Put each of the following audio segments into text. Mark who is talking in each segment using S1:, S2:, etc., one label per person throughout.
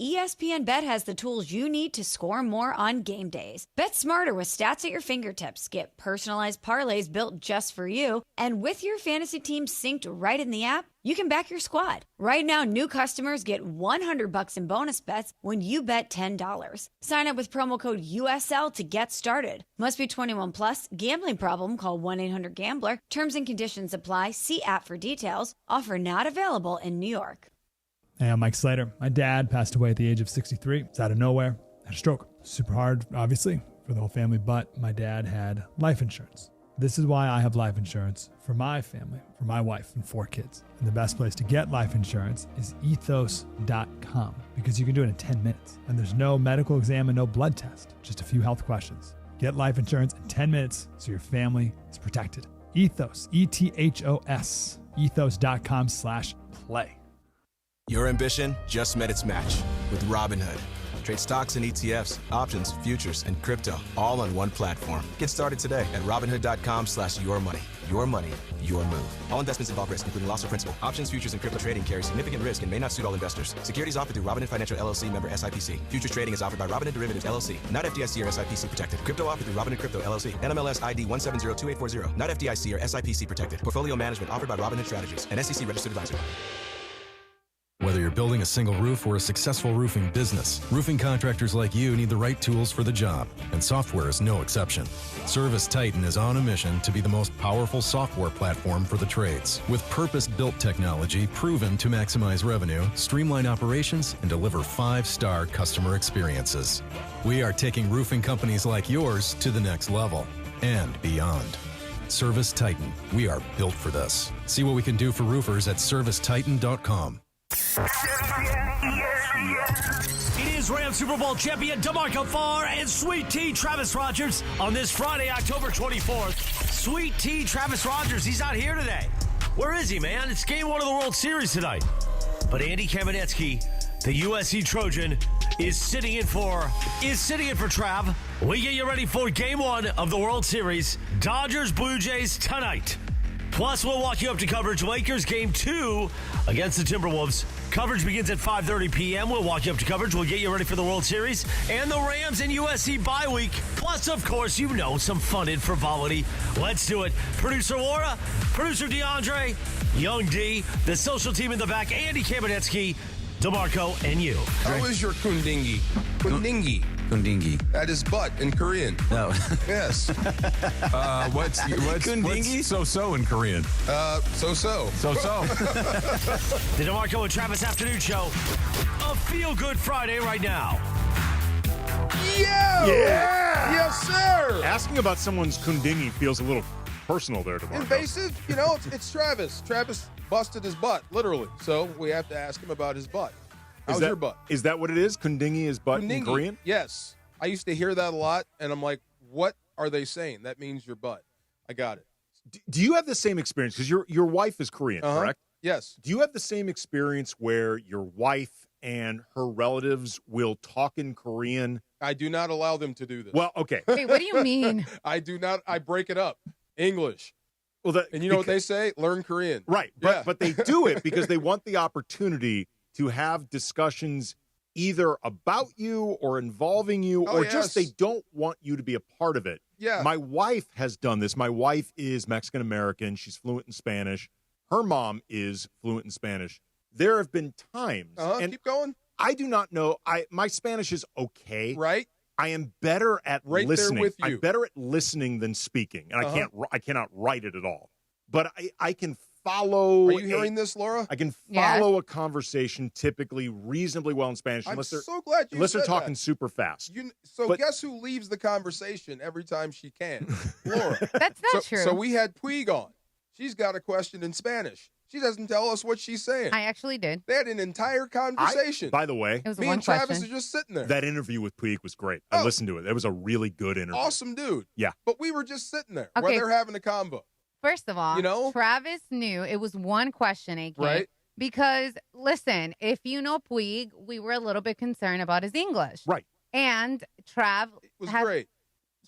S1: ESPN Bet has the tools you need to score more on game days. Bet smarter with stats at your fingertips. Get personalized parlays built just for you. And with your fantasy team synced right in the app, you can back your squad. Right now, new customers get $100 in bonus bets when you bet $10. Sign up with promo code USL to get started. Must be 21 plus. Gambling problem? Call 1-800-GAMBLER. Terms and conditions apply. See app for details. Offer not available in New York.
S2: Hey, I'm Mike Slater. My dad passed away at the age of 63. It's out of nowhere. Had a stroke. Super hard, obviously, for the whole family, but my dad had life insurance. This is why I have life insurance for my family, for my wife and 4 kids. And the best place to get life insurance is ethos.com, because you can do it in 10 minutes. And there's no medical exam and no blood test, just a few health questions. Get life insurance in 10 minutes so your family is protected. Ethos, ETHOS, ethos.com/play.
S3: Your ambition just met its match with Robinhood. Trade stocks and ETFs, options, futures, and crypto all on one platform. Get started today at Robinhood.com/yourmoney. Your money, your move. All investments involve risk, including loss of principal. Options, futures, and crypto trading carry significant risk and may not suit all investors. Securities offered through Robinhood Financial LLC, member SIPC. Futures trading is offered by Robinhood Derivatives LLC, not FDIC or SIPC protected. Crypto offered through Robinhood Crypto LLC, NMLS ID 1702840, not FDIC or SIPC protected. Portfolio management offered by Robinhood Strategies, an SEC registered advisor.
S4: Whether you're building a single roof or a successful roofing business, roofing contractors like you need the right tools for the job, and software is no exception. Service Titan is on a mission to be the most powerful software platform for the trades, with purpose-built technology proven to maximize revenue, streamline operations, and deliver 5-star customer experiences. We are taking roofing companies like yours to the next level and beyond. Service Titan, we are built for this. See what we can do for roofers at servicetitan.com.
S5: It is Rams Super Bowl champion DeMarco Farr and Sweet Tea Travis Rogers on this Friday, October 24th. Sweet Tea Travis Rogers, he's out here today. Where is he, man? It's game 1 of the World Series tonight. But Andy Kamenetsky, the USC Trojan, is sitting in for Trav. We get you ready for game 1 of the World Series. Dodgers Blue Jays tonight. Plus, we'll walk you up to coverage. Lakers game 2 against the Timberwolves. Coverage begins at 5:30 p.m. We'll walk you up to coverage. We'll get you ready for the World Series and the Rams and USC bye week. Plus, of course, you know, some fun and frivolity. Let's do it. Producer Laura, producer DeAndre, Young D, the social team in the back, Andy Kamenetsky, DeMarco, and you.
S6: How is your kundingi? Kundingi.
S7: Kundingi.
S6: That is butt in Korean.
S7: No.
S6: Yes.
S8: What's so-so in Korean?
S6: So-so.
S8: So-so.
S5: The DeMarco and Travis Afternoon Show. A feel-good Friday right now.
S6: Yeah! Yes, sir!
S8: Asking about someone's kundingi feels a little personal there, DeMarco.
S6: Invasive? You know, it's Travis. Travis busted his butt, literally. So we have to ask him about his butt. How's your butt?
S8: Is that what it is? Kundingi is butt
S6: Kundingi,
S8: in Korean?
S6: Yes. I used to hear that a lot, and I'm like, what are they saying? That means your butt. I got it.
S8: Do you have the same experience? Because your wife is Korean, correct?
S6: Yes.
S8: Do you have the same experience where your wife and her relatives will talk in Korean?
S6: I do not allow them to do this.
S8: Well, okay.
S9: Wait, what do you mean?
S6: I do not. I break it up. English.
S8: Well,
S6: and you know what they say? Learn Korean.
S8: Right. But they do it because they want the opportunity to have discussions either about you or involving you just they don't want you to be a part of it.
S6: Yeah.
S8: My wife has done this. My wife is Mexican-American. She's fluent in Spanish. Her mom is fluent in Spanish. There have been times. And
S6: keep going.
S8: I do not know. My Spanish is okay.
S6: Right.
S8: I am better at listening.
S6: There with you.
S8: I'm better at listening than speaking. And I cannot write it at all. But I can follow.
S6: Are you hearing this, Laura?
S8: I can follow a conversation typically reasonably well in Spanish.
S6: I'm
S8: unless
S6: so glad you
S8: unless
S6: said
S8: they're talking
S6: that.
S8: super fast.
S6: Guess who leaves the conversation every time she can? Laura.
S9: That's not true.
S6: So we had Puig on. She's got a question in Spanish. She doesn't tell us what she's saying.
S9: I actually did.
S6: They had an entire conversation.
S8: By the way,
S9: it was
S6: me
S9: one
S6: and Travis
S9: question.
S6: are just sitting there.
S8: That interview with Puig was great. I listened to it. It was a really good interview.
S6: Awesome dude.
S8: Yeah.
S6: But we were just sitting there
S9: Okay.
S6: while they're having a convo.
S9: First of all,
S6: You know?
S9: Travis knew it was one question, AK.
S6: Right.
S9: Because, listen, if you know Puig, we were a little bit concerned about his English.
S8: Right.
S9: And Trav
S6: was great.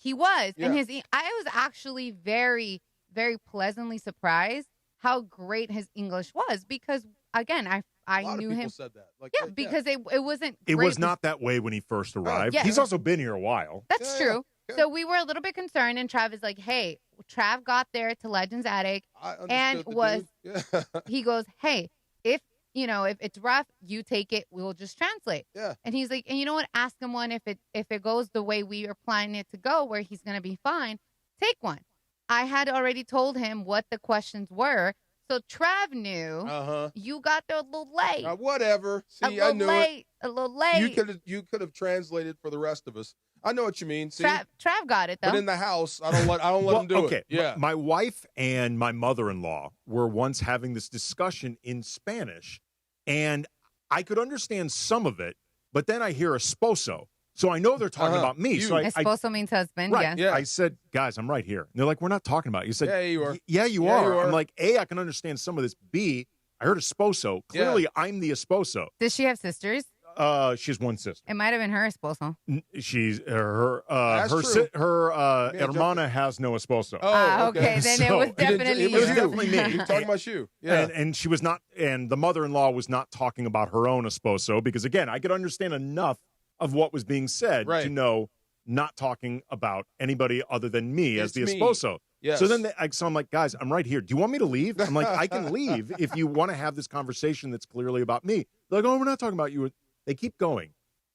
S9: He was.
S6: Yeah.
S9: And I was actually very, very pleasantly surprised how great his English was because, again, I I
S6: A lot
S9: knew
S6: of people
S9: him.
S6: said that. Like,
S9: Yeah, because it wasn't.
S8: It
S9: great
S8: was not that way when he first arrived.
S9: yeah.
S8: He's also been here a while.
S9: That's
S6: Yeah,
S9: true.
S6: yeah.
S9: So we were a little bit concerned, and Trav is like, "Hey, Trav got there to Legends Attic,
S6: I understood
S9: and
S6: the
S9: was
S6: dude. Yeah.
S9: he goes, "Hey, if it's rough, you take it. We'll just translate."
S6: Yeah.
S9: And he's like, "And you know what? Ask him one if it goes the way we are planning it to go, where he's gonna be fine. Take one." I had already told him what the questions were, so Trav knew. You got there a little late.
S6: Whatever. See,
S9: a
S6: I knew
S9: little late.
S6: You could have translated for the rest of us. I know what you mean. See,
S9: Trav got it though.
S6: but in the house, I don't let him do it. Yeah.
S8: My wife and my mother-in-law were once having this discussion in Spanish, and I could understand some of it, but then I hear esposo. So I know they're talking about me. So
S9: esposo means husband.
S8: Right.
S9: Yeah.
S8: I said, guys, I'm right here. And they're like, we're not talking about you. Said,
S6: yeah, you are.
S8: Yeah, you are. I'm like, A, I can understand some of this. B, I heard esposo. Clearly, I'm the esposo.
S9: Does she have sisters?
S8: She has one sister.
S9: It might have been her esposo.
S8: She's her
S6: true.
S8: hermana has no esposo.
S6: Oh,
S9: okay. Then it was definitely
S8: it was definitely me.
S6: You're talking about you. Yeah.
S8: And she was not, and the mother-in-law was not talking about her own esposo because, again, I could understand enough of what was being said to know not talking about anybody other than me as the esposo.
S6: Yes.
S8: So then so I'm like, guys, I'm right here. Do you want me to leave? I'm like, I can leave if you want to have this conversation that's clearly about me. They're like, oh, we're not talking about you. They keep going.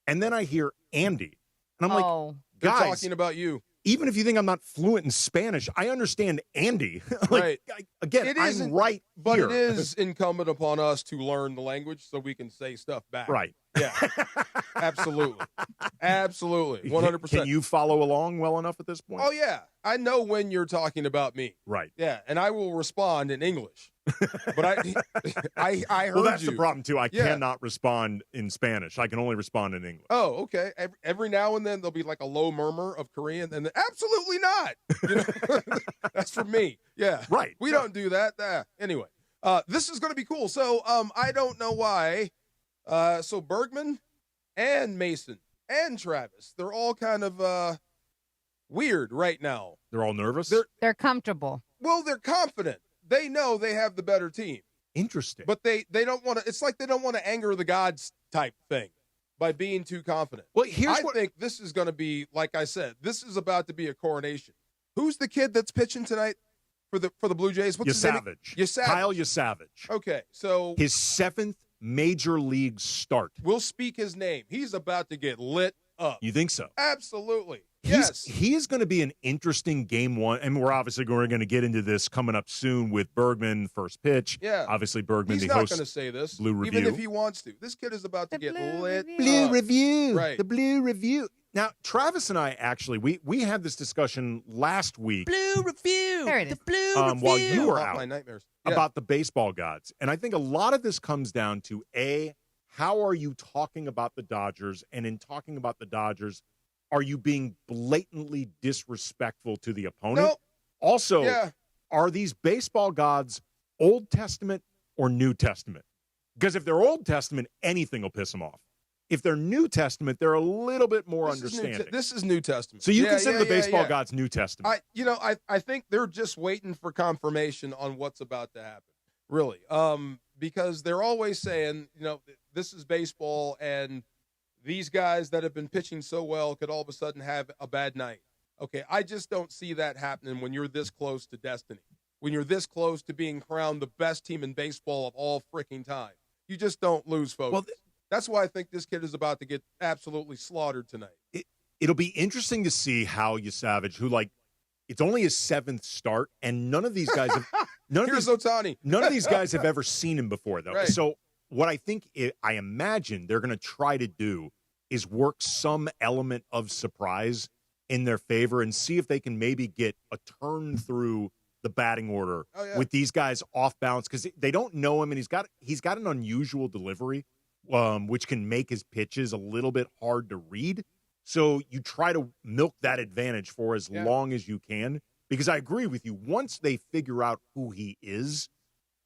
S8: And then I hear Andy. And I'm like,
S6: they're
S8: guys,
S6: talking about you.
S8: Even if you think I'm not fluent in Spanish, I understand Andy.
S6: Right.
S8: Again, I'm right
S6: but
S8: here.
S6: It is incumbent upon us to learn the language so we can say stuff back.
S8: Right.
S6: Yeah. Absolutely. Absolutely. 100%.
S8: Can you follow along well enough at this point?
S6: Oh, yeah. I know when you're talking about me.
S8: Right.
S6: Yeah. And I will respond in English. But I heard
S8: well, that's
S6: you.
S8: the problem, too. I cannot respond in Spanish. I can only respond in English.
S6: Oh, okay. Every now and then there'll be like a low murmur of Korean, and then absolutely not. You know? That's for me. Yeah.
S8: Right.
S6: We don't do that. Anyway, this is going to be cool. So I don't know why. So Bergman and Mason and Travis, they're all kind of weird right now.
S8: They're all nervous?
S9: They're comfortable.
S6: Well, they're confident. They know they have the better team.
S8: Interesting.
S6: But they don't want to – it's like they don't want to anger the gods type thing by being too confident.
S8: Well,
S6: I think this is going to be, like I said, this is about to be a coronation. Who's the kid that's pitching tonight for the Blue Jays? What's his name? Yasavage.
S8: Kyle Yasavage.
S6: Okay, so –
S8: his 7th major league start.
S6: We'll speak his name. He's about to get lit up.
S8: You think so?
S6: Absolutely. Yes.
S8: He is going to be an interesting game one. And we're obviously going to get into this coming up soon with Bergman, first pitch.
S6: Yeah.
S8: Obviously, Bergman,
S6: He's
S8: the host.
S6: He's not going to say this.
S8: Blue Review.
S6: Even if he wants to. This kid is about to get lit up.
S8: Blue Review.
S6: Right.
S8: The Blue Review. Now, Travis and I actually, we had this discussion last week.
S6: Blue Review.
S9: There it is.
S6: The Blue Review.
S8: While you were out.
S6: My nightmares.
S8: About the baseball gods. And I think a lot of this comes down to, A, how are you talking about the Dodgers? And in talking about the Dodgers, are you being blatantly disrespectful to the opponent?
S6: Nope.
S8: Also, are these baseball gods Old Testament or New Testament? Because if they're Old Testament, anything will piss them off. If they're New Testament, they're a little bit more understanding.
S6: This is New Testament.
S8: So you consider the baseball gods New Testament?
S6: I think they're just waiting for confirmation on what's about to happen. Really. Because they're always saying, this is baseball and these guys that have been pitching so well could all of a sudden have a bad night. Okay, I just don't see that happening when you're this close to destiny, when you're this close to being crowned the best team in baseball of all freaking time. You just don't lose focus. Well, that's why I think this kid is about to get absolutely slaughtered tonight.
S8: It'll be interesting to see how Yasavage, who it's only his 7th start, and none of these guys have
S6: Ohtani.
S8: None of these guys have ever seen him before, though.
S6: Right.
S8: So what I imagine they're going to try to do is work some element of surprise in their favor and see if they can maybe get a turn through the batting order with these guys off balance, because they don't know him, and he's got an unusual delivery, which can make his pitches a little bit hard to read. So you try to milk that advantage for as long as you can, because I agree with you. Once they figure out who he is,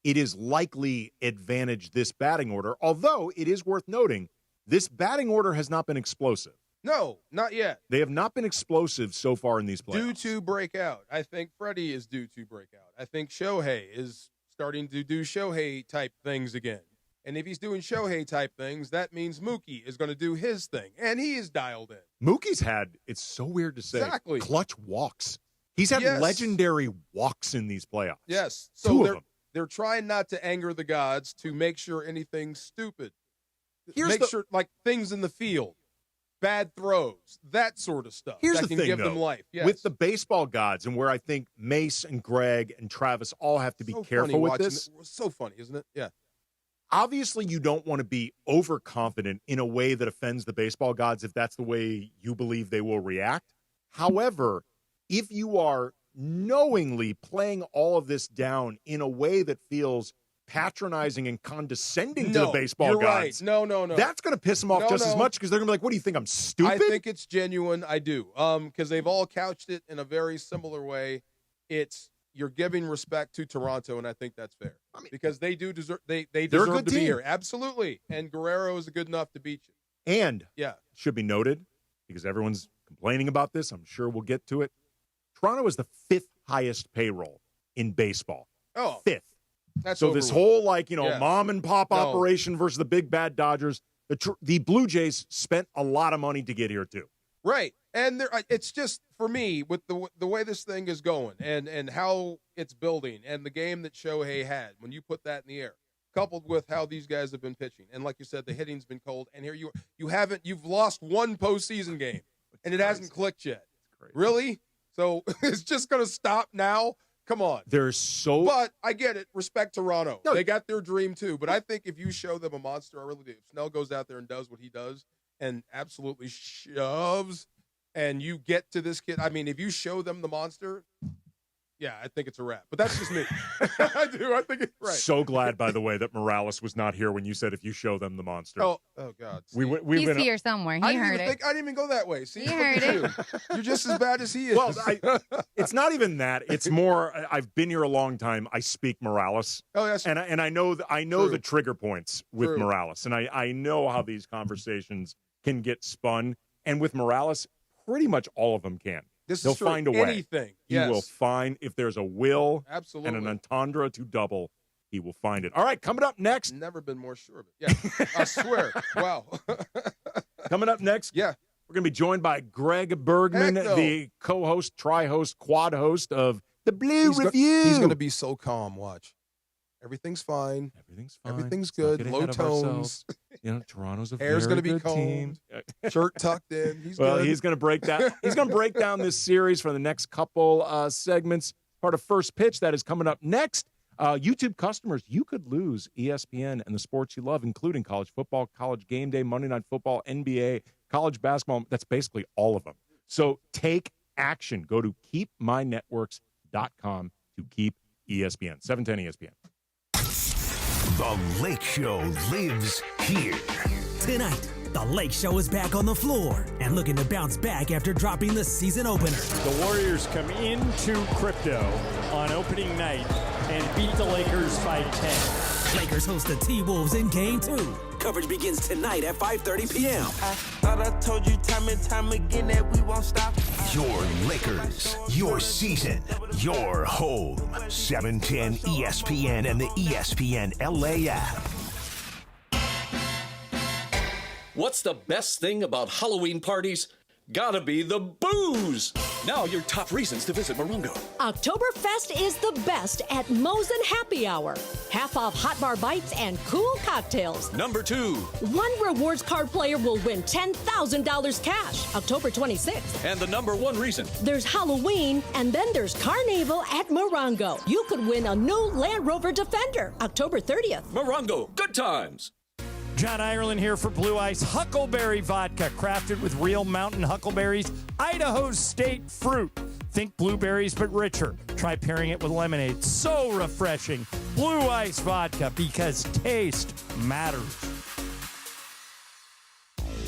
S8: it is likely advantage this batting order, although it is worth noting this batting order has not been explosive.
S6: No, not yet.
S8: They have not been explosive so far in these playoffs.
S6: Due to breakout. I think Freddie is due to breakout. I think Shohei is starting to do Shohei-type things again. And if he's doing Shohei type things, that means Mookie is going to do his thing. And he is dialed in.
S8: Mookie's had, it's so weird to say, clutch walks. He's had legendary walks in these playoffs.
S6: Yes.
S8: Two
S6: So
S8: of them.
S6: they're trying not to anger the gods to make sure anything's stupid. Sure, like things in the field, bad throws, that sort of stuff.
S8: Here's
S6: that
S8: the
S6: can
S8: thing,
S6: give
S8: though.
S6: them life. Yes.
S8: With the baseball gods, and where I think Mace and Greg and Travis all have to be careful with this.
S6: So funny, isn't it? Yeah.
S8: Obviously, you don't want to be overconfident in a way that offends the baseball gods if that's the way you believe they will react. However, if you are knowingly playing all of this down in a way that feels patronizing and condescending to the baseball gods.
S6: Right. No.
S8: That's going to piss them off just as much because they're going to be like, what do you think, I'm stupid?
S6: I think it's genuine. I do. Because they've all couched it in a very similar way. You're giving respect to Toronto, and I think that's fair. Because they do deserve they deserve to be here. Absolutely. And Guerrero is good enough to beat you.
S8: And should be noted, because everyone's complaining about this, I'm sure we'll get to it. Toronto is the 5th highest payroll in baseball.
S6: Oh.
S8: 5th.
S6: That's
S8: so this whole mom and pop operation versus the big bad Dodgers, the Blue Jays spent a lot of money to get here too.
S6: Right. And it's just, for me, with the way this thing is going and how it's building and the game that Shohei had, when you put that in the air, coupled with how these guys have been pitching, and like you said, the hitting's been cold, and here you've lost one postseason game, and it hasn't clicked yet. Really? So it's just going to stop now? Come on.
S8: But
S6: I get it. Respect Toronto. No, they got their dream too. But I think if you show them a monster, I really do. If Snell goes out there and does what he does and absolutely shoves, and you get to this kid, I mean, if you show them the monster, yeah, I think it's a wrap. But that's just me. I do. I think it's right.
S8: So glad, by the way, that Morales was not here when you said if you show them the monster.
S6: Oh God.
S9: He's here somewhere. He heard it.
S6: I didn't even go that way. See,
S9: he heard it.
S6: You're just as bad as he is.
S8: Well, it's not even that. It's more. I've been here a long time. I speak Morales.
S6: Oh, yes.
S8: And I know the trigger points with Morales, and I know how these conversations can get spun. And with Morales, pretty much all of them can. They'll find a way.
S6: Anything.
S8: He will find, if there's a will
S6: and
S8: an entendre to double, he will find it. All right, coming up next.
S6: Never been more sure of it. Yeah, I swear. Wow.
S8: Coming up next.
S6: Yeah.
S8: We're going to be joined by Greg Bergman, the co-host, tri-host, quad host of The Blue Review.
S6: He's going to be so calm. Watch. Everything's fine. Everything's good. Low tones.
S8: Toronto's a
S6: hair's
S8: very
S6: going to be
S8: good team.
S6: Shirt tucked in. He's
S8: going to break that. He's going to break down this series for the next couple segments. Part of First Pitch that is coming up next. YouTube customers, you could lose ESPN and the sports you love, including college football, college game day, Monday Night Football, NBA, college basketball. That's basically all of them. So take action. Go to keepmynetworks.com to keep ESPN. 710 ESPN.
S7: The Lake Show lives here.
S10: Tonight, the Lake Show is back on the floor and looking to bounce back after dropping the season opener.
S11: The Warriors come into crypto on opening night and beat the Lakers by 10.
S10: Lakers host the T-Wolves in Game 2. Coverage begins tonight at 5:30 p.m.
S12: I thought I told you time and time again that we won't stop.
S7: Your Lakers, your season, your home. 710 ESPN and the ESPN LA app.
S13: What's the best thing about Halloween parties? Gotta be the booze. Now your top reasons to visit Morongo.
S14: Oktoberfest is the best at Mosen Happy Hour. Half off hot bar bites and cool cocktails.
S13: Number 2.
S14: One rewards card player will win $10,000 cash October 26th.
S13: And the number 1 reason.
S14: There's Halloween, and then there's Carnival at Morongo. You could win a new Land Rover Defender October 30th.
S13: Morongo, good times.
S11: John Ireland here for Blue Ice Huckleberry Vodka, crafted with real mountain huckleberries, Idaho State fruit. Think blueberries, but richer. Try pairing it with lemonade. So refreshing. Blue Ice Vodka, because taste matters.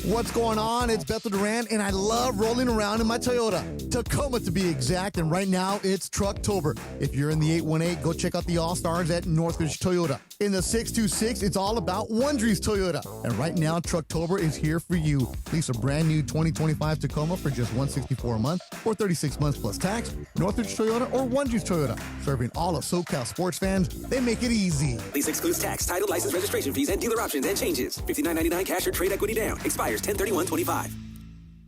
S15: What's going on? It's Bethel Duran, and I love rolling around in my Toyota. Tacoma, to be exact, and right now it's Trucktober. If you're in the 818, go check out the All-Stars at Northridge Toyota. In the 626, it's all about Wondries Toyota. And right now, Trucktober is here for you. Lease a brand new 2025 Tacoma for just $164 a month or 36 months plus tax. Northridge Toyota or Wondries Toyota. Serving all of SoCal sports fans, they make it easy.
S16: Lease excludes tax, title, license, registration fees, and dealer options and changes. $59.99 cash or trade equity down. Expires 10/31/25.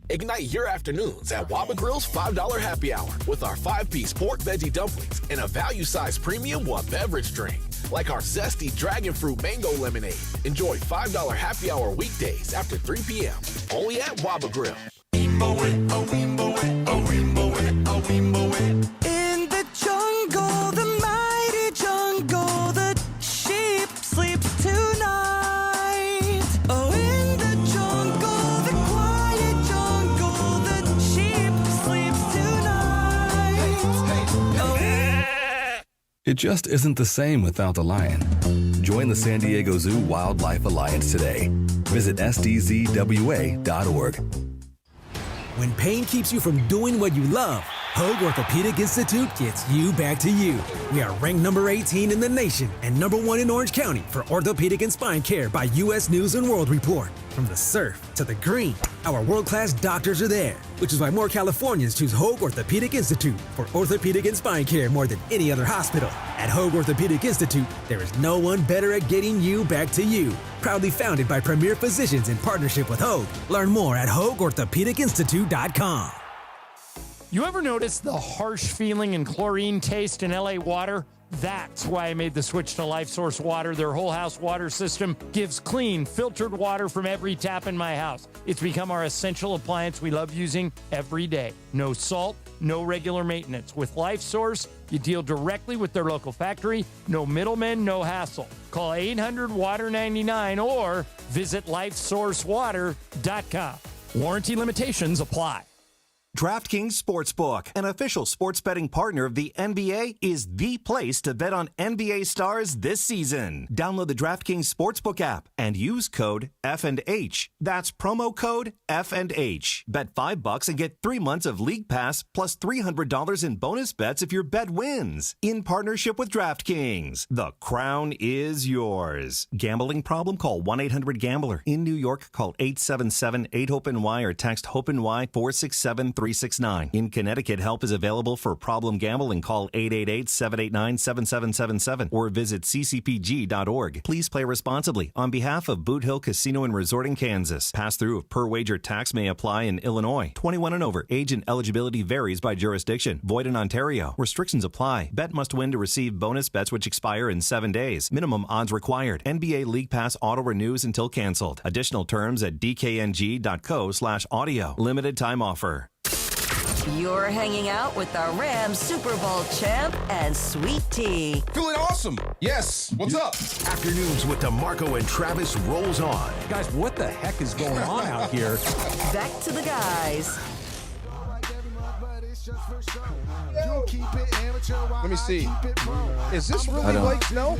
S17: Ignite your afternoons at Waba Grill's $5 happy hour with our 5-piece pork veggie dumplings and a value-sized premium one beverage drink, like our zesty dragon fruit mango lemonade. Enjoy $5 happy hour weekdays after 3 p.m. Only at Waba Grill.
S12: In the jungle, the mighty jungle, the sheep sleeps tonight. Oh, in the jungle, the quiet jungle, the sheep sleeps tonight. Oh.
S18: It just isn't the same without the lion. Join the San Diego Zoo Wildlife Alliance today. Visit sdzwa.org.
S10: When pain keeps you from doing what you love, Hoag Orthopedic Institute gets you back to you. We are ranked number 18 in the nation and number 1 in Orange County for orthopedic and spine care by U.S. News & World Report. From the surf to the green, our world-class doctors are there, which is why more Californians choose Hoag Orthopedic Institute for orthopedic and spine care more than any other hospital. At Hoag Orthopedic Institute, there is no one better at getting you back to you. Proudly founded by premier physicians in partnership with Hoag. Learn more at HoagOrthopedicInstitute.com.
S11: You ever notice the harsh feeling and chlorine taste in LA water? That's why I made the switch to Life Source Water. Their whole house water system gives clean, filtered water from every tap in my house. It's become our essential appliance we love using every day. No salt, no regular maintenance. With Life Source, you deal directly with their local factory. No middlemen, no hassle. Call 800-WATER-99 or visit lifesourcewater.com. Warranty limitations apply.
S19: DraftKings Sportsbook, an official sports betting partner of the NBA, is the place to bet on NBA stars this season. Download the DraftKings Sportsbook app and use code F&H. That's promo code F&H. Bet $5 and get 3 months of League Pass plus $300 in bonus bets if your bet wins. In partnership with DraftKings, the crown is yours. Gambling problem? Call 1-800-GAMBLER. In New York, call 877-8-HOPE-NY or text HOPE-NY 467-369. In Connecticut, help is available for problem gambling. Call 888-789-7777 or visit ccpg.org. Please play responsibly. On behalf of Boot Hill Casino and Resort in Kansas, pass-through of per-wager tax may apply in Illinois. 21 and over. Age and eligibility varies by jurisdiction. Void in Ontario. Restrictions apply. Bet must win to receive bonus bets which expire in 7 days. Minimum odds required. NBA League Pass auto renews until canceled. Additional terms at dkng.co/audio. Limited time offer.
S20: You're hanging out with the Rams Super Bowl champ and Sweet Tea.
S7: Feeling awesome. Yes. What's up? Afternoons with DeMarco and Travis rolls on.
S21: Guys, what the heck is going on out here?
S20: Back to the guys.
S6: Let me see. Is this really Blake Snell?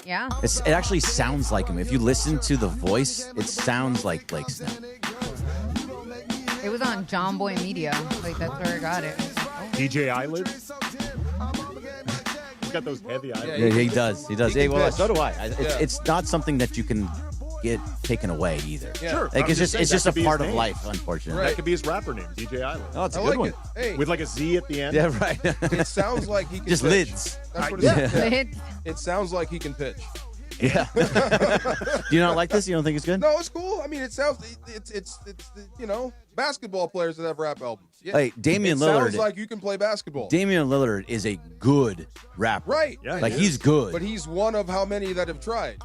S9: Yeah.
S22: It actually sounds like him. If you listen to the voice, it sounds like Blake Snell.
S9: It was on John Boy Media. Like, that's where I got it.
S8: DJ eyelids? He's got those heavy eyelids.
S22: Yeah, he does. He does. Hey, well, so do I.
S8: Yeah.
S22: It's not something that you can get taken away either.
S8: Yeah. Sure.
S22: Like, it's just a part of life, unfortunately.
S8: That could be his rapper name, DJ Eyelids.
S22: Oh, it's a good one.
S6: Hey.
S8: With like a Z at the end.
S22: Yeah, right.
S6: It sounds like he can
S22: Just
S6: pitch.
S22: lids.
S6: That's what
S22: Yeah.
S6: it sounds like he can pitch.
S22: Yeah. Do you not like this? You don't think it's good?
S6: No, it's cool. I mean, it sounds it's basketball players that have rap albums. Yeah.
S22: Hey, Damian
S6: it
S22: Lillard.
S6: Sounds like you can play basketball.
S22: Damian Lillard is a good rapper.
S6: Right.
S22: Yeah, like he's good.
S6: But he's one of how many that have tried?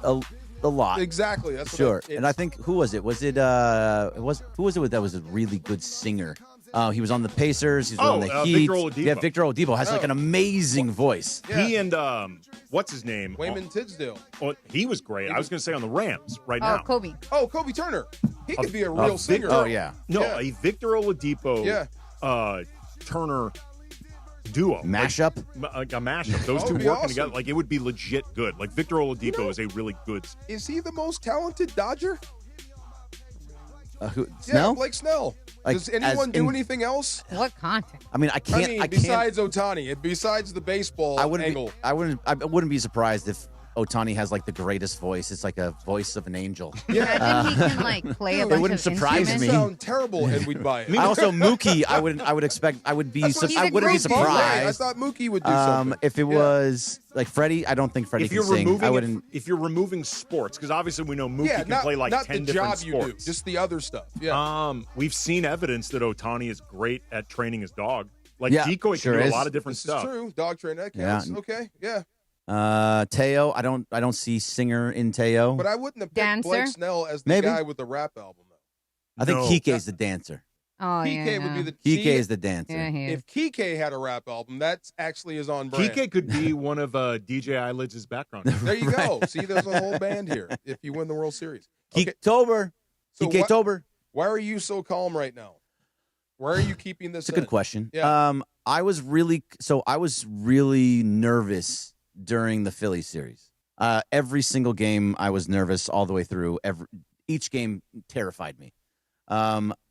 S22: A lot.
S6: Exactly. That's
S22: Sure.
S6: what
S22: And I think who was it? Was it who was it that was a really good singer? He was on the Pacers. He was on the Heat.
S8: Victor Oladipo.
S22: Yeah, Victor Oladipo has like an amazing voice.
S6: Yeah.
S8: He and what's his name?
S6: Wayman Tisdale.
S8: Oh, he was great. I was going to say on the Rams right now.
S9: Kobe.
S6: Oh, Kobe Turner. He could be a real singer.
S22: Oh yeah.
S8: No,
S6: Yeah.
S8: a Victor Oladipo. Turner duo
S22: mashup.
S8: Like a mashup. Those two
S6: would be
S8: working
S6: awesome.
S8: together, like it would be legit good. Like Victor Oladipo is a really good.
S6: Is he the most talented Dodger?
S22: Snell?
S6: Blake Snell.
S22: Like,
S6: Does anyone do anything else?
S9: What content?
S22: I mean, I can't.
S6: Besides Ohtani, besides the baseball angle.
S22: I wouldn't be surprised if Ohtani has like the greatest voice. It's like a voice of an angel.
S9: Yeah, he can like play a bunch
S22: it wouldn't
S9: of
S22: surprise me.
S6: It sound terrible, and we'd buy it.
S22: I also Mookie. I would expect. I wouldn't be surprised.
S6: I thought Mookie would do something.
S22: If it was like Freddie, I don't think Freddie can sing. I wouldn't.
S8: If you're removing sports, because obviously we know Mookie can play like
S6: not
S8: 10
S6: the
S8: different
S6: job
S8: sports.
S6: you do, just the other stuff. Yeah.
S8: We've seen evidence that Ohtani is great at training his dog. Like
S22: Yeah,
S8: Decoy
S22: sure
S8: can do
S22: is.
S8: a lot of different
S6: This
S8: stuff.
S6: is true. Dog trainer. That counts.
S22: Yeah.
S6: Okay. Yeah.
S22: Teo, I don't see singer in Teo.
S6: But I wouldn't have picked Blake Snell as the
S22: Maybe.
S6: guy with the rap album, though.
S22: I think Kike's the dancer.
S9: Oh,
S6: Kike would be the
S22: Kike is the dancer.
S9: Yeah, he is.
S6: If Kike had a rap album, that's actually his on brand.
S8: Kike could be one of DJ Eyelids' background.
S6: There you go. See, there's a whole band here if you win the World Series.
S22: Kike-tober.
S6: So
S22: Kike-tober.
S6: Why are you so calm right now? Why are you keeping this
S22: It's a good question.
S6: Yeah.
S22: I was really nervous during the Phillies series. Every single game I was nervous all the way through. Each game terrified me.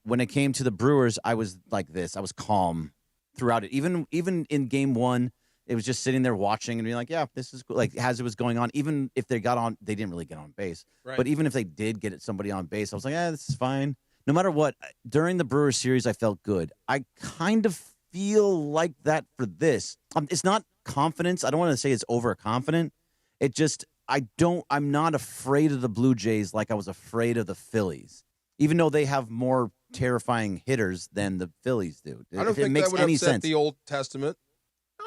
S22: When it came to the Brewers, I was like this. I was calm throughout it. Even in game one, it was just sitting there watching and being like, yeah, this is cool. Like as it was going on. Even if they got on, they didn't really get on base.
S6: Right.
S22: But even if they did get somebody on base, I was like, this is fine. No matter what, during the Brewers series, I felt good. I kind of feel like that for this. It's not confidence. I don't want to say it's overconfident. It just, I'm not afraid of the Blue Jays like I was afraid of the Phillies, even though they have more terrifying hitters than the Phillies do.
S6: I don't
S22: If it
S6: think
S22: makes
S6: that would
S22: any
S6: upset
S22: sense.
S6: the Old Testament.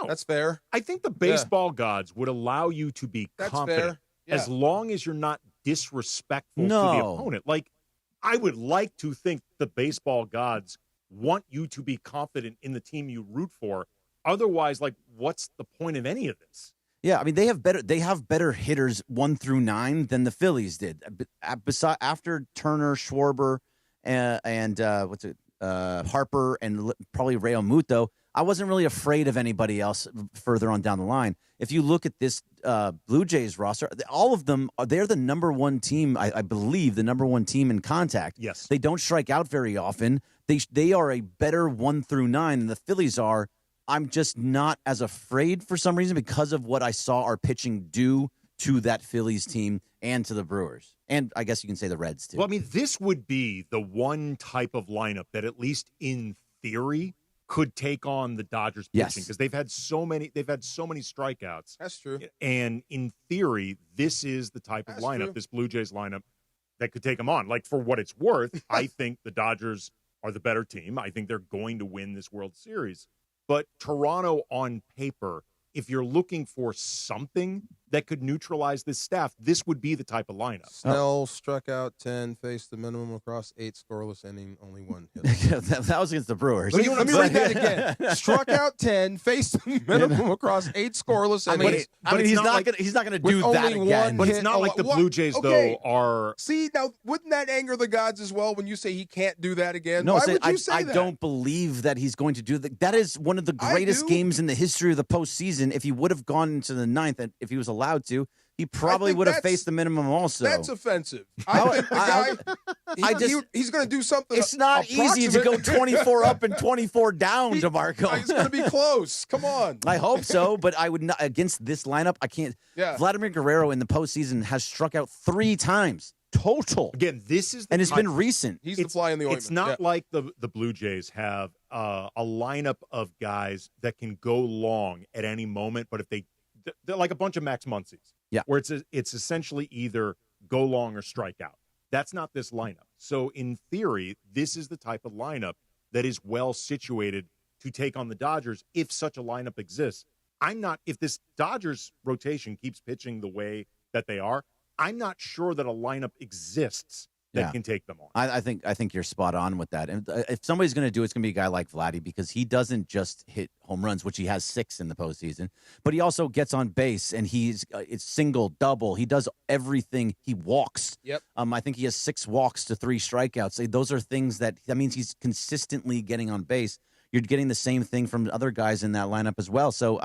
S8: No.
S6: That's fair.
S8: I think the baseball gods would allow you to be
S6: That's
S8: confident
S6: fair. Yeah.
S8: as long as you're not disrespectful to the
S22: No.
S8: opponent. Like, I would like to think the baseball gods want you to be confident in the team you root for. Otherwise, like, what's the point of any of this?
S22: Yeah, I mean they have better hitters 1 through 9 than the Phillies did. After Turner, Schwarber, and Harper, and probably Real Muto, I wasn't really afraid of anybody else further on down the line. If you look at this Blue Jays roster, all of them they're the number one team. I believe the number one team in contact.
S8: Yes,
S22: they don't strike out very often. They are a better 1 through 9 than the Phillies are. I'm just not as afraid for some reason because of what I saw our pitching do to that Phillies team and to the Brewers. And I guess you can say the Reds too.
S8: Well, I mean, this would be the one type of lineup that at least in theory could take on the Dodgers pitching
S22: Yes.
S8: because they've had so many strikeouts.
S6: That's true.
S8: And in theory, this is the type of lineup,
S6: true.
S8: this Blue Jays lineup that could take them on. Like for what it's worth, I think the Dodgers are the better team. I think they're going to win this World Series. But Toronto on paper, if you're looking for something that could neutralize this staff, this would be the type of lineup.
S6: Snell struck out 10, faced the minimum across 8 scoreless inning, only 1 hit.
S22: that was against the Brewers.
S6: Let me read that again. Struck out 10, faced the minimum across 8 scoreless innings.
S22: He's not going to
S6: with
S22: do
S6: only
S22: that
S6: one
S22: again.
S8: But it's
S6: hit.
S8: not like the Blue Jays, though, are...
S6: See, now, wouldn't that anger the gods as well when you say he can't do that again?
S22: No,
S6: Why would you say
S22: I
S6: that?
S22: don't believe that he's going to do that. That is one of the greatest games in the history of the postseason. If he would have gone into the 9th, and if he was allowed to, he probably would have faced the minimum also.
S6: That's offensive. I think the guy, he's going to do something.
S22: It's not easy to go 24 up and 24 down, DeMarco.
S6: He's going to be close. Come on.
S22: I hope so, but I would not against this lineup. I can't.
S6: Yeah.
S22: Vladimir Guerrero in the postseason has struck out 3 times total.
S8: Again, this is the
S22: and it's
S8: type-
S22: been recent.
S6: He's the fly in the ointment.
S8: It's not like the Blue Jays have a lineup of guys that can go long at any moment, but if they're like a bunch of Max Muncies.
S22: Yeah.
S8: Where it's essentially either go long or strike out. That's not this lineup. So in theory, this is the type of lineup that is well situated to take on the Dodgers if such a lineup exists. If this Dodgers rotation keeps pitching the way that they are, I'm not sure that a lineup exists that can take them on.
S22: I think you're spot on with that. And if somebody's going to do it, it's going to be a guy like Vladdy because he doesn't just hit home runs, which he has 6 in the postseason, but he also gets on base and it's single, double. He does everything. He walks.
S6: Yep.
S22: I think he has 6 walks to 3 strikeouts. Those are things that means he's consistently getting on base. You're getting the same thing from other guys in that lineup as well. So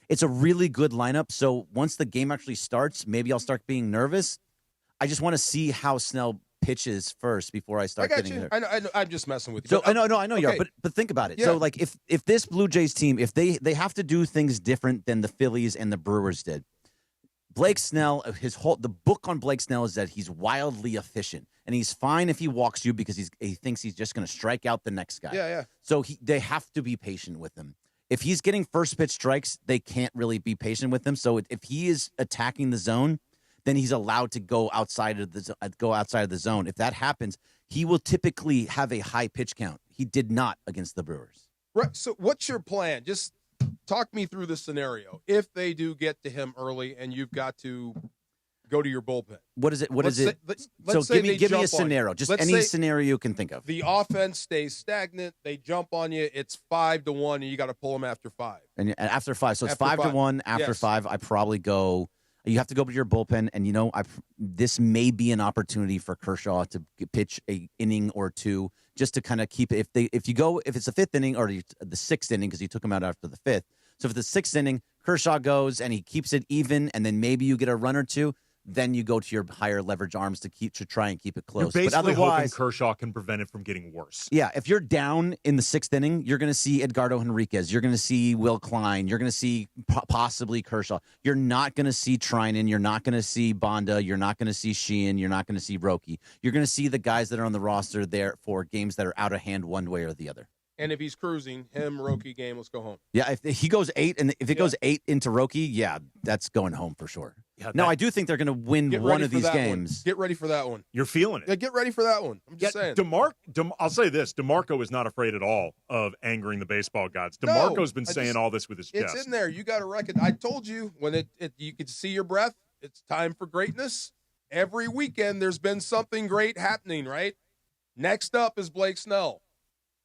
S22: it's a really good lineup. So once the game actually starts, maybe I'll start being nervous. I just want to see how Snell pitches first before I start getting
S6: you.
S22: there.
S6: I know. I'm just messing with you.
S22: So I know you are, but think about it.
S6: Yeah.
S22: So like if this Blue Jays team, if they have to do things different than the Phillies and the Brewers did. Blake Snell, the book on Blake Snell is that he's wildly efficient, and he's fine if he walks you because he thinks he's just going to strike out the next guy.
S6: Yeah.
S22: So they have to be patient with him. If he's getting first pitch strikes, they can't really be patient with him. So if he is attacking the zone, then he's allowed to go outside of the zone. If that happens, he will typically have a high pitch count. He did not against the Brewers.
S6: Right. So what's your plan? Just talk me through the scenario. If they do get to him early and you've got to go to your bullpen.
S22: What is it?
S6: Let's
S22: So
S6: say
S22: give me a
S6: jump on
S22: scenario.
S6: you.
S22: Just
S6: Let's
S22: any
S6: say
S22: scenario you can think of.
S6: The offense stays stagnant. They jump on you. It's 5-1, and you got to pull them after 5.
S22: And after 5. So it's
S6: After
S22: 5-1. After
S6: Yes.
S22: 5, I probably go. You have to go to your bullpen, and this may be an opportunity for Kershaw to pitch a inning or two, just to kind of keep it. If it's the 5th inning or the 6th inning, because he took him out after the 5th. So if the 6th inning, Kershaw goes and he keeps it even, and then maybe you get a run or two. Then you go to your higher leverage arms to try and keep it close.
S8: You're basically
S22: but otherwise,
S8: hoping Kershaw can prevent it from getting worse.
S22: Yeah, if you're down in the 6th inning, you're going to see Edgardo Henriquez. You're going to see Will Klein. You're going to see possibly Kershaw. You're not going to see Trinan. You're not going to see Bonda. You're not going to see Sheehan. You're not going to see Roki. You're going to see the guys that are on the roster there for games that are out of hand one way or the other.
S6: And if he's cruising, Roki game, let's go home.
S22: Yeah, if he goes 8, and if it goes 8 into Roki, yeah, that's going home for sure.
S8: Yeah,
S22: I do think they're going to win one of these games.
S6: Get ready for that one.
S8: You're feeling it.
S6: Yeah, get ready for that one. I'm just saying.
S8: I'll say this. DeMarco is not afraid at all of angering the baseball gods. DeMarco's been saying all this with his chest.
S6: It's in there. You got to reckon. I told you when you could see your breath, it's time for greatness. Every weekend there's been something great happening, right? Next up is Blake Snell.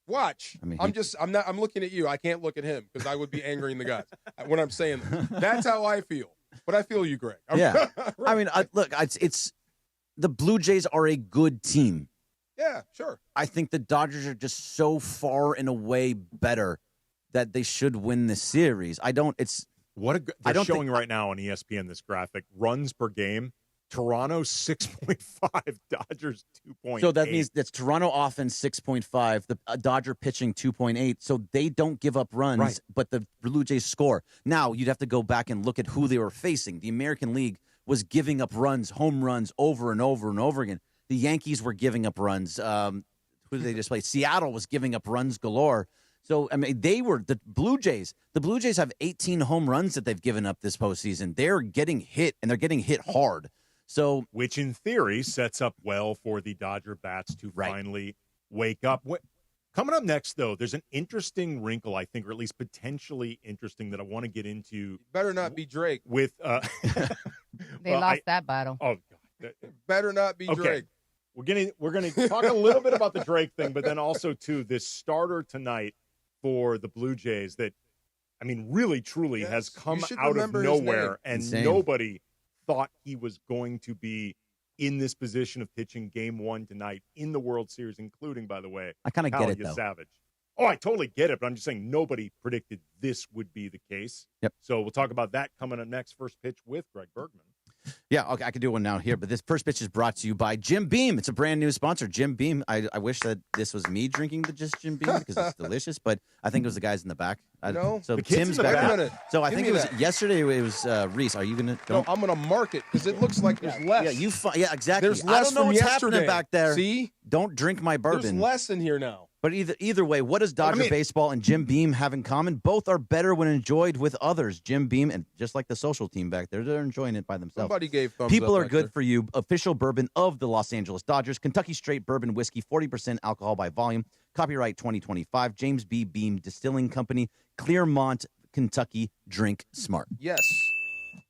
S6: Watch. I'm looking at you. I can't look at him because I would be angering the guys when I'm saying that. That's how I feel. But I feel you, Greg.
S22: Yeah. I mean, look, it's the Blue Jays are a good team.
S6: Yeah, sure.
S22: I think the Dodgers are just so far and away better that they should win this series.
S8: They're showing right now on ESPN this graphic. Runs per game. Toronto 6.5, Dodgers 2.8.
S22: So that means that's Toronto offense 6.5, the Dodger pitching 2.8. So they don't give up runs, but the Blue Jays score. Now you'd have to go back and look at who they were facing. The American League was giving up runs, home runs over and over and over again. The Yankees were giving up runs. Who did they just play? Seattle was giving up runs galore. So, I mean, they were the Blue Jays. The Blue Jays have 18 home runs that they've given up this postseason. They're getting hit, and they're getting hit hard. So,
S8: which in theory sets up well for the Dodger bats to finally wake up. Coming up next, though, there's an interesting wrinkle, I think, or at least potentially interesting that I want to get into.
S6: Better not be Drake.
S8: With
S9: they lost that battle.
S8: Oh God!
S6: Better not be Drake.
S8: We're gonna talk a little bit about the Drake thing, but then also too this starter tonight for the Blue Jays that, I mean, really truly has come out of nowhere, and nobody thought he was going to be in this position of pitching game 1 tonight in the World Series, including, by the way,
S22: I kind of get it, though.
S8: Savage. Oh, I totally get it, but I'm just saying nobody predicted this would be the case.
S22: Yep.
S8: So we'll talk about that coming up next. First pitch with Greg Bergman.
S22: Yeah, okay, I can do one now here, but this first pitch is brought to you by Jim Beam. It's a brand new sponsor, Jim Beam. I wish that this was me drinking the just Jim Beam because it's delicious, but I think it was the guys in the back. So Tim's back there. So I think it was yesterday. It was Reese. Are you gonna?
S6: No, I'm gonna mark it because it looks like there's less.
S22: Yeah, exactly.
S6: There's less
S22: I don't know
S6: from
S22: what's
S6: yesterday.
S22: happening back there.
S6: See,
S22: don't drink my bourbon.
S6: There's less in here now.
S22: But either way, what does Dodger baseball and Jim Beam have in common? Both are better when enjoyed with others. Jim Beam, and just like the social team back there, they're enjoying it by themselves.
S6: Somebody gave thumbs
S22: People
S6: up
S22: are good for you. Official bourbon of the Los Angeles Dodgers. Kentucky Straight Bourbon Whiskey, 40% alcohol by volume. Copyright 2025. James B. Beam Distilling Company, Clearmont, Kentucky. Drink smart.
S6: Yes.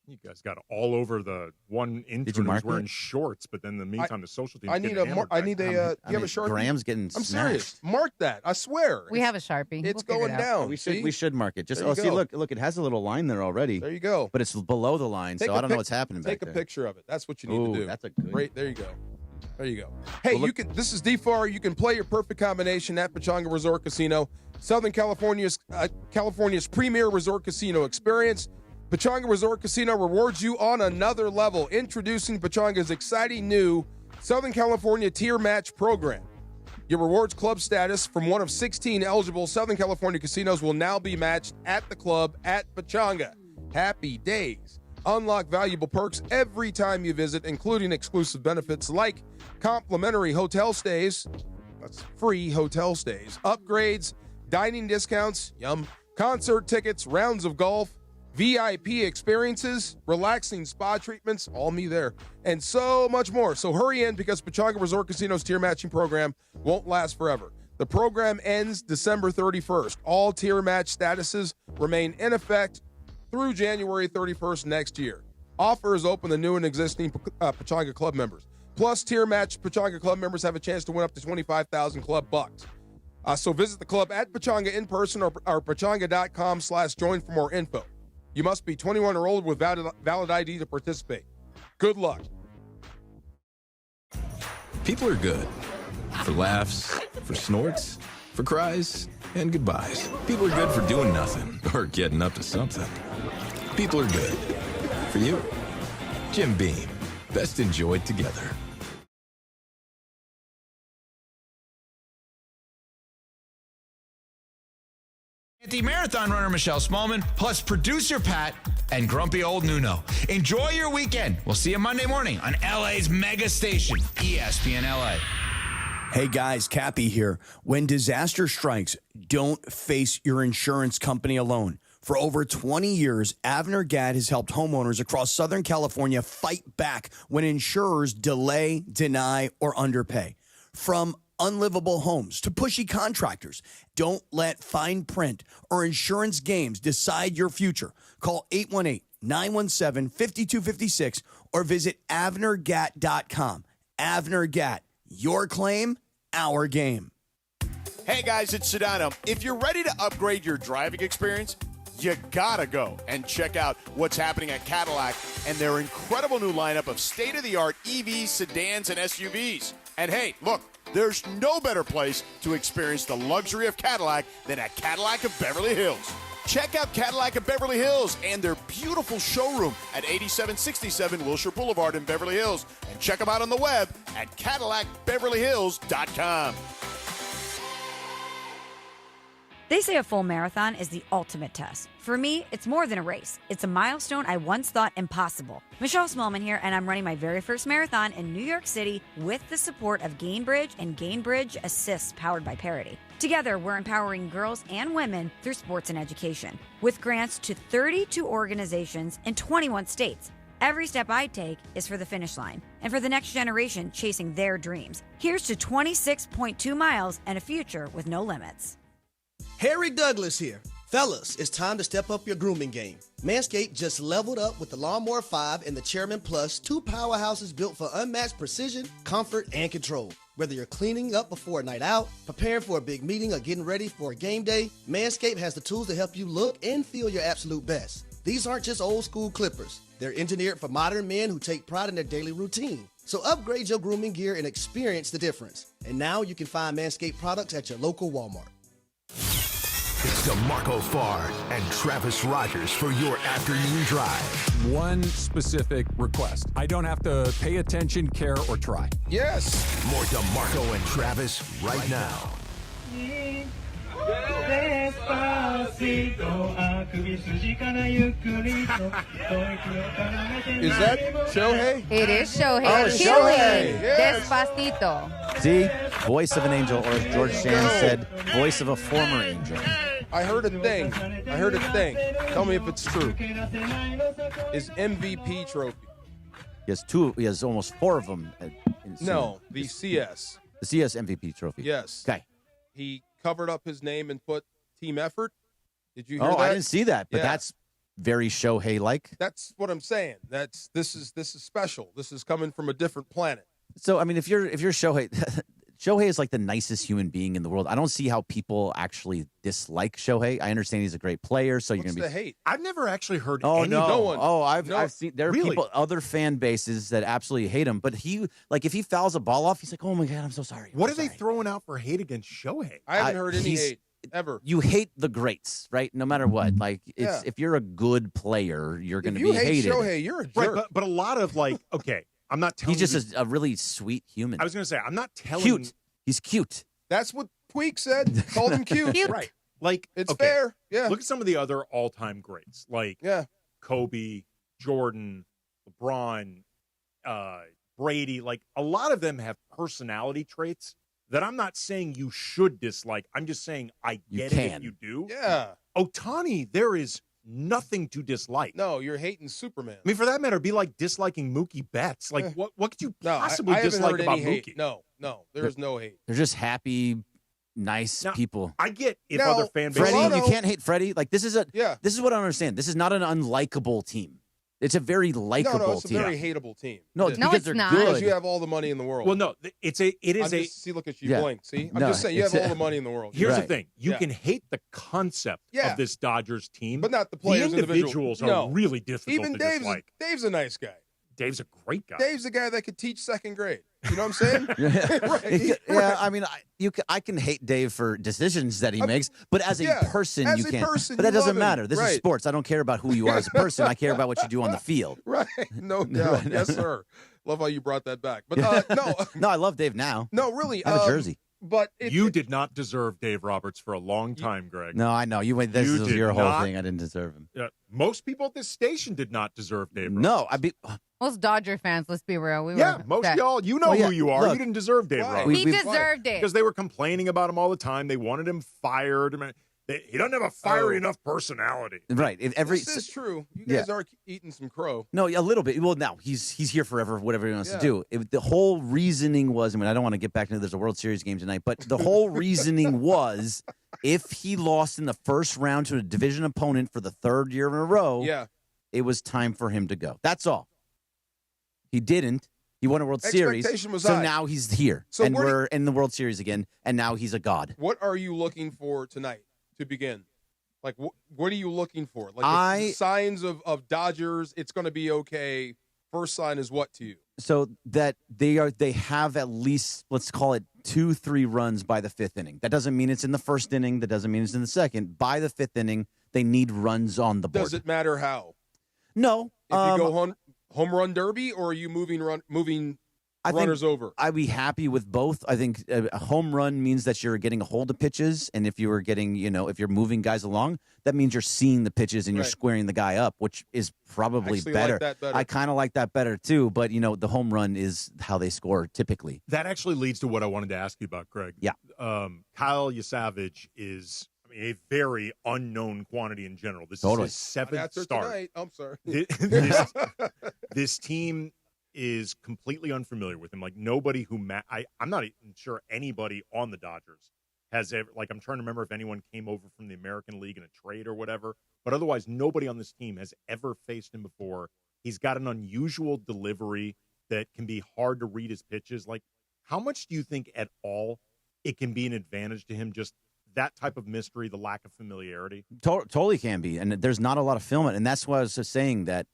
S8: You guys got all over the one intern who's wearing shorts, but then in the meantime, the social team.
S6: I need a. Do you have a Sharpie?
S22: Graham's getting
S6: I'm
S22: smashed.
S6: serious. Mark that. I swear.
S9: We have a Sharpie.
S6: It's
S9: We'll
S6: going down.
S22: We should mark it.
S6: There you
S22: see,
S6: go.
S22: look, it has a little line there already.
S6: There you go.
S22: But it's below the line, so I don't know what's happening back
S6: Take
S22: there.
S6: a picture of it. That's what you need to do.
S22: That's a good.
S6: Right there you go. There you go. Hey, you can. This is DFAR. You can play your perfect combination at Pechanga Resort Casino, Southern California's premier resort casino experience. Pechanga Resort Casino rewards you on another level. Introducing Pechanga's exciting new Southern California Tier Match Program. Your rewards club status from one of 16 eligible Southern California casinos will now be matched at the club at Pechanga. Happy days. Unlock valuable perks every time you visit, including exclusive benefits like complimentary hotel stays, that's free hotel stays, upgrades, dining discounts, yum, concert tickets, rounds of golf, VIP experiences, relaxing spa treatments, all me there, and so much more. So hurry in because Pechanga Resort Casino's tier matching program won't last forever. The program ends December 31st. All tier match statuses remain in effect through January 31st next year. Offer is open to new and existing Pechanga Club members. Plus, tier match Pechanga Club members have a chance to win up to 25,000 club bucks. So visit the club at Pechanga in person or pechanga.com/join for more info. You must be 21 or older with valid ID to participate. Good luck.
S21: People are good. For laughs, for snorts, for cries, and goodbyes. People are good for doing nothing or getting up to something. People are good. For you, Jim Beam. Best enjoyed together.
S1: The marathon runner Michelle Smallman, plus producer Pat and grumpy old Nuno. Enjoy your weekend. We'll see you Monday morning on LA's mega station, ESPN LA.
S2: Hey guys, Cappy here. When disaster strikes, don't face your insurance company alone. For over 20 years, Avner Gadd has helped homeowners across Southern California fight back when insurers delay, deny, or underpay. From unlivable homes to pushy contractors, don't let fine print or insurance games decide your future. Call 818-917-5256 or visit avnergat.com. Avner Gatt, your claim, our game.
S23: Hey guys, it's Sedano. If you're ready to upgrade your driving experience, you gotta go and check out what's happening at Cadillac and their incredible new lineup of state-of-the-art EVs, sedans, and SUVs. And hey, look, there's no better place to experience the luxury of Cadillac than at Cadillac of Beverly Hills. Check out Cadillac of Beverly Hills and their beautiful showroom at 8767 Wilshire Boulevard in Beverly Hills. And check them out on the web at CadillacBeverlyHills.com.
S24: They say a full marathon is the ultimate test. For me, it's more than a race. It's a milestone I once thought impossible. Michelle Smallman here, and I'm running my very first marathon in New York City with the support of Gainbridge and Gainbridge Assists powered by Parity. Together, we're empowering girls and women through sports and education. With grants to 32 organizations in 21 states. Every step I take is for the finish line and for the next generation chasing their dreams. Here's to 26.2 miles and a future with no limits.
S25: Harry Douglas here. Fellas, it's time to step up your grooming game. Manscaped just leveled up with the Lawnmower 5 and the Chairman Plus, two powerhouses built for unmatched precision, comfort, and control. Whether you're cleaning up before a night out, preparing for a big meeting, or getting ready for a game day, Manscaped has the tools to help you look and feel your absolute best. These aren't just old school clippers. They're engineered for modern men who take pride in their daily routine. So upgrade your grooming gear and experience the difference. And now you can find Manscaped products at your local Walmart.
S7: It's DeMarco Farr and Travis Rogers for your afternoon drive.
S21: One specific request. I don't have to pay attention, care, or try.
S6: Yes.
S7: More DeMarco and Travis right now.
S6: Is that Shohei?
S9: It is Shohei.
S6: Oh, Shohei. Yes.
S9: Despacito.
S22: See? Voice of an angel, or as George Sand said, voice of a former angel.
S6: I heard a thing. Tell me if it's true. His MVP trophy.
S22: He has two. He has almost four of them.
S6: No, the CS.
S22: The CS MVP trophy.
S6: Yes.
S22: Okay.
S6: He covered up his name and put team effort. Did you hear that?
S22: I didn't see that, but
S6: Yeah.
S22: that's very Shohei-like.
S6: That's what I'm saying. This is special. This is coming from a different planet.
S22: So, I mean, if you're Shohei, Shohei is like the nicest human being in the world. I don't see how people actually dislike Shohei. I understand he's a great player, so you're
S6: What's
S22: going to be
S6: the hate?
S8: I've never actually heard
S22: Oh
S8: any.
S22: no!
S6: one.
S22: Oh, I've
S6: No.
S22: seen there are
S8: Really?
S22: people, other fan bases that absolutely hate him. But he, like, if he fouls a ball off, he's like, "Oh my god, I'm so sorry."
S8: What are they throwing out for hate against Shohei?
S6: I haven't heard any
S22: he's-
S6: hate ever.
S22: You hate the greats, right? No matter what. Like, it's
S6: Yeah.
S22: if you're a good player, you're going
S6: If
S22: to
S6: you
S22: be
S6: hate
S22: hated.
S6: Shohei, you're a jerk.
S8: Right, but a lot of like, okay, I'm not telling
S22: He's
S8: you.
S22: just a really sweet human.
S8: I was going to say, I'm not telling
S22: cute.
S8: you.
S22: He's cute.
S6: That's what Tweak said. Called him cute.
S8: Right. Like,
S6: It's
S8: okay,
S6: fair. Yeah.
S8: Look at some of the other all-time greats, like Kobe, Jordan, LeBron, Brady. Like, a lot of them have personality traits that I'm not saying you should dislike. I'm just saying I get it if you do.
S6: Yeah.
S8: Ohtani, there is nothing to dislike.
S6: No, you're hating Superman.
S8: I mean, for that matter, it'd be like disliking Mookie Betts. Like, what could you possibly
S6: I haven't
S8: dislike
S6: heard
S8: about
S6: any hate.
S8: Mookie?
S6: No, there's no hate.
S22: They're just happy, nice people.
S8: I get if
S6: Now,
S8: other fan bases.
S22: Freddie, you can't hate Freddie. Like this is what I don't understand. This is not an unlikable team. It's a very likable
S6: No, it's a
S22: team.
S6: very hateable team.
S22: No,
S6: It is.
S22: because they're
S6: Because
S22: good.
S6: you have all the money in the world.
S8: Well, no, it is
S6: See, look at you
S22: Yeah.
S6: blink. See, I'm
S22: No,
S6: just saying you have
S22: it's
S6: all the money in the world.
S8: Here's the
S22: Right.
S8: thing: you
S6: Yeah.
S8: can hate the concept
S6: Yeah.
S8: of this Dodgers team,
S6: But not the players.
S8: The individuals are
S6: No.
S8: really difficult
S6: Even
S8: to dislike.
S6: Dave's a nice guy.
S8: Dave's a great guy.
S6: Dave's a guy that could teach second grade. You know what I'm saying?
S22: Yeah,
S6: Right.
S22: I mean, I can hate Dave for decisions that he makes, but as a person,
S6: as
S22: you
S6: a
S22: can't.
S6: person,
S22: But that
S6: you love
S22: doesn't
S6: him.
S22: matter. This is
S6: Right.
S22: sports. I don't care about who you are as a person. I care about what you do on the field.
S6: Right. No doubt. Yes, sir. Love how you brought that back. But no,
S22: No, I love Dave now.
S6: no, really.
S22: I have a jersey.
S6: But
S8: You did not deserve Dave Roberts for a long time, Greg.
S22: No, I know. You went. This
S8: You
S22: is
S8: did
S22: your whole
S8: not-
S22: thing. I didn't deserve him.
S8: Most people at this station did not deserve Dave Roberts.
S22: No,
S9: Most Dodger fans, let's be real. We
S8: Yeah,
S9: were
S8: most
S9: upset.
S8: of y'all, you know
S22: Well, yeah,
S8: who you are.
S22: look,
S8: You didn't deserve Dave
S6: Right.
S8: Roberts.
S9: He deserved it.
S8: Because they were complaining about him all the time. They wanted him fired. I mean, he doesn't have a fiery enough personality.
S22: Right. If every
S6: this is true. You
S22: Yeah.
S6: guys are eating some crow.
S22: No, a little bit. Well, now he's here forever, whatever he wants
S6: Yeah.
S22: to do. The whole reasoning was, I mean, I don't want to get back into there's a World Series game tonight, but the whole reasoning was if he lost in the first round to a division opponent for the third year in a row,
S6: Yeah.
S22: it was time for him to go. That's all. He didn't. He won a World Series.
S6: Expectation was
S22: so
S6: high.
S22: now he's here.
S6: So
S22: and
S6: where do
S22: we're in the World Series again, and now he's a god.
S6: What are you looking for tonight to begin? Like, what are you looking for? Like, the signs of Dodgers, it's going to be okay. First sign is what to you?
S22: So that they have at least, let's call it 2-3 runs by the fifth inning. That doesn't mean it's in the first inning. That doesn't mean it's in the second. By the fifth inning, they need runs on the board.
S6: Does it matter how?
S22: No.
S6: If you go home run derby, or are you moving runners over?
S22: I'd be happy with both. I think a home run means that you're getting a hold of pitches, and if you were getting, if you're moving guys along, that means you're seeing the pitches and you're
S6: Right.
S22: squaring the guy up, which is probably
S6: Actually
S22: better.
S6: like that better.
S22: I kind of like that better too, but the home run is how they score typically.
S8: That actually leads to what I wanted to ask you about, Greg.
S22: Yeah.
S8: Kyle Yasavage is a very unknown quantity in general. This
S22: Totally.
S8: is his seventh
S6: After
S8: start.
S6: tonight, I'm sorry.
S8: This team is completely unfamiliar with him. Like nobody who I'm not even sure anybody on the Dodgers has ever. Like I'm trying to remember if anyone came over from the American League in a trade or whatever. But otherwise, nobody on this team has ever faced him before. He's got an unusual delivery that can be hard to read his pitches. Like, how much do you think at all it can be an advantage to him? Just that type of mystery, the lack of familiarity.
S22: Totally can be, and there's not a lot of film, and that's why I was just saying that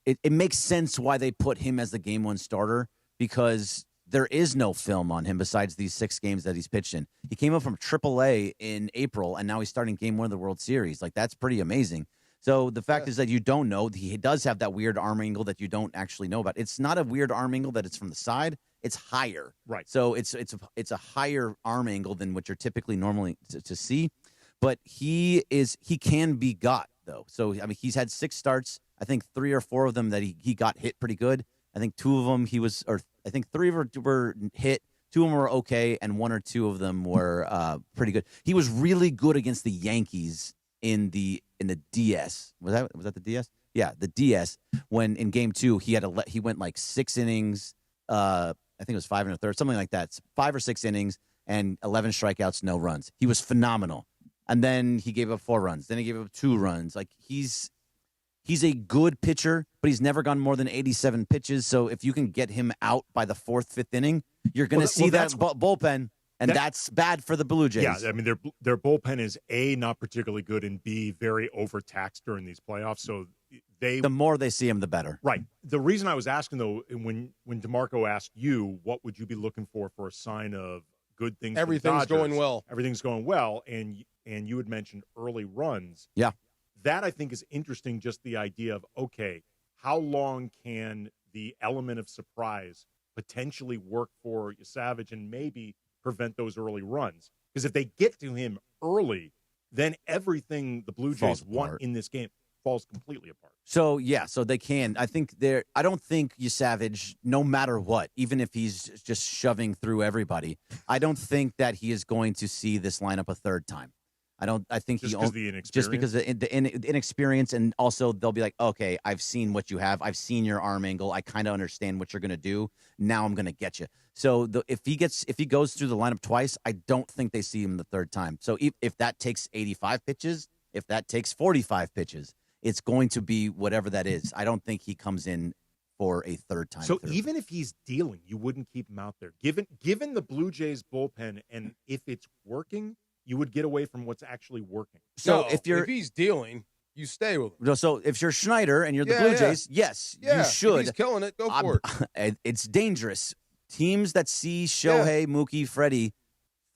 S22: it makes sense why they put him as the game one starter, because there is no film on him besides these 6 games that he's pitched in. He came up from AAA in April, and now he's starting game 1 of the World Series. Like, that's pretty amazing. So the fact is that you don't know. He does have that weird arm angle that you don't actually know about. It's not a weird arm angle that it's from the side. It's higher.
S8: Right.
S22: So it's a higher arm angle than what you're typically normally to see. But he can be got, though. So, I mean, he's had 6 starts. I think 3 or 4 of them that he got hit pretty good. I think 2 of them I think 3 of them were hit. 2 of them were okay, and 1 or 2 of them were pretty good. He was really good against the Yankees in the DS. Was that the DS? Yeah, the DS. When in game 2 he went like 6 innings. I think it was 5 1/3, something like that. 5 or 6 innings and 11 strikeouts, no runs. He was phenomenal. And then he gave up 4 runs. Then he gave up 2 runs. Like he's a good pitcher, but he's never gone more than 87 pitches. So if you can get him out by the 4th, 5th inning, you're going to see that bullpen. And that's bad for the Blue Jays.
S8: Yeah, I mean their bullpen is A, not particularly good, and B, very overtaxed during these playoffs. So the
S22: more they see him, the better.
S8: Right. The reason I was asking though, when DeMarco asked you, what would you be looking for a sign of good things?
S6: Everything's
S8: for the Dodgers,
S6: going well.
S8: Everything's going well, and you had mentioned early runs.
S22: Yeah.
S8: That I think is interesting. Just the idea of how long can the element of surprise potentially work for Savage and maybe prevent those early runs. Because if they get to him early, then everything the Blue Jays want in this game falls completely apart.
S22: So they can. I don't think Savage, no matter what, even if he's just shoving through everybody, I don't think that he is going to see this lineup a third time. I think
S8: just because the inexperience?
S22: Just because of the inexperience, and also they'll be like, okay, I've seen what you have. I've seen your arm angle. I kind of understand what you're going to do. Now I'm going to get you. So if he goes through the lineup twice, I don't think they see him the third time. So if that takes 85 pitches, if that takes 45 pitches, it's going to be whatever that is. I don't think he comes in for a third time.
S8: So even if he's dealing, you wouldn't keep him out there. Given the Blue Jays bullpen, and if it's working, you would get away from what's actually working.
S22: So
S6: if he's dealing, you stay with him.
S22: So if you're Schneider and you're the Blue Jays, yes, you should.
S6: If he's killing it, go for
S22: it. It's dangerous. Teams that see Shohei, Mookie, Freddie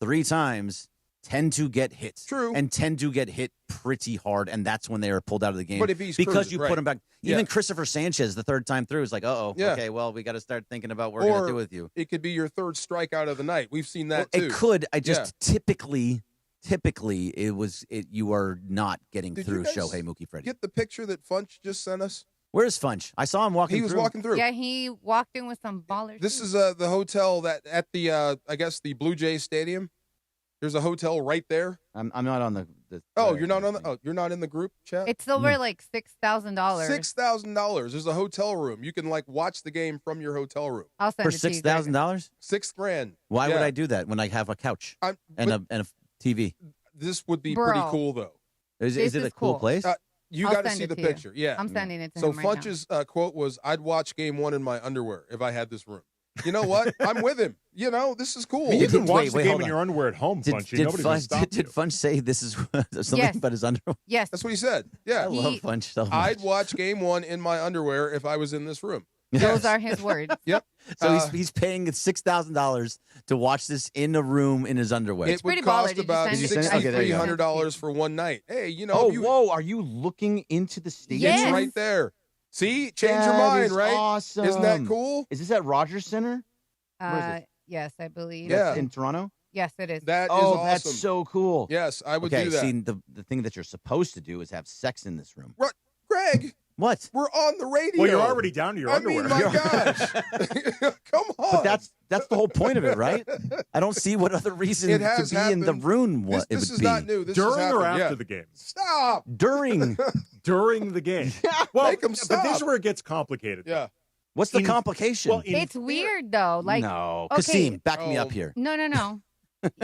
S22: 3 times tend to get hit.
S6: True.
S22: And tend to get hit pretty hard, and that's when they are pulled out of the game.
S6: But if he's
S22: because
S6: cruising,
S22: you put him back. Even Christopher Sanchez, the third time through, is like, okay, well, we got to start thinking about what we're going to do with you.
S6: It could be your third strikeout of the night. We've seen that too.
S22: It could. I just typically you are not getting through Shohei, Mookie, Freddie.
S6: Get the picture that Funch just sent us?
S22: Where's Funch? I saw him walking through.
S6: He was walking through.
S9: Yeah, he walked in with some ballers.
S6: This is the hotel that at the I guess the Blue Jays Stadium. There's a hotel right there.
S22: I'm not on the
S6: you're not on the. Oh, you're not in the group chat.
S9: It's over like $6,000.
S6: $6,000. There's a hotel room. You can watch the game from your hotel room.
S9: I'll send
S22: for
S9: it to you.
S22: $6,000.
S6: $6,000.
S22: Why would I do that when I have a couch and a TV?
S6: This would be pretty cool though.
S22: Is it a cool place?
S6: You got to see the picture. Yeah,
S9: I'm sending it to
S6: him
S9: right
S6: Funch's quote was, "I'd watch Game 1 in my underwear if I had this room." You know what? I'm with him. This is cool.
S8: You can watch the game in your underwear at home, Funch. Nobody's going to stop you.
S22: Did Funch say this is something about his underwear?
S9: Yes.
S6: That's what he said. Yeah.
S22: I love Funch so much.
S6: I'd watch Game 1 in my underwear if I was in this room.
S9: Those are his words.
S6: Yep.
S22: So he's paying $6,000 to watch this in a room in his underwear.
S6: It would cost about $6,300 for one night. Hey,
S22: whoa! Are you looking into the stadium?
S6: It's right there. See, change your mind, right?
S22: Awesome.
S6: Isn't that cool?
S22: Is this at Rogers Center? Where is it?
S9: Yes, I believe.
S6: Yeah.
S22: In Toronto?
S9: Yes, it is.
S6: That is awesome.
S22: That's so cool.
S6: Yes, I would do that.
S22: See, the thing that you're supposed to do is have sex in this room.
S6: Right. Greg.
S22: What?
S6: We're on the radio.
S8: Well, you're already down to your underwear.
S6: My gosh. Come on.
S22: But that's the whole point of it, right? I don't see what other reason to be in the room
S6: This is not new. This
S8: During or after the game?
S6: Stop.
S22: During.
S8: During the game. Well,
S6: Make 'em stop.
S8: but this is where it gets complicated.
S6: Yeah.
S22: What's the complication?
S8: Well,
S9: It's weird though. Like
S22: no,
S9: okay.
S22: Kasim, back me up here.
S9: No.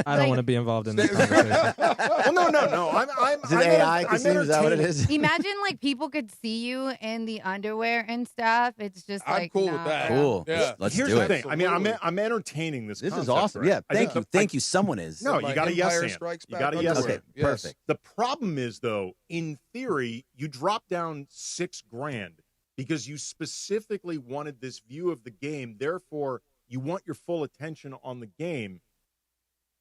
S3: I don't want to be involved in this conversation.
S8: Well, no.
S22: Is it AI, Kasim? Is that what it is?
S9: Imagine people could see you in the underwear and stuff. It's just
S6: I'm cool with that.
S22: Cool.
S6: Yeah.
S22: Let's
S8: Here's
S22: do
S8: the
S22: it.
S8: thing. I mean, I'm entertaining this.
S22: This is
S8: concept,
S22: awesome.
S8: right?
S22: Yeah. Thank you. Someone is.
S8: No, you got a yes and. You got a yes
S22: Okay,
S8: and.
S6: Yes.
S22: perfect.
S8: The problem is, though, in theory, you drop down $6,000 because you specifically wanted this view of the game. Therefore, you want your full attention on the game.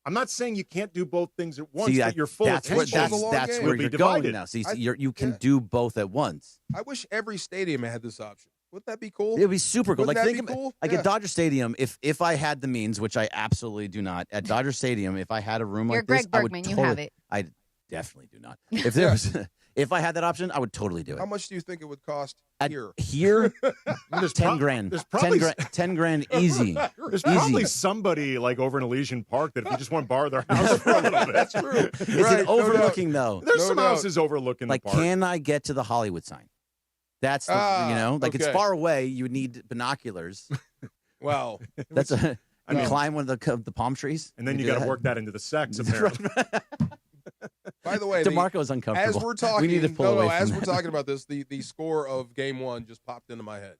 S8: I'm not saying you can't do both things at once, but your full attention
S22: that's
S8: will
S22: where
S8: be
S22: you're
S8: divided.
S22: going now. See, you can do both at once.
S6: I wish every stadium had this option. Wouldn't that be cool?
S22: It would be super cool.
S6: Wouldn't
S22: Like
S6: that
S22: think
S6: be cool?
S22: like
S6: Yeah.
S22: at Dodger Stadium, if I had the means, which I absolutely do not, at Dodger Stadium, if I had a room
S9: You're
S22: like this,
S9: Greg Bergman,
S22: I would
S9: you have it.
S22: I definitely do not. If there was, if I had that option, I would totally do it.
S6: How much do you think it would cost here?
S22: Here,
S8: There's
S22: 10 grand.
S8: There's probably
S22: 10 grand easy.
S8: There's
S22: Easy.
S8: probably somebody like over in Elysian Park that if you just want to borrow their house for a little bit.
S6: That's true.
S22: Is
S6: Right,
S22: it
S6: no
S22: overlooking though?
S8: There's
S6: No
S8: some
S6: doubt.
S8: houses overlooking
S22: Like,
S8: the park.
S22: can I get to the Hollywood sign? That's the, it's
S6: okay.
S22: far away. You would need binoculars.
S6: Wow.
S22: That's a.
S8: I mean-
S22: climb one of the palm trees,
S8: And then you
S22: do
S8: got to
S22: that?
S8: work that into the sex, apparently.
S6: By the way,
S22: DeMarco's uncomfortable.
S6: as we're talking,
S22: we need to pull away from
S6: as
S22: that.
S6: we're talking about this, the score of Game 1 just popped into my head.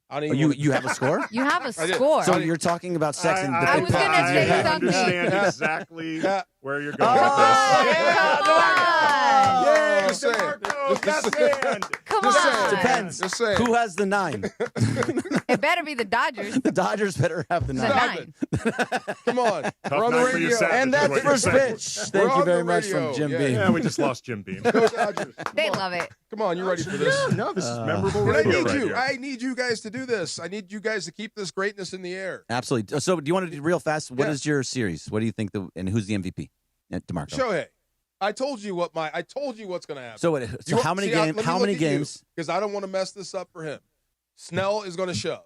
S6: I don't
S22: Oh,
S6: even
S22: you have a score?
S9: You have a
S6: I did.
S9: score.
S22: So you're talking about sex and the
S9: I
S22: big
S9: was gonna
S22: pops in your
S9: say
S22: head.
S8: I
S9: something.
S8: understand exactly where you're going
S22: Oh,
S8: with this.
S9: Come on.
S8: Yay,
S6: Just saying.
S8: DeMarco, yes, and.
S9: Come Come on.
S2: Depends.
S6: Just saying.
S2: Who has the 9?
S9: It better be the Dodgers.
S2: The Dodgers better have the 9.
S6: Come on. We're on the
S8: night for you,
S6: radio.
S8: Seth.
S2: And
S8: Which is
S2: that's
S8: what you're
S2: first
S8: saying.
S2: pitch. Thank you very much from Jim Beam.
S8: Yeah, we just lost Jim Beam.
S6: Go Dodgers.
S9: They love it.
S6: Come on, you ready for this?
S8: No, this is memorable
S6: But I
S8: radio
S6: need
S8: right
S6: you.
S8: here.
S6: I need you guys to do this. I need you guys to keep this greatness in the air.
S2: Absolutely. So, do you want to do real fast? What is your series? What do you think? And who's the MVP? DeMarco.
S6: Shohei. I told you what's going to happen.
S2: So how many games? How many games?
S6: Because I don't want to mess this up for him. Snell is going to shove.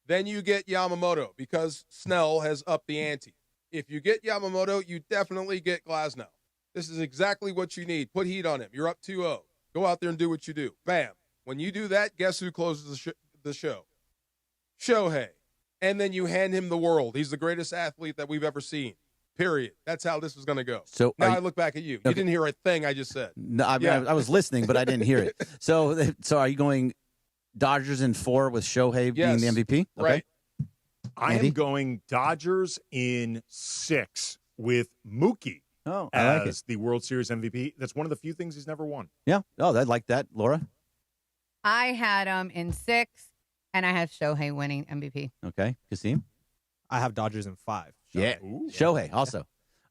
S6: Then you get Yamamoto because Snell has upped the ante. If you get Yamamoto, you definitely get Glasnow. This is exactly what you need. Put heat on him. You're up 2-0. Go out there and do what you do. Bam. When you do that, guess who closes the show? Shohei. And then you hand him the world. He's the greatest athlete that we've ever seen. Period. That's how this was going to go.
S2: So
S6: now I look back at you.
S2: Okay.
S6: You didn't hear a thing I just said.
S2: No, I was listening, but I didn't hear it. So are you going Dodgers in 4 with Shohei being the MVP? Okay.
S6: Right.
S8: I am going Dodgers in 6 with Mookie as the World Series MVP. That's one of the few things he's never won.
S2: Yeah. Oh, I like that. Laura?
S9: I had him in 6, and I have Shohei winning MVP.
S2: Okay. Kasim?
S3: I have Dodgers in 5.
S2: Yeah. Shohei also. All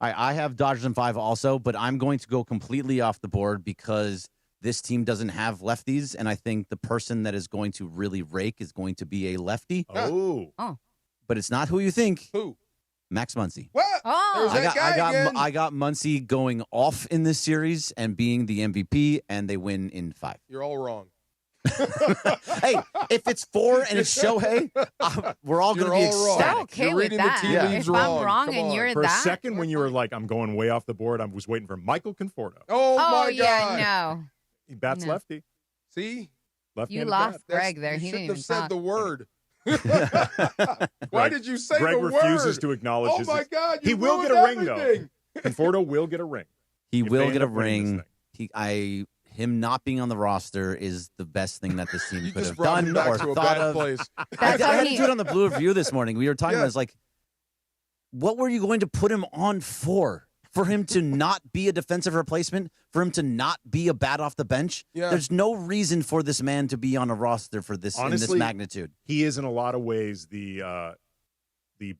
S2: right, I have Dodgers in 5 also, but I'm going to go completely off the board because this team doesn't have lefties, and I think the person that is going to really rake is going to be a lefty.
S8: Oh.
S2: But it's not who you think.
S6: Who?
S2: Max Muncy.
S6: What?
S9: Oh.
S2: I got Muncy going off in this series and being the MVP, and they win in 5.
S6: You're all wrong.
S2: Hey, if it's 4 and it's Shohei, we're all going to be ecstatic.
S9: I'm okay with that. If I'm wrong and you're
S8: For
S9: that.
S8: a second, when you were like, I'm going way off the board, I was waiting for Michael Conforto.
S6: Oh, my
S9: yeah,
S6: God.
S9: no.
S8: He bats
S9: No.
S8: lefty.
S6: See?
S9: You lost Greg there.
S6: You
S9: He
S6: shouldn't
S9: didn't
S6: have
S9: even
S6: said
S9: talk.
S6: the word. Why did you say
S8: Greg
S6: the word?
S8: refuses to acknowledge
S6: Oh,
S8: his-
S6: my God.
S8: He
S6: you
S8: will get a
S6: ruined
S8: ring,
S6: everything.
S8: though. Conforto will get a ring.
S2: He
S8: if
S2: will
S8: they
S2: get
S8: end
S2: a
S8: up winning this
S2: ring. Him not being on the roster is the best thing that this team could
S6: just
S2: have
S6: brought
S2: done
S6: him back
S2: or
S6: to a
S2: thought
S6: bad
S2: of.
S6: place.
S2: I had to do it on the Blue Review this morning. We were talking about it's like, what were you going to put him on for? For him to not be a defensive replacement? For him to not be a bat off the bench?
S6: Yeah.
S2: There's no reason for this man to be on a roster for this
S8: Honestly,
S2: in this magnitude.
S8: He is in a lot of ways the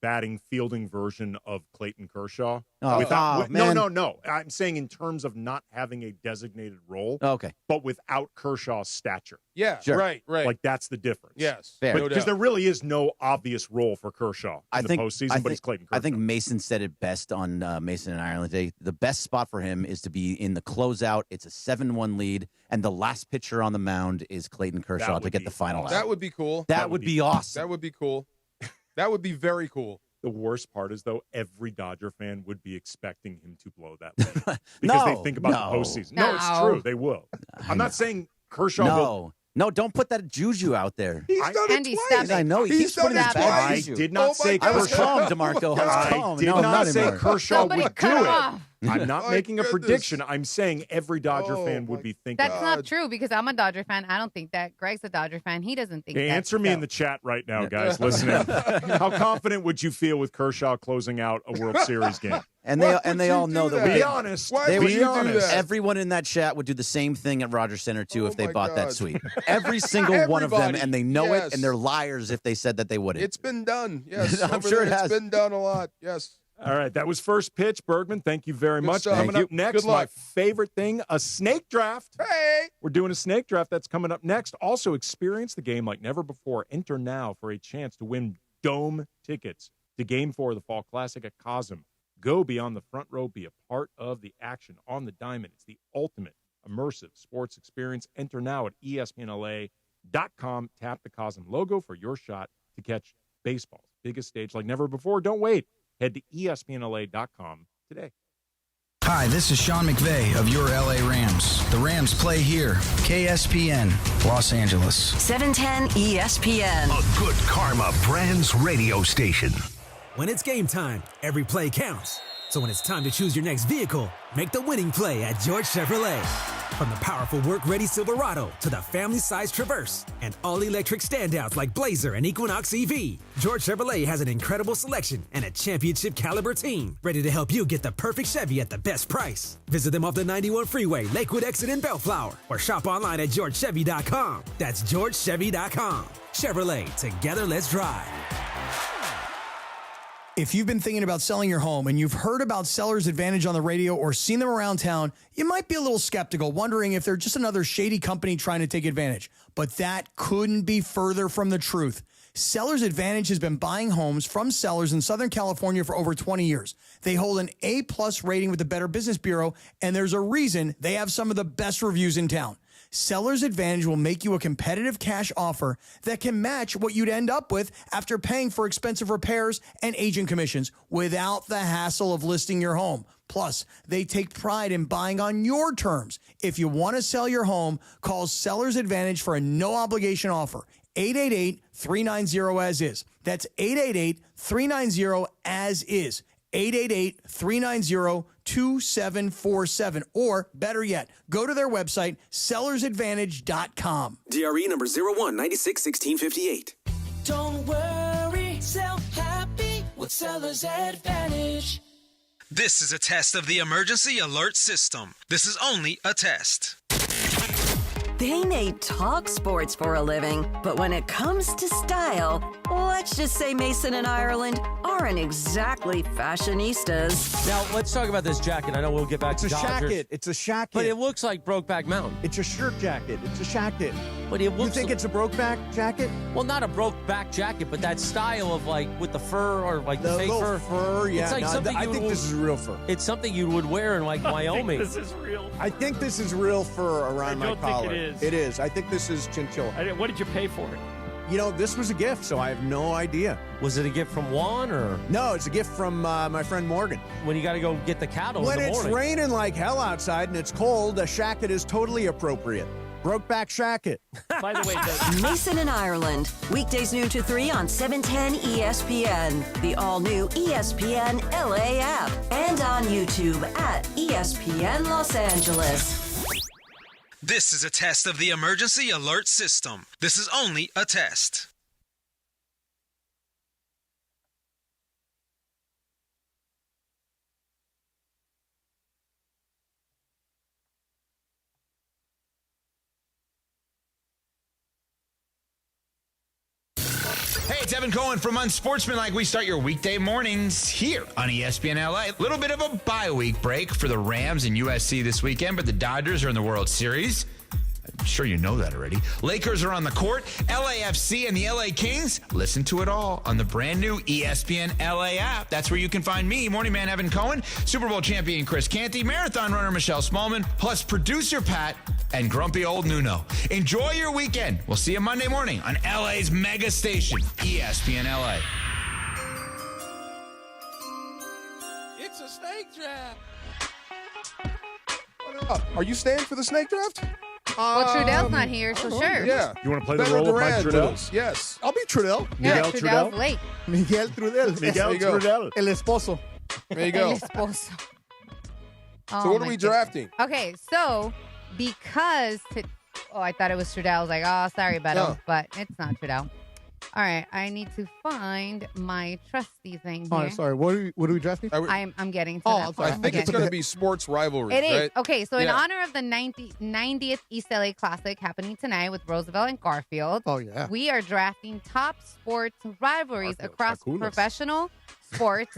S8: batting fielding version of Clayton Kershaw.
S2: Man.
S8: No. I'm saying in terms of not having a designated role.
S2: Okay.
S8: But without Kershaw's stature.
S6: Yeah,
S2: Sure.
S6: right.
S8: Like that's the difference.
S6: Yes.
S2: Fair.
S8: Because
S6: No doubt.
S8: there really is no obvious role for Kershaw in the postseason, but it's Clayton Kershaw.
S2: I think Mason said it best on Mason and Ireland today. The best spot for him is to be in the closeout. It's a 7-1 lead, and the last pitcher on the mound is Clayton Kershaw to get the final out.
S6: That would be cool.
S2: That would be awesome.
S6: That would be cool. That would be very cool.
S8: The worst part is, though, every Dodger fan would be expecting him to blow that lead because
S2: No,
S8: they think about the postseason. No, it's true. They will. I'm not saying Kershaw will.
S2: No, don't put that juju out there.
S6: He's done
S9: And
S6: it
S9: he's
S6: twice.
S9: stepping.
S2: I know he keeps putting his
S6: it
S2: bad
S6: twice.
S2: juju.
S8: I did not say
S6: my
S2: I was
S8: Kershaw.
S2: calm, DeMarco. I was calm.
S8: Did
S2: No, I'm
S8: not
S2: not
S8: say
S2: anymore.
S8: Kershaw
S9: Somebody
S8: would
S9: cut
S8: do
S9: him
S8: it.
S9: off.
S8: I'm not
S6: My
S8: making a
S6: goodness.
S8: prediction. I'm saying every Dodger fan would be thinking.
S9: That's not true because I'm a Dodger fan. I don't think that. Greg's a Dodger fan. He doesn't think that.
S8: Answer me in the chat right now, guys. Listening. How confident would you feel with Kershaw closing out a World Series game?
S2: And
S6: Why
S2: they
S6: would
S2: all
S6: you
S2: know
S6: do
S2: that.
S6: that?
S8: Be honest.
S6: Why
S2: They
S6: would
S2: would
S6: you do that?
S2: Everyone in that chat would do the same thing at Rogers Center too if they
S6: my
S2: bought that
S6: God.
S2: suite. Every single one of them,
S6: Everybody.
S2: and they know
S6: Yes.
S2: it, and they're liars if they said that they wouldn't.
S6: It's been done. Yes.
S2: I'm
S6: Over
S2: sure
S6: there,
S2: it has.
S6: It's been done a lot. Yes.
S8: All right, that was First Pitch, Bergman. Thank you very much.
S6: stuff.
S8: Coming
S6: Thank
S8: up
S6: you.
S8: next,
S6: Good luck.
S8: my favorite thing, a snake draft.
S6: Hey.
S8: We're doing a snake draft. That's coming up next. Also, experience the game like never before. Enter now for a chance to win dome tickets to Game 4 of the Fall Classic at Cosm. Go beyond the front row. Be a part of the action on the diamond. It's the ultimate immersive sports experience. Enter now at ESPNLA.com. Tap the Cosm logo for your shot to catch baseball's biggest stage like never before. Don't wait. Head to ESPNLA.com today.
S4: Hi, this is Sean McVay of your LA Rams. The Rams play here. KSPN, Los Angeles.
S20: 710 ESPN.
S7: A Good Karma Brands radio station.
S10: When it's game time, every play counts. So when it's time to choose your next vehicle, make the winning play at George Chevrolet. From the powerful work-ready Silverado to the family-sized Traverse and all-electric standouts like Blazer and Equinox EV, George Chevrolet has an incredible selection and a championship-caliber team ready to help you get the perfect Chevy at the best price. Visit them off the 91 Freeway, Lakewood Exit in Bellflower, or shop online at georgechevy.com. That's georgechevy.com. Chevrolet, together let's drive.
S2: If you've been thinking about selling your home and you've heard about Seller's Advantage on the radio or seen them around town, you might be a little skeptical, wondering if they're just another shady company trying to take advantage. But that couldn't be further from the truth. Seller's Advantage has been buying homes from sellers in Southern California for over 20 years. They hold an A+ rating with the Better Business Bureau, and there's a reason they have some of the best reviews in town. Seller's Advantage will make you a competitive cash offer that can match what you'd end up with after paying for expensive repairs and agent commissions without the hassle of listing your home. Plus, they take pride in buying on your terms. If you want to sell your home, call Seller's Advantage for a no-obligation offer. 888-390-AS-IS. That's 888-390-AS-IS. 888-390-2747. Or, better yet, go to their website, sellersadvantage.com.
S10: DRE number 01961658.
S12: Don't worry, sell happy with Seller's Advantage.
S5: This is a test of the emergency alert system. This is only a test.
S20: They may talk sports for a living, but when it comes to style, let's just say Mason and Ireland aren't exactly fashionistas.
S13: Now, let's talk about this jacket. I know we'll get back to Dodgers.
S14: Jacket. It's a jacket.
S13: But it looks like Brokeback Mountain.
S14: It's a shirt jacket. It's a jacket.
S13: But it looks.
S14: You think it's a Brokeback jacket?
S13: Well, not a Brokeback jacket, but that style of like with the fur or like the fake
S14: fur. Yeah,
S13: it's like something
S14: I think this is real fur.
S13: It's something you would wear in like Wyoming.
S11: This is real.
S14: I think this is real fur around my collar.
S11: Think it is.
S14: It is. I think this is chinchilla.
S11: What did you pay for it?
S14: You know, this was a gift, so I have no idea.
S13: Was it a gift from Juan or?
S14: No, it's a gift from my friend Morgan.
S13: When you got to go get the cattle
S14: when
S13: in the morning.
S14: When it's raining like hell outside and it's cold, a shacket is totally appropriate. Brokeback shacket.
S11: By the way,
S20: Mason and Ireland, weekdays noon to 3 on 710 ESPN, the all-new ESPN LA app, and on YouTube at ESPN Los Angeles.
S5: This is a test of the emergency alert system. This is only a test.
S1: Hey, it's Evan Cohen from Unsportsmanlike. We start your weekday mornings here on ESPN LA. A little bit of a bye-week break for the Rams and USC this weekend, but the Dodgers are in the World Series. I'm sure you know that already. Lakers are on the court. LAFC and the LA Kings. Listen to it all on the brand new ESPN LA app. That's where you can find me, Morning Man Evan Cohen, Super Bowl champion Chris Canty, marathon runner Michelle Smallman, plus producer Pat and grumpy old Nuno. Enjoy your weekend. We'll see you Monday morning on LA's mega station, ESPN LA.
S12: It's a snake draft.
S6: Are you staying for the snake draft?
S9: Well, Trudell's not here, so sure.
S6: Yeah.
S8: You want to play the role of Mike Trudell?
S6: Yes.
S14: I'll be Trudell.
S9: Yeah, Trudell's late.
S14: Miguel Trudell.
S6: Miguel Trudell.
S14: El esposo.
S6: There you go.
S9: El esposo.
S6: So what are we drafting?
S9: Okay, so because I thought it was Trudell. I was like, oh, sorry, Beto, but it's not Trudell. All right, I need to find my trusty thing here.
S14: Oh, sorry. What are we drafting?
S9: I'm getting to that.
S6: I think it's going to be sports rivalries,
S9: It is.
S6: right?
S9: Okay, so in honor of the 90th East LA Classic happening tonight with Roosevelt and Garfield, we are drafting top sports rivalries across professional sports.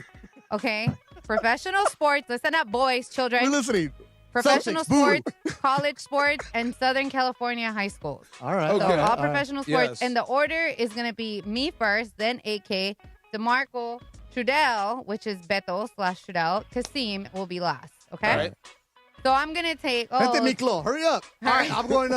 S9: Okay? Professional sports. Listen up, boys, children.
S14: We're listening.
S9: Professional
S14: Celtics,
S9: sports, college sports, and Southern California high schools.
S14: All right.
S9: So all professional sports.
S6: Yes.
S9: And the order is going to be me first, then AK, DeMarco, Trudell, which is Beto / Trudell. Kasim will be last. Okay?
S6: All right.
S9: So I'm going to take...
S14: Vente, Miklo. Hurry up. All right. I'm going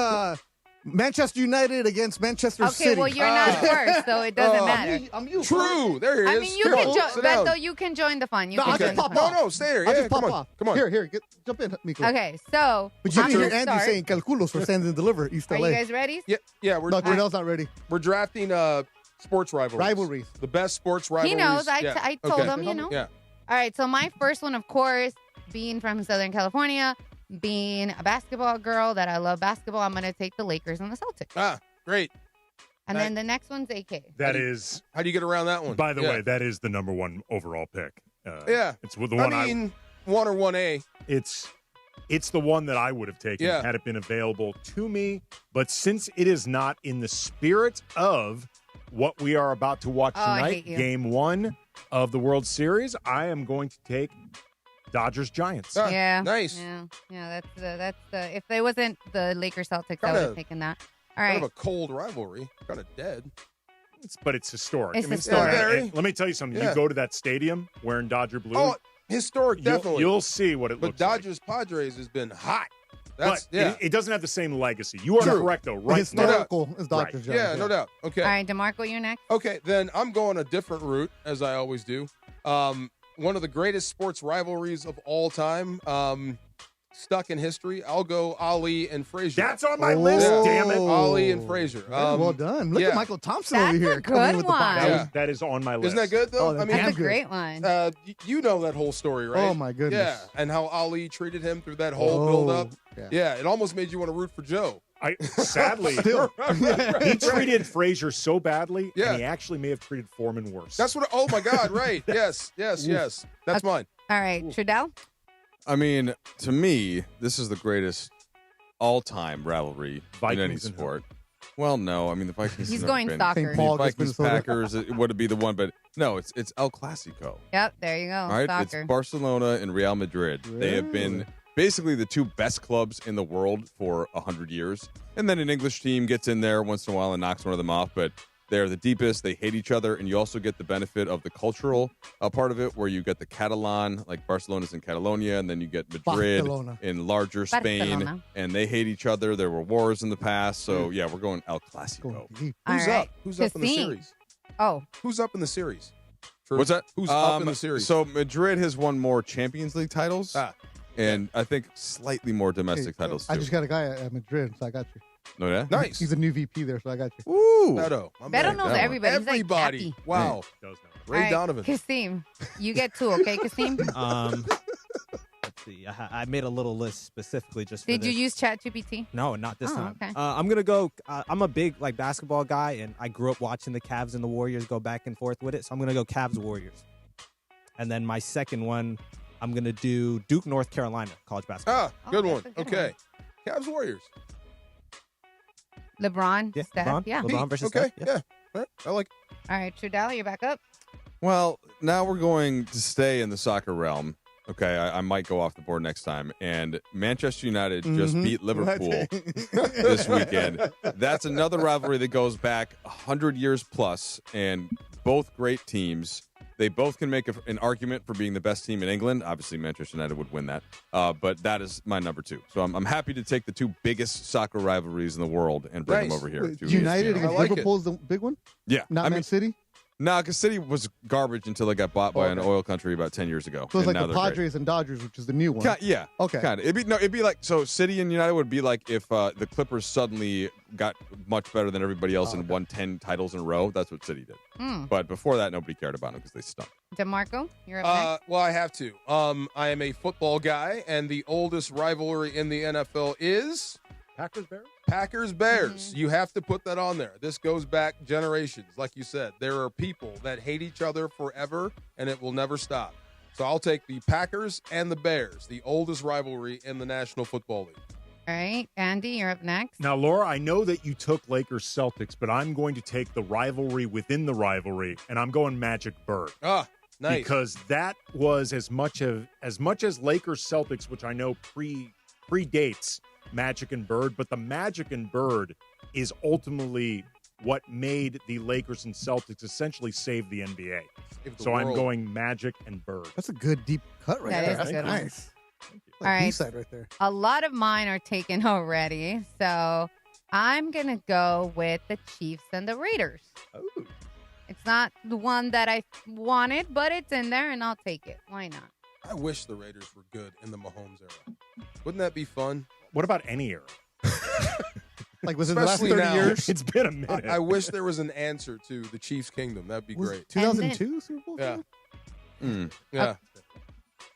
S14: Manchester United against Manchester City.
S9: Okay, well, you're not first, so it doesn't matter.
S14: I'm you.
S6: True. There he is.
S9: I mean, you can join, Beto, you can join the fun.
S14: I'll just pop off.
S6: No, stay here.
S14: I'll
S6: Yeah,
S14: just pop
S6: come on.
S14: off.
S6: Come on.
S14: Here, jump in, Miklo.
S9: Okay, so
S14: But you
S9: I'm
S14: can hear
S9: gonna
S14: Andy
S9: start.
S14: saying calculos for Stand and Deliver, East
S9: Are
S14: LA.
S9: you guys ready?
S6: Yeah,
S14: No, Trudell's not ready.
S6: we're drafting sports rivalries.
S14: Rivalries.
S6: The best sports rivalries.
S9: He knows. I told him, you know.
S6: Yeah.
S9: All right, so my first one, of course, being from Southern California, being a basketball girl that I love basketball, I'm going to take the Lakers and the Celtics.
S6: Ah, great.
S9: And then the next one's AK.
S6: How do you get around that one?
S8: By the way, that is the number one overall pick. It's the one
S6: I mean, 1 or 1A.
S8: It's the one that I would have taken had it been available to me. But since it is not in the spirit of what we are about to watch tonight, Game 1 of the World Series, I am going to take Dodgers Giants.
S9: Yeah.
S6: Nice.
S9: Yeah, that's the if it wasn't the Lakers Celtics, I would have taken that. All right.
S6: Kind of a cold rivalry. Kind of dead.
S8: But it's historic.
S9: It's
S8: historic. Let me tell you something. You go to that stadium wearing Dodger blue.
S6: Oh, historic, definitely.
S8: You'll see what it looks like.
S6: But Dodgers Padres has been hot.
S8: But it doesn't have the same legacy. You are correct, though. Right,
S15: historical is Dodgers.
S6: Right. Yeah, no doubt. Okay.
S9: All right, DeMarco, you're next.
S6: Okay, then I'm going a different route, as I always do. One of the greatest sports rivalries of all time, stuck in history. I'll go Ali and Frazier.
S8: That's on my list, damn it.
S6: Ali and Frazier.
S15: Well done. Look at Michael Thompson over here.
S9: a good
S15: with
S9: one.
S15: The
S8: that is on my list.
S6: Isn't that good, though?
S15: Oh,
S9: That's a great one.
S6: You know that whole story, right?
S15: Oh, my goodness.
S6: Yeah, and how Ali treated him through that whole build-up. Yeah, it almost made you want to root for Joe.
S8: Sadly, he treated Frazier so badly, and he actually may have treated Foreman worse.
S6: That's what. Oh my God! Right? Yes. That's mine.
S9: All right, Trudell.
S16: I mean, to me, this is the greatest all-time rivalry in any sport. Well, no, I mean the Vikings.
S9: He's
S16: have
S9: going
S16: been,
S9: soccer.
S16: Vikings, Packers. It would be the one, but no, it's El Clasico.
S9: Yep, there you go.
S16: All right,
S9: Soccer.
S16: it's Barcelona and Real Madrid. They have been basically the two best clubs in the world for 100 years. And then an English team gets in there once in a while and knocks one of them off. But they're the deepest. They hate each other. And you also get the benefit of the cultural part of it, where you get the Catalan, like Barcelona's in Catalonia. And then you get Madrid in larger Spain. And they hate each other. There were wars in the past. So, yeah, we're going El Clasico.
S6: Who's up? Who's up in the series?
S9: Oh.
S6: Who's up in the series?
S16: What's that?
S6: Who's up in the series?
S16: So Madrid has won more Champions League titles. And I think slightly more domestic titles, too.
S15: I just got a guy at Madrid, so I got you.
S16: No, yeah?
S6: Nice.
S15: He's a new VP there, so I got you.
S16: Ooh.
S9: Beto knows everybody. He's like Cappy.
S6: Wow. Ray Donovan.
S9: Kasim, you get two, okay, Kasim?
S3: Let's see. I made a little list specifically just for
S9: Did
S3: this.
S9: you use ChatGPT?
S3: No, not this time.
S9: Okay.
S3: I'm going to go. I'm a big basketball guy, and I grew up watching the Cavs and the Warriors go back and forth with it, so I'm going to go Cavs-Warriors. And then my second one, I'm going to do Duke, North Carolina, college basketball.
S6: Good one. Okay. Cavs Warriors.
S9: LeBron, Steph.
S3: LeBron?
S9: Yeah.
S3: LeBron versus
S6: Okay.
S3: Steph.
S6: Yeah. All right. I like it.
S9: All right, Trudell, you're back up.
S16: Well, now we're going to stay in the soccer realm. Okay, I might go off the board next time. And Manchester United just beat Liverpool this weekend. That's another rivalry that goes back 100 years plus, and both great teams. They both can make an argument for being the best team in England. Obviously, Manchester United would win that. But that is my number two. So I'm happy to take the two biggest soccer rivalries in the world and bring them over here. To
S15: United
S16: ESPN.
S15: against Liverpool is the big one?
S16: Yeah.
S15: Not Man City?
S16: No, because City was garbage until they got bought by an oil country about 10 years ago.
S15: So it's
S16: and
S15: like
S16: now
S15: the
S16: they're
S15: Padres and Dodgers, which is the new one.
S16: Yeah.
S15: Okay.
S16: Kind of. It'd be like, so City and United would be like if the Clippers suddenly got much better than everybody else and won 10 titles in a row. That's what City did. But before that, nobody cared about them because they stunk.
S9: DeMarco, you're up next.
S6: Well, I have to. I am a football guy, and the oldest rivalry in the NFL is
S8: Packers-Bears?
S6: Packers-Bears. You have to put that on there. This goes back generations. Like you said, there are people that hate each other forever, and it will never stop. So I'll take the Packers and the Bears, the oldest rivalry in the National Football League.
S9: All right, Andy, you're up next.
S8: Now, Laura, I know that you took Lakers-Celtics, but I'm going to take the rivalry within the rivalry, and I'm going Magic Bird.
S6: Nice.
S8: Because that was as much as Lakers-Celtics, which I know predates Magic and Bird, but the Magic and Bird is ultimately what made the Lakers and Celtics essentially save the NBA. So I'm going Magic and Bird.
S15: That's a good deep cut right there.
S9: That's a good one.
S15: Nice.
S9: All right.
S15: B-side right there.
S9: A lot of mine are taken already, so I'm going to go with the Chiefs and the Raiders.
S6: Oh.
S9: It's not the one that I wanted, but it's in there, and I'll take it. Why not?
S6: I wish the Raiders were good in the Mahomes era. Wouldn't that be fun?
S8: What about any era?
S15: Like within the last
S6: Especially
S15: 30
S6: now.
S15: years?
S8: It's been a minute.
S6: I wish there was an answer to the Chiefs' kingdom. That'd be great.
S15: 2002 Super Bowl?
S6: Yeah. Yeah.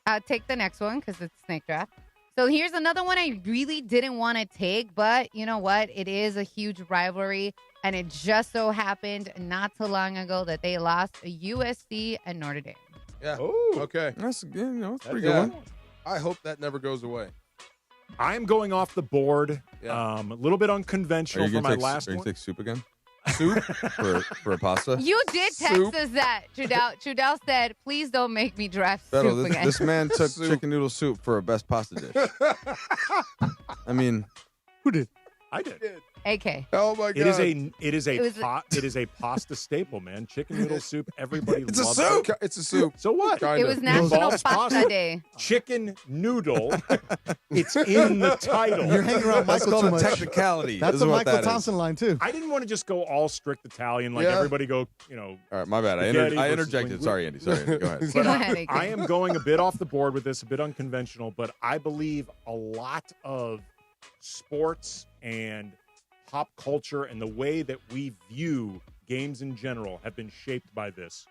S9: I'll take the next one because it's snake draft. So here's another one I really didn't want to take, but you know what? It is a huge rivalry, and it just so happened not too long ago that they lost USC and Notre Dame.
S6: Yeah.
S8: Oh,
S6: Okay.
S16: That's a pretty
S6: Yeah.
S16: good one.
S6: I hope that never goes away.
S8: I'm going off the board.
S6: Yeah.
S8: A little bit unconventional for my last
S16: Are you
S8: one.
S16: gonna take soup again? Soup for a pasta?
S9: You did text us that. Trudell said, please don't make me draft
S16: Beto,
S9: soup again.
S16: this man took chicken noodle soup for a best pasta dish. I mean,
S15: who did?
S8: I did.
S9: AK.
S6: Oh my god!
S8: It is a pasta staple, man. Chicken noodle soup. Everybody
S6: It's a
S8: loves
S6: soup.
S8: it.
S6: It's a soup.
S8: So what?
S9: It was National
S8: Involves
S9: Pasta Day.
S8: Chicken noodle. It's in the title.
S15: You're hanging around
S16: that's
S15: Michael
S16: called
S15: too
S16: a
S15: much.
S16: technicality.
S15: That's
S16: This
S15: a
S16: is what
S15: Michael
S16: that is.
S15: Thompson line too.
S8: I didn't want to just go all strict Italian, like
S6: Yeah.
S8: everybody go,
S16: All right, my bad.
S8: Spaghetti
S16: I
S8: versus
S16: interjected.
S8: linguine.
S16: Sorry, Andy. Sorry. Go ahead.
S9: Go ahead, AK.
S8: I am going a bit off the board with this, a bit unconventional, but I believe a lot of sports and pop culture and the way that we view games in general have been shaped by this.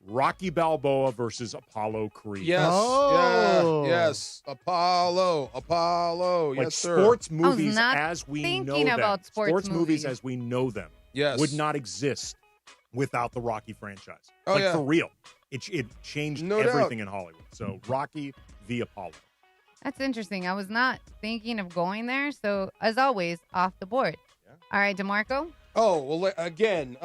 S8: Rocky Balboa versus Apollo Creed.
S6: Yes.
S15: Oh.
S6: Yeah. Yes. Apollo.
S8: Like
S6: Yes, sir.
S8: sports movies
S9: not
S8: as we know
S9: thinking
S8: them.
S9: about sports
S8: movies
S9: movies.
S8: as we know them
S6: Yes.
S8: would not exist without the Rocky franchise.
S6: Oh,
S8: like
S6: yeah.
S8: for real. It changed
S6: No doubt.
S8: everything in Hollywood. So Rocky v. Apollo.
S9: That's interesting. I was not thinking of going there. So, as always, off the board. All right, DeMarco.
S6: Oh, well, again,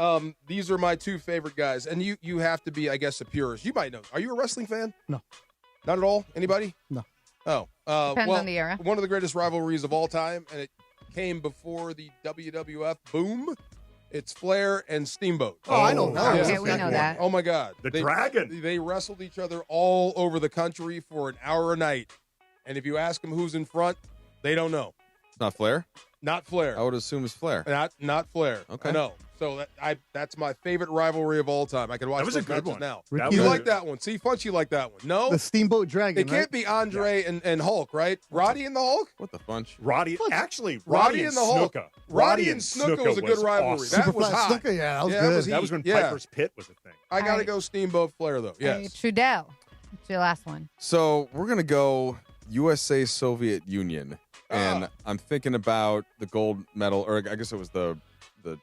S6: these are my two favorite guys. And you have to be, I guess, a purist. You might know. Are you a wrestling fan?
S15: No.
S6: Not at all? Anybody?
S15: No.
S6: Oh.
S9: Depends
S6: well,
S9: on the era.
S6: One of the greatest rivalries of all time, and it came before the WWF boom. It's Flair and Steamboat.
S15: Oh, I know that.
S9: Okay, we know that.
S6: Oh, my God.
S8: The Dragon.
S6: They wrestled each other all over the country for an hour a night. And if you ask them who's in front, they don't know.
S16: It's not Flair?
S6: Not Flair.
S16: I would assume it's Flair.
S6: Not Flair.
S16: Okay.
S6: I know. So that's my favorite rivalry of all time. I can watch
S8: That was a
S6: those
S8: good
S6: matches
S8: one.
S6: now.
S15: Ricky
S6: You
S15: Lake.
S6: like that one? See, Funchy like that one. No,
S15: The Steamboat Dragon.
S6: it can't be Andre and Hulk, right? Roddy and the Hulk.
S16: What the funch?
S8: Roddy and
S6: Roddy and the Hulk.
S8: Snuka.
S6: Roddy and Snuka was a good rivalry.
S8: Awesome.
S6: That was
S15: Superfly
S6: hot.
S15: Snuka, yeah, that was
S6: Yeah,
S15: good.
S6: that was
S8: That was when
S6: Yeah.
S8: Piper's Pit was a thing.
S6: I got to
S9: All right.
S6: go Steamboat Flair though.
S9: All right,
S6: Yes.
S9: Trudell. What's your last one?
S16: So we're gonna go USA Soviet Union, and I'm thinking about the gold medal, or I guess it was the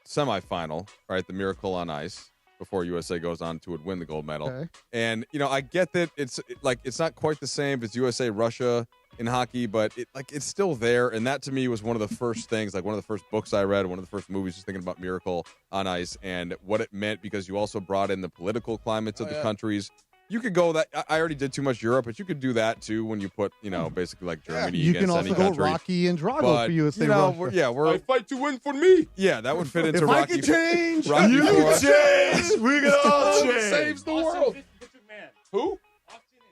S16: semifinal, right? The Miracle on Ice before USA goes on to win the gold medal.
S15: Okay.
S16: And I get that it's not quite the same as USA Russia in hockey, but it's still there. And that to me was one of the first things, like one of the first books I read, one of the first movies, just thinking about Miracle on Ice and what it meant, because you also brought in the political climates of the countries. You could go that. I already did too much Europe, but you could do that too when you put, basically like Germany
S15: You
S16: against
S15: can also
S16: any
S15: go
S16: country.
S15: Rocky and Drago
S16: But,
S15: for USA.
S16: we're
S6: I fight to win for me.
S16: yeah, that would fit into
S15: If
S16: Rocky.
S15: I could change,
S16: Rocky
S15: you
S16: four.
S15: can change.
S8: We can all change.
S6: Saves the world. Who?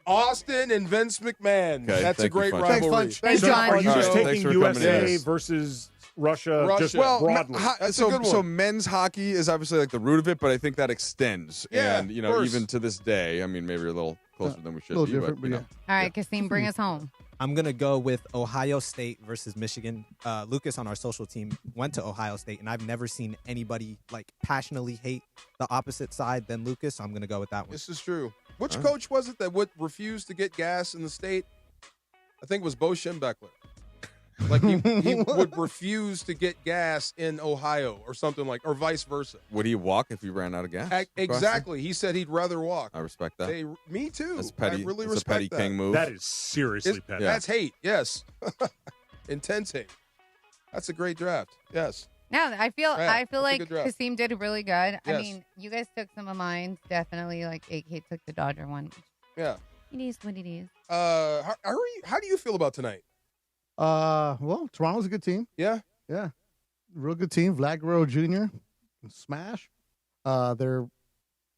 S6: Austin and Vince McMahon.
S16: Okay,
S6: That's a
S16: thank you,
S6: great
S16: Funch.
S6: rivalry.
S15: Thanks, Funch.
S8: So
S9: John.
S8: are you
S6: All
S8: just
S6: right.
S16: Thanks
S8: taking
S16: for coming
S8: USA
S16: in.
S8: versus Russia just
S6: Russia.
S8: broadly?
S6: That's a good one.
S16: So men's hockey is obviously like the root of it, but I think that extends.
S6: Yeah,
S16: And,
S6: of course.
S16: even to this day, I mean, maybe a little closer than we should
S15: a little
S16: be,
S15: different,
S16: but,
S15: but
S9: All right, Kasim, bring us home.
S3: I'm going to go with Ohio State versus Michigan. Lucas on our social team went to Ohio State, and I've never seen anybody passionately hate the opposite side than Lucas. So I'm going to go with that one.
S6: This is true. Which coach was it that would refuse to get gas in the state? I think it was Bo Schembechler. Like he would refuse to get gas in Ohio or something or vice versa.
S16: Would he walk if he ran out of gas?
S6: Exactly. He said he'd rather walk.
S16: I respect that.
S6: Me too.
S16: That's petty.
S6: I really
S16: That's a
S6: respect
S16: petty
S6: that.
S16: king move.
S8: That is seriously petty.
S6: That's hate. Yes. Intense hate. That's a great draft. Yes.
S9: No, I feel
S6: that's a
S9: like
S6: good draft.
S9: Kasim did really good. I
S6: Yes.
S9: mean, you guys took some of mine. Definitely, AK took the Dodger one.
S6: Yeah.
S9: It is what it is.
S6: How do you feel about tonight?
S15: Well, Toronto's a good team.
S6: Yeah.
S15: Yeah. Real good team. Vlad Guerrero Jr. can smash.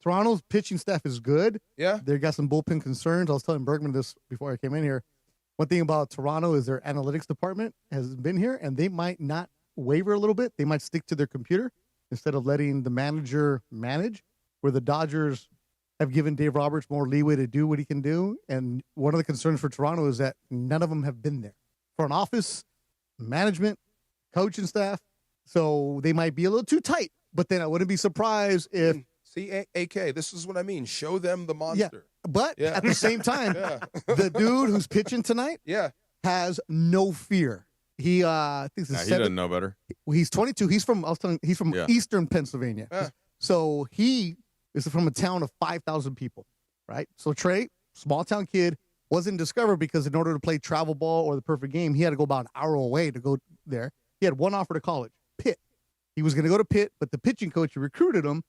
S15: Toronto's pitching staff is good.
S6: Yeah.
S15: They got some bullpen concerns. I was telling Bergman this before I came in here. One thing about Toronto is their analytics department has been here, and they might not waver a little bit. They might stick to their computer instead of letting the manager manage, where the Dodgers have given Dave Roberts more leeway to do what he can do. And one of the concerns for Toronto is that none of them have been there. Front office, management, coaching staff. So they might be a little too tight. But then I wouldn't be surprised if
S6: See, AK, this is what I mean. Show them the monster.
S15: But at the same time, the dude who's pitching tonight has no fear. He thinks
S16: he doesn't know better.
S15: He's 22. He's from Eastern Pennsylvania. So he is from a town of 5,000 people, right? So Trey, small town kid, wasn't discovered because in order to play travel ball or the perfect game, he had to go about an hour away to go there. He had one offer to college, Pitt. He was going to go to Pitt, but the pitching coach who recruited him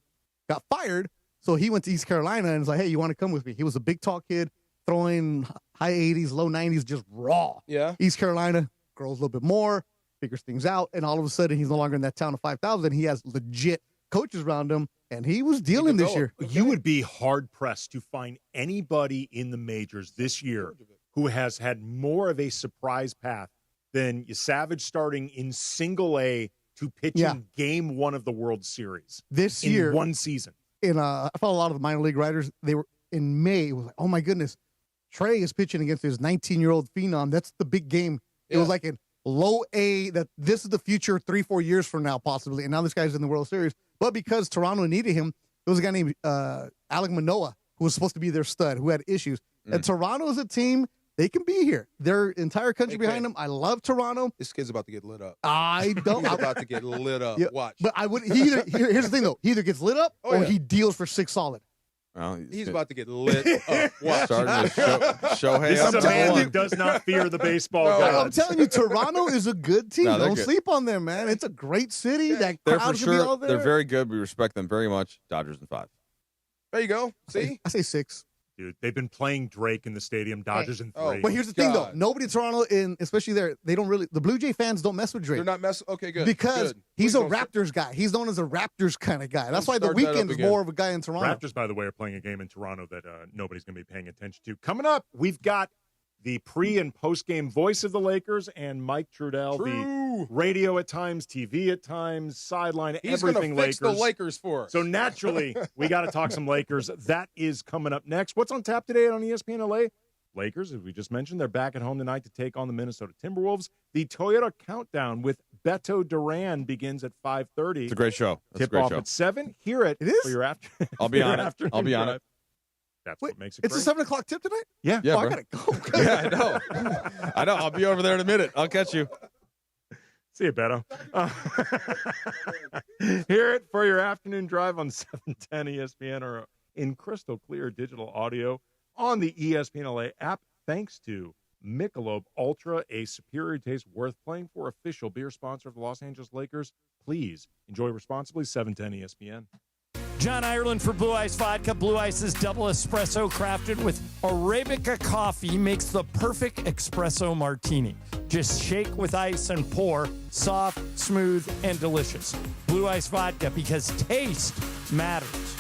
S15: got fired. So he went to East Carolina and was like, hey, you want to come with me? He was a big, tall kid, throwing high 80s, low 90s, just raw.
S6: Yeah.
S15: East Carolina grows a little bit more, figures things out, and all of a sudden he's no longer in that town of 5,000. He has legit coaches around him, and he was dealing this year.
S8: You would be hard-pressed to find anybody in the majors this year who has had more of a surprise path than Savage starting in single A to pitching game one of the World Series.
S15: This
S8: in
S15: year.
S8: one season.
S15: I follow a lot of the minor league writers. They were in May. It was like, oh, my goodness. Trey is pitching against his 19-year-old phenom. That's the big game. It was like in low A that this is the future 3-4 years from now, possibly. And now this guy's in the World Series. But because Toronto needed him, there was a guy named Alek Manoah who was supposed to be their stud, who had issues. And Toronto is a team, they can be here. Their entire country behind them. I love Toronto.
S6: This kid's about to get lit up.
S15: I don't.
S6: He's about to get lit up. Watch.
S15: But I would. Here's the thing, though. He either gets lit up or he deals for 6 solid.
S16: Well,
S6: he's about to get lit up. Watch.
S16: Starting with Shohei
S8: This is a man
S16: Ohtani.
S8: that does not fear the baseball god.
S15: I'm telling you, Toronto is a good team.
S16: No, they're
S15: Don't
S16: good.
S15: sleep on them, man. It's a great city. That
S16: They're
S15: crowd
S16: for
S15: should be all
S16: sure.
S15: there.
S16: They're very good. We respect them very much. Dodgers in 5.
S6: There you go. See?
S15: I say 6.
S8: Dude, they've been playing Drake in the stadium. Dodgers in 3.
S15: But here's the thing, though. Nobody in Toronto, especially there, they don't really. The Blue Jay fans don't mess with Drake.
S6: They're not messing. Okay, good.
S15: Because
S6: good.
S15: he's a
S6: Please don't
S15: Raptors guy. He's known as a Raptors kind of guy. That's why the
S6: start that
S15: Weeknd
S6: up
S15: is
S6: again.
S15: more of a guy in Toronto.
S8: Raptors, by the way, are playing a game in Toronto that nobody's going to be paying attention to. Coming up, we've got the pre- and post-game voice of the Lakers and Mike Trudell, the radio at times, TV at times, sideline,
S6: He's
S8: everything
S6: gonna fix
S8: Lakers.
S6: the Lakers for us.
S8: So naturally, we got to talk some Lakers. That is coming up next. What's on tap today on ESPN LA? Lakers, as we just mentioned, they're back at home tonight to take on the Minnesota Timberwolves. The Toyota Countdown with Beto Duran begins at 5:30.
S16: It's a great show. That's a
S8: Tip
S16: great
S8: off
S16: show.
S8: at 7. Hear it.
S15: It is?
S8: For your after.
S16: I'll be
S8: your
S16: on it.
S8: afternoon
S16: I'll be on
S8: drive.
S16: it.
S8: That's
S15: Wait,
S8: what makes it
S15: it's
S8: great.
S15: a 7 o'clock tip tonight?
S8: Yeah.
S16: Yeah,
S15: Oh, I
S16: bro.
S15: gotta go.
S16: Yeah, I know. I know. I'll be over there in a minute. I'll catch you.
S8: See you, Beto. Hear it for your afternoon drive on 710 ESPN or in crystal clear digital audio on the ESPN LA app. Thanks to Michelob Ultra, a superior taste worth playing for. Official beer sponsor of the Los Angeles Lakers. Please enjoy responsibly. 710 ESPN.
S11: John Ireland for Blue Ice Vodka. Blue Ice's double espresso crafted with Arabica coffee makes the perfect espresso martini. Just shake with ice and pour. Soft, smooth, and delicious. Blue Ice Vodka, because taste matters.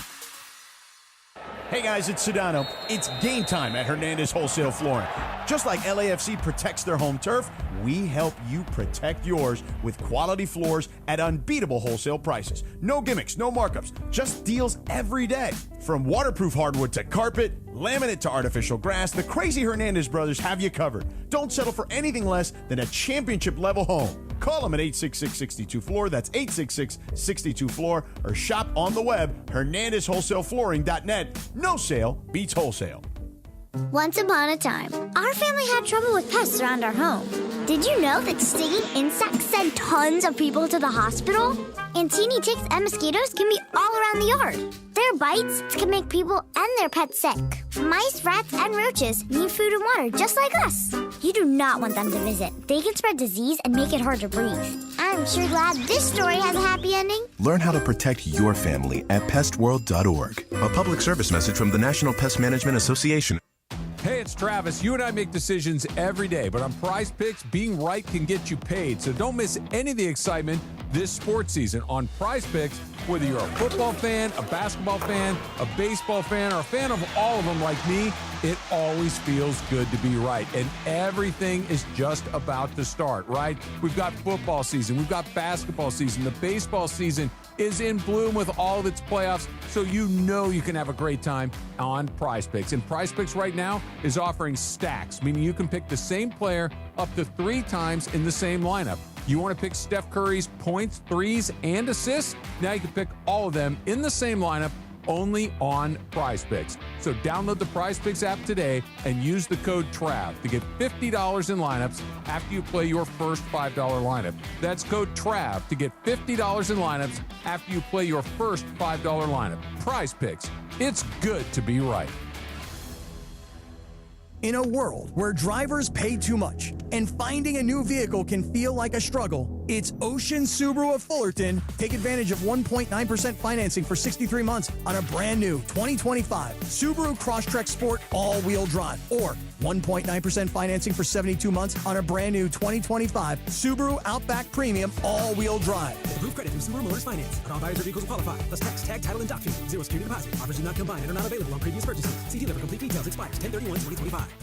S2: Hey guys, it's Sedano. It's game time at Hernandez Wholesale Flooring. Just like LAFC protects their home turf, we help you protect yours with quality floors at unbeatable wholesale prices. No gimmicks, no markups, just deals every day. From waterproof hardwood to carpet, laminate to artificial grass, the crazy Hernandez brothers have you covered. Don't settle for anything less than a championship-level home. Call them at 866-62-FLOOR, that's 866-62-FLOOR, or shop on the web, hernandezwholesaleflooring.net. No sale beats wholesale.
S17: Once upon a time, our family had trouble with pests around our home. Did you know that stinging insects send tons of people to the hospital? And teeny ticks and mosquitoes can be all around the yard. Their bites can make people and their pets sick. Mice, rats, and roaches need food and water just like us. You do not want them to visit. They can spread disease and make it hard to breathe. I'm sure glad this story has a happy ending.
S18: Learn how to protect your family at pestworld.org. A public service message from the National Pest Management Association.
S19: Hey, it's Travis. You and I make decisions every day, but on Prize Picks, being right can get you paid. So don't miss any of the excitement this sports season on Prize Picks, whether you're a football fan, a basketball fan, a baseball fan, or a fan of all of them like me. It always feels good to be right. And everything is just about to start, right? We've got football season. We've got basketball season. The baseball season is in bloom with all of its playoffs, so you know you can have a great time on Prize Picks. And Prize Picks right now is offering stacks, meaning you can pick the same player up to 3 times in the same lineup. You want to pick Steph Curry's points, threes, and assists? Now you can pick all of them in the same lineup only on PrizePicks. So download the PrizePicks app today and use the code TRAV to get $50 in lineups after you play your first $5 lineup. That's code TRAV to get $50 in lineups after you play your first $5 lineup. PrizePicks. It's good to be right.
S2: In a world where drivers pay too much and finding a new vehicle can feel like a struggle, it's Ocean Subaru of Fullerton. Take advantage of 1.9% financing for 63 months on a brand new 2025 Subaru Crosstrek Sport all-wheel drive, or 1.9% financing for 72 months on a brand new 2025 Subaru Outback Premium all-wheel drive.
S10: Approved credit through Subaru Motors Finance. Not all buyers or vehicles will qualify. Plus tax, tag, title, and doc fee. Zero security deposit. Offers do not combine and are not available on previous purchases. See dealer for complete details. Expires 10/31/2025.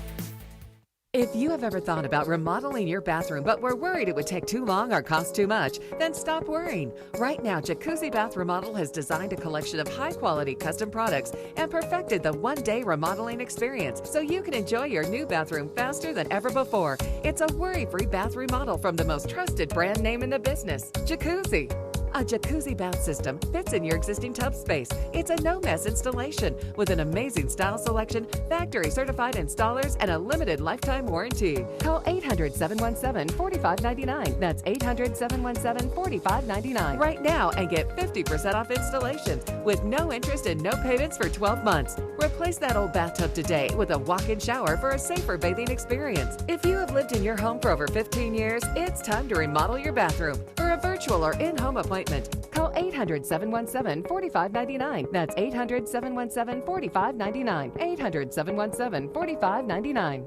S21: If you have ever thought about remodeling your bathroom but were worried it would take too long or cost too much, then stop worrying. Right now, Jacuzzi Bath Remodel has designed a collection of high-quality custom products and perfected the one-day remodeling experience so you can enjoy your new bathroom faster than ever before. It's a worry-free bath remodel from the most trusted brand name in the business, Jacuzzi. A jacuzzi bath system fits in your existing tub space. It's a no-mess installation with an amazing style selection, factory-certified installers, and a limited lifetime warranty. Call 800-717-4599. That's 800-717-4599 right now and get 50% off installation with no interest and no payments for 12 months. Replace that old bathtub today with a walk-in shower for a safer bathing experience. If you have lived in your home for over 15 years, it's time to remodel your bathroom. For a virtual or in-home appointment, call 800-717-4599. That's 800-717-4599. 800-717-4599.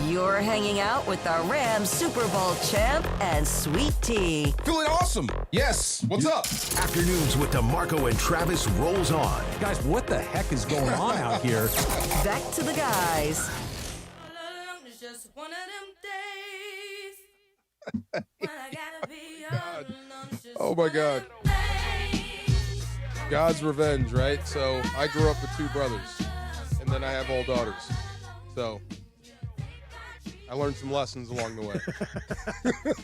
S20: You're hanging out with the Rams Super Bowl champ and Sweet Tea.
S7: Feeling awesome. Yes. What's up? Afternoons with DeMarco and Travis rolls on.
S19: Guys, what the heck is going on out here?
S20: Back to the guys.
S12: It's just one of them days.
S6: Oh my God. God's revenge, right? So I grew up with two brothers, and then I have all daughters. So I learned some lessons along the way.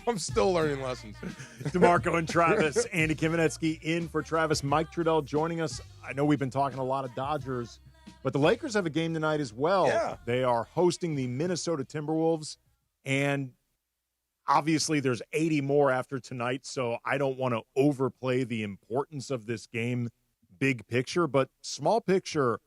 S6: I'm still learning lessons.
S8: DeMarco and Travis, Andy Kiminetsky in for Travis. Mike Trudell joining us. I know we've been talking a lot of Dodgers, but the Lakers have a game tonight as well.
S6: Yeah.
S8: They are hosting the Minnesota Timberwolves, and obviously there's 80 more after tonight, so I don't want to overplay the importance of this game big picture, but small picture,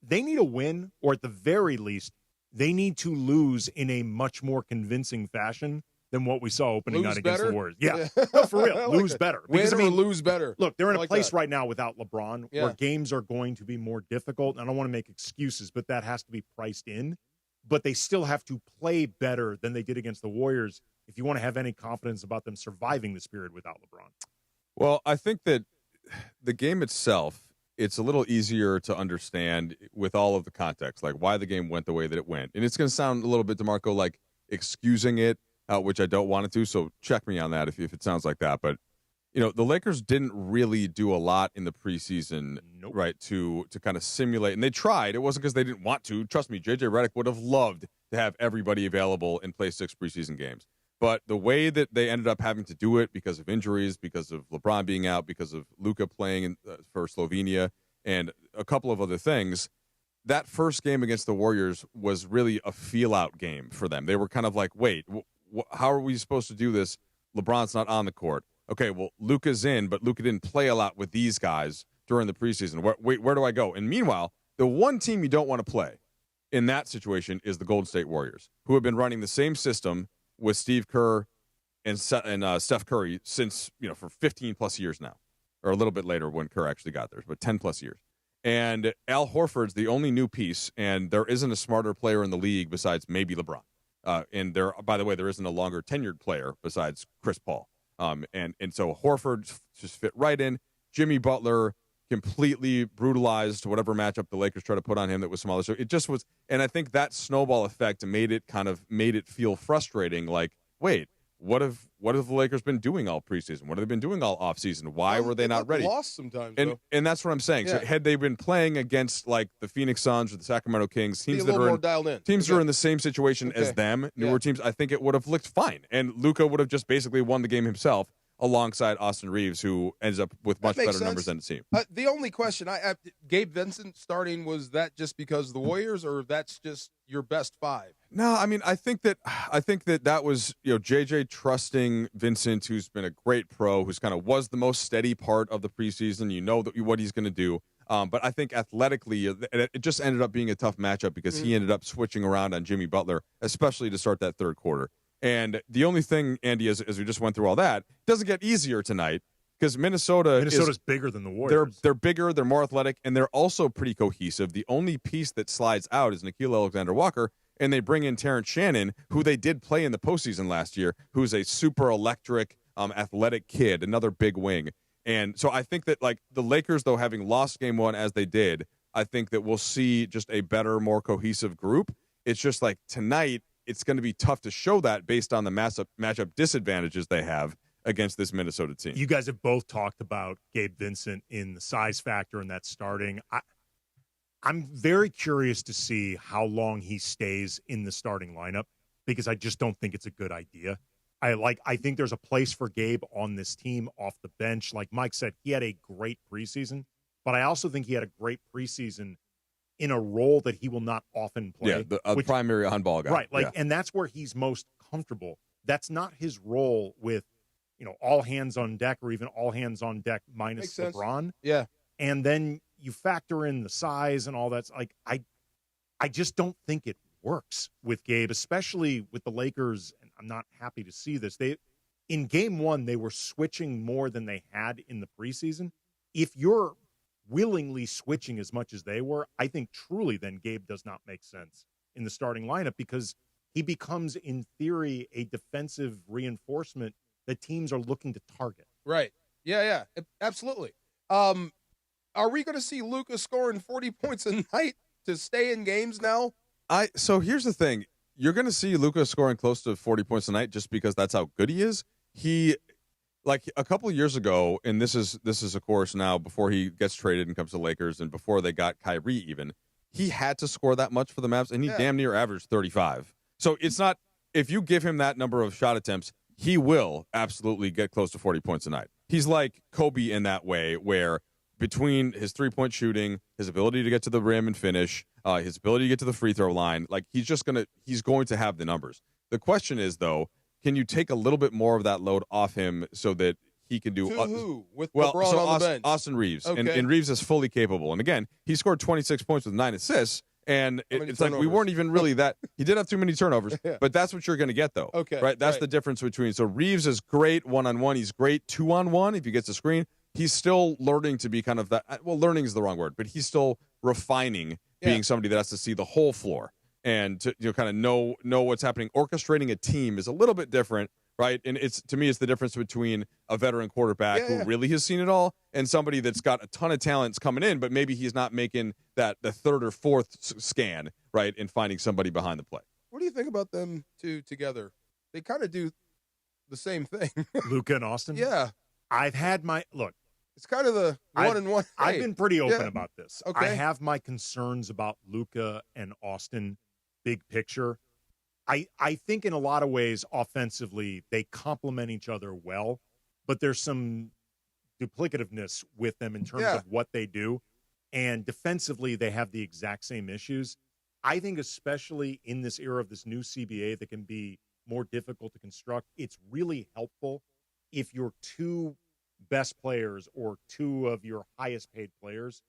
S8: they need a win, or at the very least, they need to lose in a much more convincing fashion than what we saw opening night against the Warriors. Yeah, no, for real, lose better.
S6: Because, win or lose better.
S8: Look, they're in a place right now without LeBron where games are going to be more difficult. I don't want to make excuses, but that has to be priced in. But they still have to play better than they did against the Warriors if you want to have any confidence about them surviving this period without LeBron.
S16: Well, I think that the game itself, it's a little easier to understand with all of the context, like why the game went the way that it went. And it's going to sound a little bit, DeMarco, like excusing it, which I don't want it to. So check me on that if it sounds like that. But, you know, the Lakers didn't really do a lot in the preseason, right, to kind of simulate. And they tried. It wasn't because they didn't want to. Trust me, J.J. Redick would have loved to have everybody available and play 6 preseason games. But the way that they ended up having to do it because of injuries, because of LeBron being out, because of Luka playing for Slovenia, and a couple of other things, that first game against the Warriors was really a feel-out game for them. They were kind of like, wait, how are we supposed to do this? LeBron's not on the court. Okay, well, Luka's in, but Luka didn't play a lot with these guys during the preseason. Where do I go? And meanwhile, the one team you don't want to play in that situation is the Golden State Warriors, who have been running the same system with Steve Kerr and Steph Curry since, for 15 plus years now, or a little bit later when Kerr actually got there, but 10 plus years. And Al Horford's the only new piece, and there isn't a smarter player in the league besides maybe LeBron. And by the way, there isn't a longer tenured player besides Chris Paul. And so Horford just fit right in. Jimmy Butler completely brutalized whatever matchup the Lakers tried to put on him that was smaller. So it just was, and I think that snowball effect made it feel frustrating. Like, wait, what have the Lakers been doing all preseason? What have they been doing all offseason? Why were they not ready?
S6: Lost sometimes,
S16: and that's what I'm saying.
S6: Yeah.
S16: So had they been playing against like the Phoenix Suns or the Sacramento Kings, teams that are
S6: more dialed in.
S16: Teams that are in the same situation as them, newer teams, I think it would have looked fine, and Luka would have just basically won the game himself. alongside Austin Reeves, who ends up with much better numbers than it seemed.
S6: The only question Gabe Vincent starting, was that just because of the Warriors, or that's just your best 5?
S16: No, I mean, I think that was, JJ trusting Vincent, who's been a great pro, who's kind of was the most steady part of the preseason. You know what he's going to do. But I think athletically, it just ended up being a tough matchup because he ended up switching around on Jimmy Butler, especially to start that third quarter. And the only thing, Andy, as we just went through all that, doesn't get easier tonight because Minnesota's
S8: bigger than the Warriors.
S16: They're bigger, they're more athletic, and they're also pretty cohesive. The only piece that slides out is Nickeil Alexander-Walker, and they bring in Terrence Shannon, who they did play in the postseason last year, who's a super electric, athletic kid, another big wing. And so I think that, like, the Lakers, though, having lost game 1 as they did, I think that we'll see just a better, more cohesive group. It's just like tonight, it's going to be tough to show that based on the matchup disadvantages they have against this Minnesota team.
S8: You guys have both talked about Gabe Vincent in the size factor and that starting. I'm very curious to see how long he stays in the starting lineup because I just don't think it's a good idea. I think there's a place for Gabe on this team off the bench. Like Mike said, he had a great preseason, but I also think he had a great preseason in a role that he will not often play.
S16: Yeah, the primary on-ball guy.
S8: Right, and that's where he's most comfortable. That's not his role with, all hands on deck or even all hands on deck minus LeBron.
S6: Yeah.
S8: And then you factor in the size and all that. Like, I just don't think it works with Gabe, especially with the Lakers. And I'm not happy to see this. In game 1, they were switching more than they had in the preseason. If you're willingly switching as much as they were, I think truly then Gabe does not make sense in the starting lineup because he becomes, in theory, a defensive reinforcement that teams are looking to target.
S6: Right. Yeah, absolutely. Are we going to see Luka scoring 40 points a night to stay in games now?
S16: So here's the thing. You're going to see Luka scoring close to 40 points a night just because that's how good he is. Like a couple of years ago, and this is of course now before he gets traded and comes to Lakers and before they got Kyrie even, he had to score that much for the Mavs, and he damn near averaged 35. So it's not, if you give him that number of shot attempts, he will absolutely get close to 40 points a night. He's like Kobe in that way, where between his three-point shooting, his ability to get to the rim and finish, his ability to get to the free throw line, like he's going to have the numbers. The question is, though, can you take a little bit more of that load off him so that he can do
S6: who? With LeBron on the bench?
S16: Austin Reeves.
S6: Okay.
S16: And Reeves is fully capable. And again, he scored 26 points with 9 assists. And it's like we weren't even really that. He did have too many turnovers, but that's what you're going to get, though.
S6: Okay.
S16: Right? That's the difference between. So Reeves is great one-on-one. He's great two-on-one if he gets a screen. He's still learning to be kind of that. Well, learning is the wrong word, but he's still refining being somebody that has to see the whole floor and to kind of know what's happening. Orchestrating a team is a little bit different, right? And to me, it's the difference between a veteran quarterback who really has seen it all and somebody that's got a ton of talents coming in, but maybe he's not making the third or fourth scan, right, and finding somebody behind the play.
S6: What do you think about them two together? They kind of do the same thing.
S8: Luka and Austin?
S6: Yeah.
S8: I've had my look.
S6: It's kind of the one and one.
S8: I've been pretty open about this.
S6: Okay.
S8: I have my concerns about Luka and Austin, big picture. I think in a lot of ways, offensively, they complement each other well, but there's some duplicativeness with them in terms of what they do. And defensively, they have the exact same issues. I think especially in this era of this new CBA that can be more difficult to construct, it's really helpful if your two best players or two of your highest paid players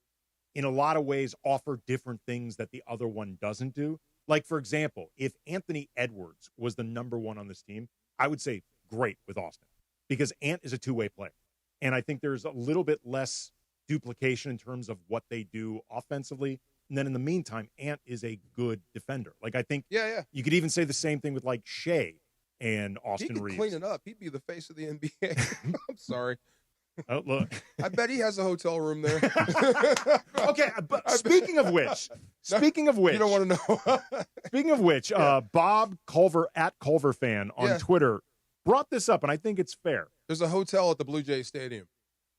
S8: in a lot of ways offer different things that the other one doesn't do. Like, for example, if Anthony Edwards was the number one on this team, I would say great with Austin because Ant is a two-way player. And I think there's a little bit less duplication in terms of what they do offensively. And then in the meantime, Ant is a good defender. Like, I think you could even say the same thing with, like, Shea and Austin Reeves.
S6: He could clean it up. He'd be the face of the NBA. I'm sorry.
S8: Oh, look.
S6: I bet he has a hotel room there.
S8: Okay, but speaking of which,
S6: you don't want to know.
S8: Speaking of which, Bob Culver at Culver Fan on Twitter brought this up, and I think it's fair.
S6: There's a hotel at the Blue Jay Stadium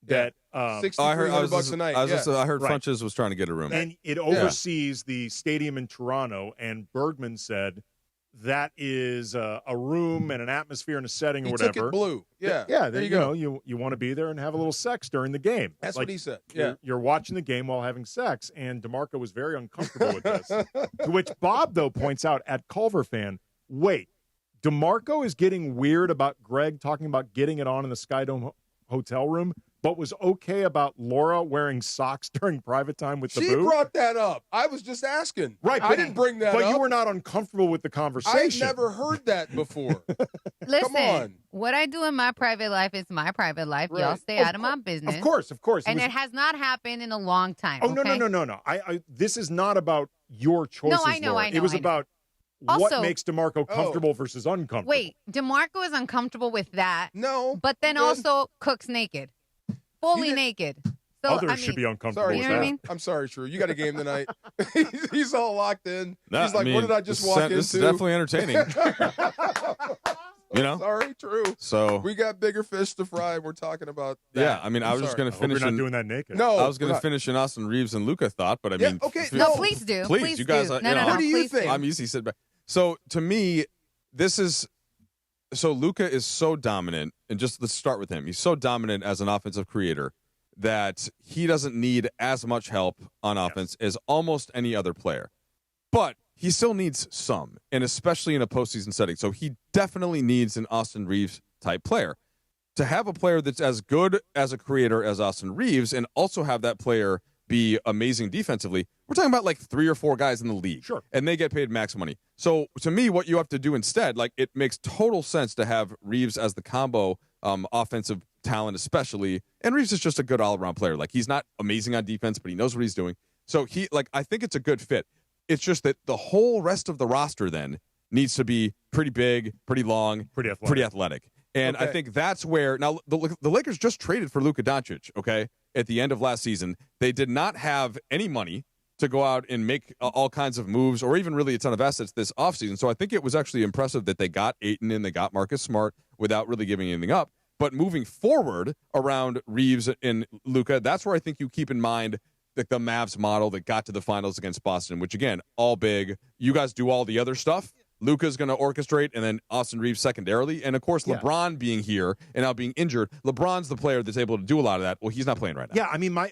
S8: that
S6: $6,300 a night.
S16: I heard Funches was trying to get a room,
S8: and it oversees the stadium in Toronto. And Bergman said, that is a room and an atmosphere and a setting or whatever.
S6: Took it blue. Yeah.
S8: Yeah.
S6: There you go.
S8: You want to be there and have a little sex during the game.
S6: That's what he said. Yeah.
S8: You're watching the game while having sex, and DeMarco was very uncomfortable with this. To which Bob, though, points out at Culver fan, wait, DeMarco is getting weird about Greg talking about getting it on in the Skydome hotel room, but was okay about Laura wearing socks during private time with the
S6: She
S8: boo?
S6: brought that up. I was just asking.
S8: Right.
S6: I didn't bring that up.
S8: But you were not uncomfortable with the conversation.
S6: I've never heard that before.
S9: Listen,
S6: Come on.
S9: what I do in my private life is my private life. Y'all
S6: Right.
S9: stay out of my business.
S8: Of course.
S9: And it has not happened in a long time.
S8: Oh,
S9: okay?
S8: no. This is not about your choices,
S9: I know,
S8: Laura.
S9: I know,
S8: It was
S9: I know.
S8: about
S9: Also-
S8: what makes DeMarco comfortable versus uncomfortable.
S9: Wait, DeMarco is uncomfortable with that.
S6: No.
S9: But then also cooks naked. Fully naked. So,
S8: Others
S9: I mean,
S8: should be uncomfortable
S6: Sorry,
S8: with
S9: You know
S8: that.
S9: what I mean?
S6: I'm sorry, Shrew. You got a game tonight. He's all locked in.
S16: No,
S6: He's like,
S16: I
S6: what
S16: mean,
S6: did I just
S16: this
S6: walk
S16: is-
S6: into?
S16: this is definitely entertaining. You know?
S6: Sorry, true.
S16: So
S6: We got bigger fish to fry. We're talking about that.
S16: yeah, I mean, I
S6: I'm
S16: was just
S6: sorry.
S16: going to finish.
S8: you're not
S16: in-
S8: doing that naked.
S6: No,
S16: I was going
S6: we're
S16: to
S6: not.
S16: finish in Austin Reeves and Luca thought, but I
S6: Yeah,
S16: mean,
S6: okay,
S16: f-
S9: No, please do.
S16: please, you guys.
S9: do.
S16: You
S9: No,
S16: know,
S9: no,
S6: What do you
S9: please
S6: think?
S16: I'm easy sit back. So to me, this is so Luka is so dominant, and just let's start with him. He's so dominant as an offensive creator that he doesn't need as much help on offense as almost any other player. But he still needs some, and especially in a postseason setting. So he definitely needs an Austin Reeves type player. To have a player that's as good as a creator as Austin Reeves and also have that player be amazing defensively, we're talking about like 3 or 4 guys in the league.
S8: Sure.
S16: And they get paid max money. So to me, what you have to do instead, like it makes total sense to have Reeves as the combo offensive talent especially. And Reeves is just a good all-around player. Like he's not amazing on defense, but he knows what he's doing. So I think it's a good fit. It's just that the whole rest of the roster then needs to be pretty big, pretty long,
S8: pretty athletic.
S16: And I think that's where now the Lakers just traded for Luka Doncic, okay, at the end of last season. They did not have any money to go out and make all kinds of moves or even really a ton of assets this offseason. So I think it was actually impressive that they got Ayton and they got Marcus Smart without really giving anything up. But moving forward around Reeves and Luka, that's where I think you keep in mind the Mavs model that got to the finals against Boston, which, again, all big. You guys do all the other stuff. Luka's going to orchestrate, and then Austin Reeves secondarily. And, of course, LeBron being here and now being injured, LeBron's the player that's able to do a lot of that. Well, he's not playing right now.
S8: Yeah, I mean, my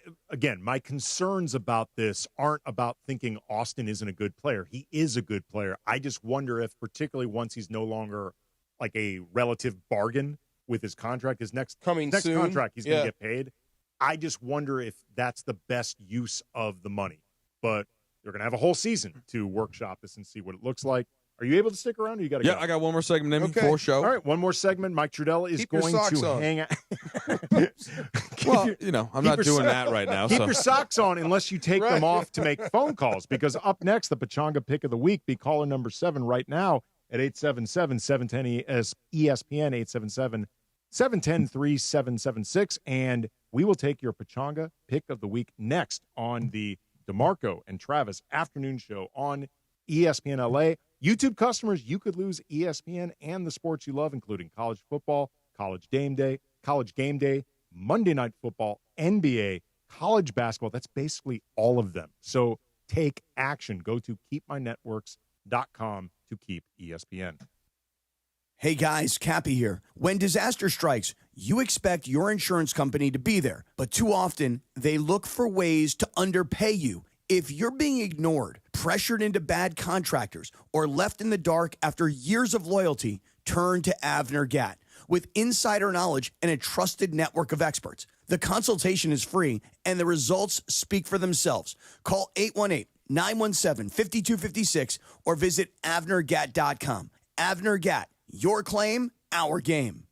S8: concerns about this aren't about thinking Austin isn't a good player. He is a good player. I just wonder if, particularly once he's no longer like a relative bargain with his contract, his next
S6: soon.
S8: contract, he's going to get paid. I just wonder if that's the best use of the money. But they're going to have a whole season to workshop this and see what it looks like. Are you able to stick around, or you got to go?
S16: I got one more segment in before show.
S8: All right, one more segment. Mike Trudell is
S6: Keep your
S8: going
S6: socks
S8: to
S6: on.
S8: hang out.
S16: Well, I'm not doing that right now.
S8: Keep
S16: so.
S8: your socks on unless you take them off to make phone calls, because up next, the Pachanga Pick of the Week, be caller number 7 right now at 877-710-ESPN, 877-710-3776, and we will take your Pachanga Pick of the Week next on the DeMarco and Travis afternoon show on ESPN LA. YouTube customers, you could lose ESPN and the sports you love, including college football, college game day, Monday Night Football, NBA, college basketball. That's basically all of them. So take action. Go to keepmynetworks.com to keep ESPN.
S2: Hey guys, Cappy here. When disaster strikes, you expect your insurance company to be there, but too often they look for ways to underpay you. If you're being ignored, pressured into bad contractors, or left in the dark after years of loyalty, turn to Avner Gatt. With insider knowledge and a trusted network of experts, the consultation is free and the results speak for themselves. Call 818-917-5256 or visit avnergatt.com. Avner Gatt, your claim, our game.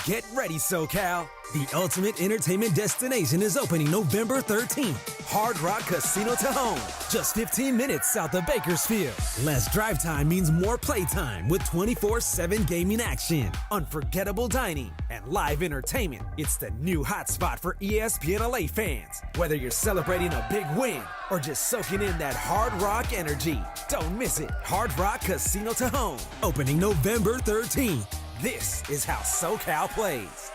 S10: Get ready, SoCal. The ultimate entertainment destination is opening November 13th. Hard Rock Casino Tahoe, just 15 minutes south of Bakersfield. Less drive time means more playtime with 24/7 gaming action, unforgettable dining, and live entertainment. It's the new hotspot for ESPN LA fans. Whether you're celebrating a big win or just soaking in that Hard Rock energy, don't miss it. Hard Rock Casino Tahoe, opening November 13th. This is how SoCal plays.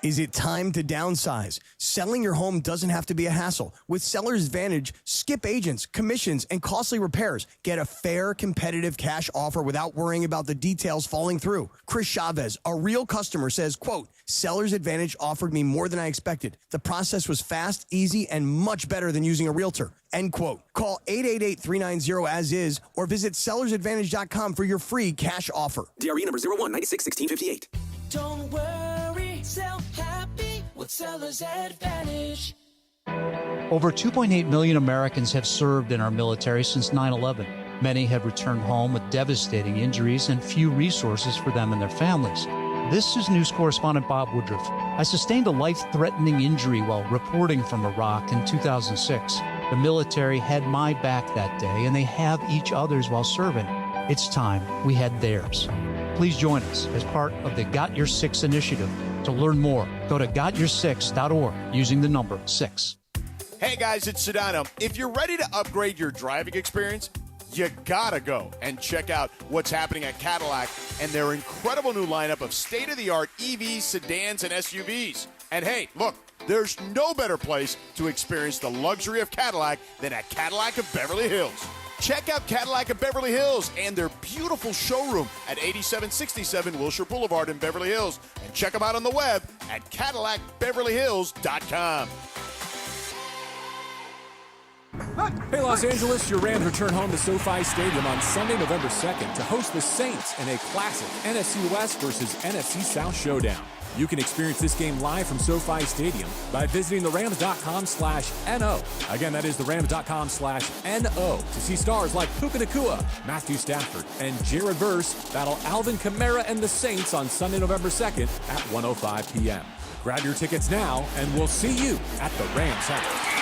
S2: Is it time to downsize? Selling your home doesn't have to be a hassle. With Seller's Advantage, skip agents, commissions, and costly repairs. Get a fair, competitive cash offer without worrying about the details falling through. Chris Chavez, a real customer, says, quote, Seller's Advantage offered me more than I expected. The process was fast, easy, and much better than using a realtor. End quote. Call 888-390-AS-IS or visit sellersadvantage.com for your free cash offer.
S10: DRE number 01961658.
S12: Don't worry, sell happy with Seller's Advantage.
S4: Over 2.8 million Americans have served in our military since 9/11. Many have returned home with devastating injuries and few resources for them and their families. This is news correspondent Bob Woodruff. I sustained a life-threatening injury while reporting from Iraq in 2006. The military had my back that day, and they have each other's while serving. It's time we had theirs. Please join us as part of the Got Your Six initiative. To learn more, go to gotyoursix.org using the number 6.
S22: Hey guys, it's Sedano. If you're ready to upgrade your driving experience, you gotta go and check out what's happening at Cadillac and their incredible new lineup of state-of-the-art EVs, sedans, and SUVs. And hey, look, there's no better place to experience the luxury of Cadillac than at Cadillac of Beverly Hills. Check out Cadillac of Beverly Hills and their beautiful showroom at 8767 Wilshire Boulevard in Beverly Hills. And check them out on the web at CadillacBeverlyHills.com.
S19: Hey, Los Angeles, your Rams return home to SoFi Stadium on Sunday, November 2nd to host the Saints in a classic NFC West versus NFC South showdown. You can experience this game live from SoFi Stadium by visiting therams.com/NO. Again, that is therams.com/NO to see stars like Puka Nacua, Matthew Stafford, and Jared Verse battle Alvin Kamara and the Saints on Sunday, November 2nd at 1:05 p.m. Grab your tickets now, and we'll see you at the Rams House.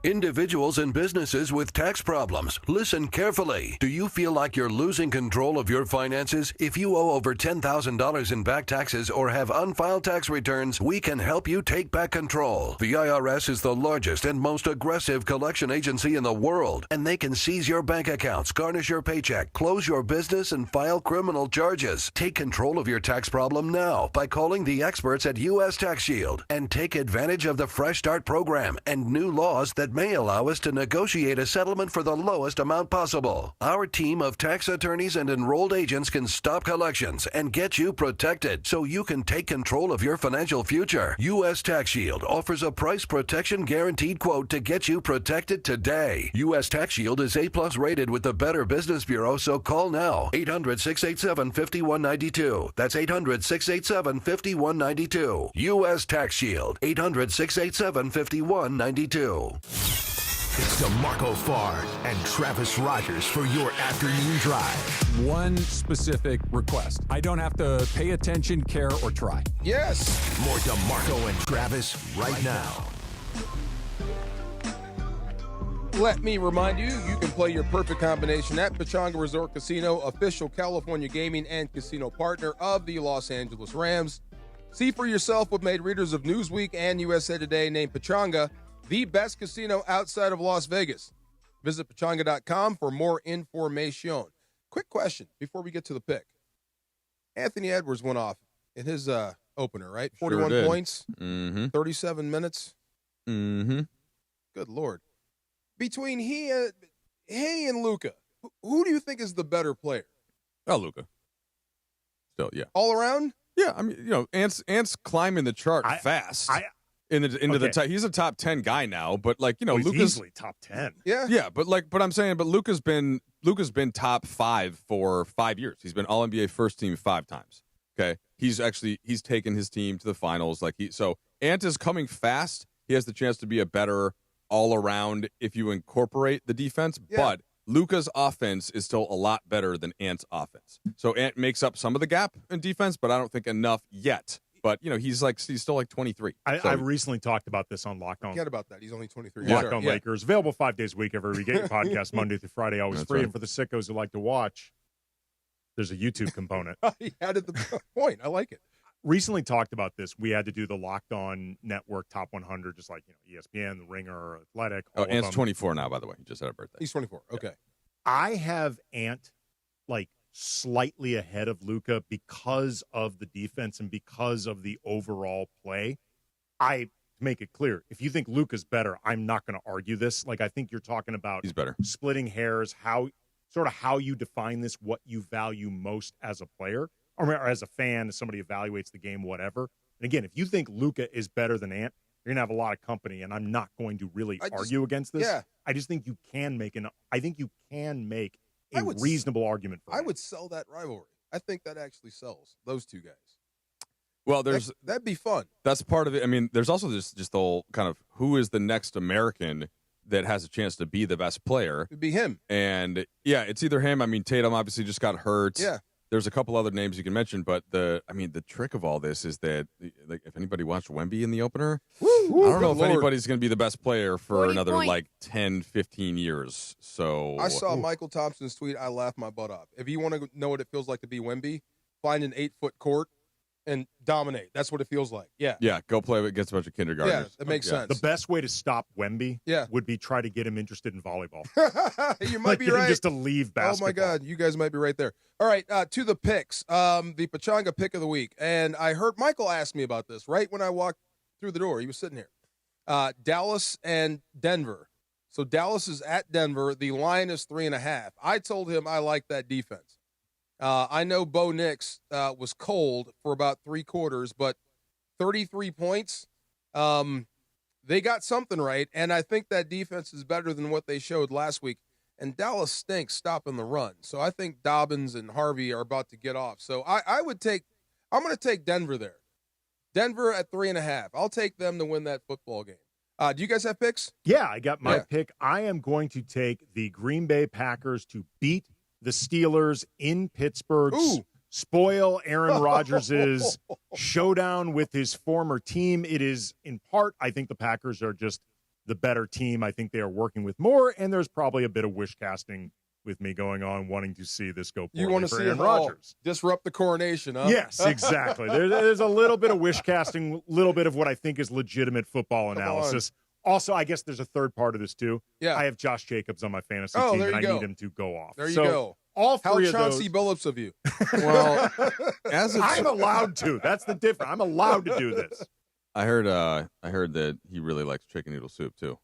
S23: Individuals and businesses with tax problems, listen carefully. Do you feel like you're losing control of your finances? If you owe over $10,000 in back taxes or have unfiled tax returns, we can help you take back control. The IRS is the largest and most aggressive collection agency in the world, and they can seize your bank accounts, garnish your paycheck, close your business, and file criminal charges. Take control of your tax problem now by calling the experts at U.S. Tax Shield and take advantage of the Fresh Start program and new laws that may allow us to negotiate a settlement for the lowest amount possible. Our team of tax attorneys and enrolled agents can stop collections and get you protected so you can take control of your financial future. U.S. Tax Shield offers a price protection guaranteed quote to get you protected today. U.S. Tax Shield is A+ rated with the Better Business Bureau, so call now. 800-687-5192. That's 800-687-5192. U.S. Tax Shield. 800-687-5192.
S7: It's DeMarco Farr and Travis Rogers for your afternoon drive.
S19: One specific request. I don't have to pay attention, care, or try.
S6: Yes.
S7: More DeMarco and Travis right now.
S6: Let me remind you, you can play your perfect combination at Pechanga Resort Casino, official California gaming and casino partner of the Los Angeles Rams. See for yourself what made readers of Newsweek and USA Today name Pechanga the best casino outside of Las Vegas. Visit Pechanga.com for more information. Quick question before we get to the pick. Anthony Edwards went off in his opener, right? 41 points, 37 minutes.
S16: Mm-hmm.
S6: Good Lord. Between he and Luka, who do you think is the better player?
S16: Oh, Luka. Still, yeah.
S6: All around?
S16: Yeah, I mean, Ant's climbing the chart fast. Into the top. He's a top 10 guy now, but
S8: he's
S16: Luka's
S8: easily top 10.
S6: Yeah,
S16: but I'm saying, Luka's been top 5 for 5 years. He's been All NBA first team 5 times. Okay, he's taken his team to the finals. So Ant is coming fast. He has the chance to be a better all around if you incorporate the defense. Yeah. But Luka's offense is still a lot better than Ant's offense. So Ant makes up some of the gap in defense, but I don't think enough yet. But, he's still 23.
S8: I recently talked about this on Locked On.
S6: Forget about that. He's only 23.
S8: Locked On Lakers. Available 5 days a week every week. Get your podcast Monday through Friday, always free. Right. And for the sickos who like to watch, there's a YouTube component.
S6: He added the point. I like it.
S8: Recently talked about this. We had to do the Locked On Network Top 100, just like ESPN, The Ringer, Athletic.
S16: Ant's 24 now, by the way. He just had a birthday.
S6: He's 24. Okay.
S8: I have Ant slightly ahead of Luka because of the defense and because of the overall play. I make it clear, if you think Luka's better, I'm not going to argue this. Like, I think you're talking about
S16: he's better.
S8: Splitting hairs, how you define this, what you value most as a player or as a fan, as somebody evaluates the game, whatever. And again, if you think Luka is better than Ant, you're going to have a lot of company, and I'm not going to really argue against this.
S6: Yeah.
S8: I just think you can make a reasonable argument for
S6: I would sell that rivalry. I think that actually sells those two guys.
S16: Well,
S6: that'd be fun.
S16: That's part of it. I mean, there's also just the whole kind of who is the next American that has a chance to be the best player.
S6: It'd be him.
S16: And yeah, it's either him. I mean, Tatum obviously just got hurt.
S6: Yeah.
S16: There's a couple other names you can mention, but the trick of all this is that, like, if anybody watched Wemby in the opener, I don't know if anybody's going to be the best player for another like 10, 15 years. So
S6: I saw Michael Thompson's tweet. I laughed my butt off. If you want to know what it feels like to be Wemby, find an 8-foot court and dominate. That's what it feels like. Yeah.
S16: Yeah, go play against a bunch of kindergartners.
S6: Yeah, that makes sense.
S8: The best way to stop Wemby would be try to get him interested in volleyball.
S6: You might be right.
S8: Just to leave basketball.
S6: Oh, my God. You guys might be right there. All right, to the picks. The Pachanga pick of the week. And I heard Michael ask me about this right when I walked through the door. He was sitting here. Dallas and Denver. So Dallas is at Denver. The line is 3.5. I told him I like that defense. I know Bo Nix was cold for about 3 quarters, but 33 points, they got something right, and I think that defense is better than what they showed last week. And Dallas stinks stopping the run, so I think Dobbins and Harvey are about to get off. So I'm going to take Denver there. Denver at 3.5. I'll take them to win that football game. Do you guys have picks?
S8: Yeah, I got my pick. I am going to take the Green Bay Packers to beat the Steelers in Pittsburgh, spoil Aaron Rodgers' showdown with his former team. It is, in part, I think the Packers are just the better team. I think they are working with more, and there's probably a bit of wish casting with me going on, wanting to see this go poorly
S6: you want to
S8: for
S6: see
S8: Aaron Rodgers.
S6: Disrupt the coronation, huh?
S8: Yes, exactly. There's a little bit of wish casting, a little bit of what I think is legitimate football analysis. Also, I guess there's a third part of this, too.
S6: Yeah.
S8: I have Josh Jacobs on my fantasy team, and I need him to go off.
S6: There you go.
S8: All three
S6: How
S8: of
S6: Chauncey
S8: those.
S6: Billups of you.
S16: Well,
S8: I'm allowed to. That's the difference. I'm allowed to do this.
S16: I heard that he really likes chicken noodle soup too.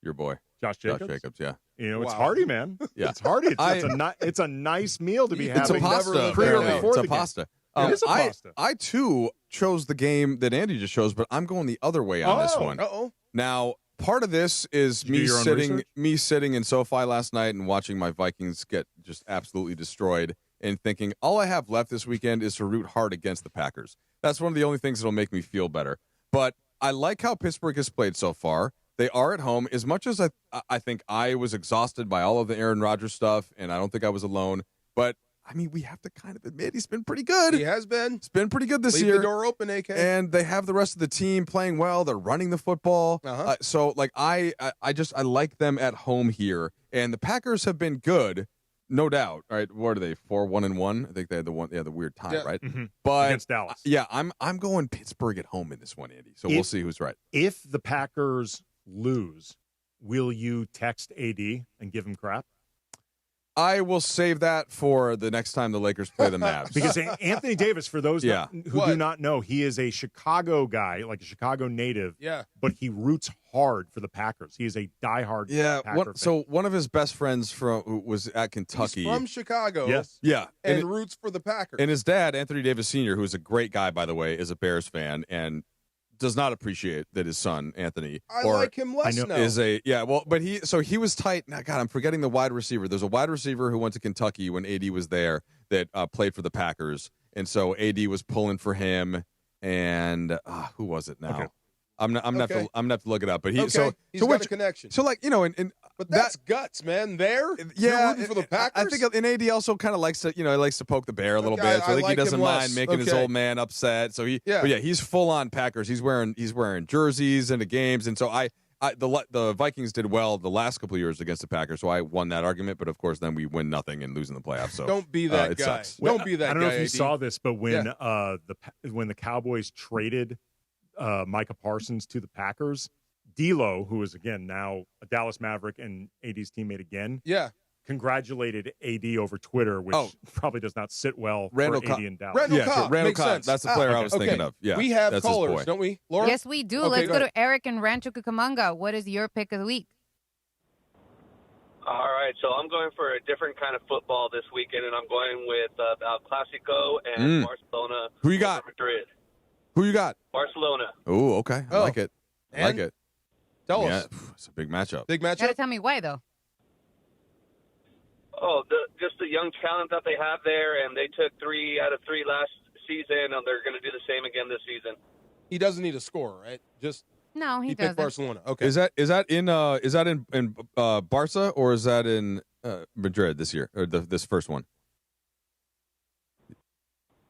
S16: Your boy,
S8: Josh Jacobs.
S16: Josh Jacobs, yeah.
S8: You know, it's hearty, man.
S16: Yeah,
S8: it's hearty. It's a nice meal to be having.
S16: It's a pasta.
S8: Pre or before
S16: it's
S8: the
S16: a pasta.
S8: It is a pasta.
S16: I too chose the game that Andy just chose, but I'm going the other way on this one. Now, part of this is me sitting in SoFi last night and watching my Vikings get just absolutely destroyed and thinking all I have left this weekend is to root hard against the Packers. That's one of the only things that'll make me feel better. But I like how Pittsburgh has played so far. They are at home. As much as I think I was exhausted by all of the Aaron Rodgers stuff, and I don't think I was alone, but I mean, we have to kind of admit he's been pretty good.
S6: He has been.
S16: It's been pretty good this
S6: Leave
S16: year.
S6: the door open, AK.
S16: And they have the rest of the team playing well. They're running the football. So, like, I like them at home here. And the Packers have been good, no doubt. All right, what are they? 4-1-1. I think they had the weird tie, right?
S8: Mm-hmm.
S16: But
S8: against Dallas.
S16: Yeah, I'm going Pittsburgh at home in this one, Andy. So we'll see who's right.
S8: If the Packers lose, will you text AD and give him crap?
S16: I will save that for the next time the Lakers play the Mavs.
S8: Because Anthony Davis, for those who do not know, he is a Chicago guy, like a Chicago native.
S6: Yeah.
S8: But he roots hard for the Packers. He is a diehard Packer fan.
S16: So one of his best friends who was at Kentucky.
S6: He's from Chicago.
S8: Yes.
S16: Yeah.
S6: And roots for the Packers.
S16: And his dad, Anthony Davis Sr., who is a great guy, by the way, is a Bears fan and does not appreciate that his son Anthony
S6: like him less now.
S16: But he was tight. Now, God, I'm forgetting the wide receiver. There's a wide receiver who went to Kentucky when AD was there that played for the Packers, and so AD was pulling for him. And who was it now? Okay. I'm gonna have to look it up. But he's got
S6: a connection.
S16: So like
S6: but that's guts, man. You're rooting for the Packers.
S16: I think, and AD also kind of likes to poke the bear a little bit. So I think he doesn't mind making his old man upset. So he's full on Packers. He's wearing jerseys into games, and so the Vikings did well the last couple of years against the Packers, so I won that argument. But of course, then we win nothing and lose in the playoffs. So
S6: don't be that guy.
S16: Sucks.
S6: Don't be that guy.
S8: I don't know if you
S6: AD.
S8: saw this, but when the Cowboys traded Micah Parsons to the Packers, D'Lo, who is again now a Dallas Maverick and AD's teammate again, congratulated AD over Twitter, which probably does not sit well
S16: Randall
S8: for AD in Dallas.
S6: Randall Cobb.
S16: Randall
S6: Makes
S16: Cobb.
S6: sense.
S16: That's the player I was thinking of. Yeah,
S6: we have
S16: that's his
S6: callers,
S16: boy.
S6: don't we, Laura?
S9: Yes, we do.
S6: Okay,
S9: Let's go
S6: ahead.
S9: to Eric in Rancho Cucamonga. What is your pick of the week?
S1: All right, so I'm going for a different kind of football this weekend, and I'm going with El Clasico and Barcelona.
S16: Who you got?
S1: Madrid.
S16: Who you got?
S1: Barcelona.
S16: Oh, okay. I like it. I like it.
S6: Tell
S16: Yeah,
S6: us.
S16: it's a big matchup.
S6: Big
S9: Gotta
S6: matchup?
S9: tell me why, though.
S1: Oh, just the young talent that they have there, and they took 3 out of 3 last season, and they're going to do the same again this season.
S6: He doesn't need a score, right? Just
S9: No, he
S6: picked
S9: doesn't.
S6: Barcelona. Okay.
S16: Is that in Barca or is that in Madrid this year or this first one?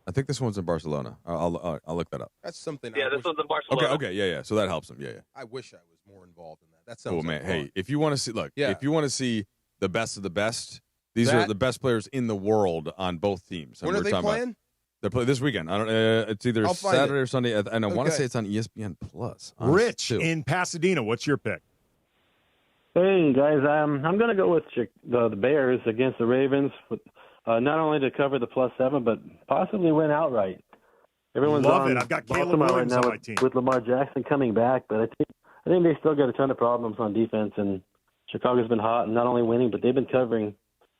S16: I think this one's in Barcelona. I'll look that up.
S6: That's something.
S1: Yeah, this one's in Barcelona.
S16: Okay, yeah. So that helps him. Yeah.
S6: I wish I was more involved in that. That sounds.
S16: Oh man,
S6: like
S16: hey,
S6: fun.
S16: if you want to see, if you want to see the best of the best, these are the best players in the world on both teams. And
S6: When are
S16: we're
S6: they
S16: talking
S6: playing?
S16: They're playing this weekend. I don't. It's either
S6: I'll find
S16: Saturday
S6: it.
S16: or Sunday, and I want to
S6: Okay.
S16: say it's on ESPN Plus. honestly,
S8: Rich
S16: too.
S8: in Pasadena, what's your pick?
S5: Hey guys, I'm going to go with the Bears against the Ravens, not only to cover the +7, but possibly win outright. Everyone's
S8: Love
S5: on
S8: it. I've got Caleb
S5: Baltimore
S8: Williams
S5: right now
S8: on my team.
S5: with Lamar Jackson coming back, but I think they still got a ton of problems on defense, and Chicago's been hot, and not only winning, but they've been covering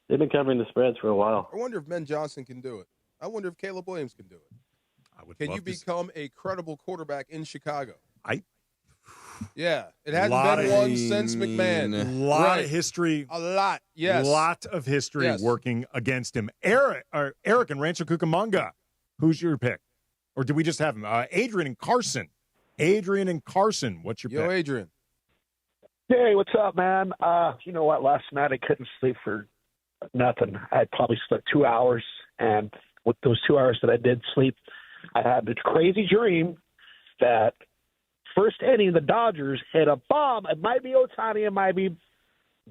S5: the spreads for a while.
S6: I wonder if Ben Johnson can do it. I wonder if Caleb Williams can do it. Can you become a credible quarterback in Chicago? Yeah, it hasn't been one since McMahon.
S8: A lot
S6: Right.
S8: of history.
S6: A lot, yes.
S8: A lot of history
S6: Yes.
S8: working against him. Eric and Rancho Cucamonga, who's your pick? Or do we just have him? Adrian and Carson. What's your
S6: Yo,
S8: pick?
S6: Adrian.
S13: Hey, what's up, man? You know what? Last night I couldn't sleep for nothing. I probably slept 2 hours, and with those 2 hours that I did sleep, I had this crazy dream that first inning the Dodgers hit a bomb. It might be Ohtani, it might be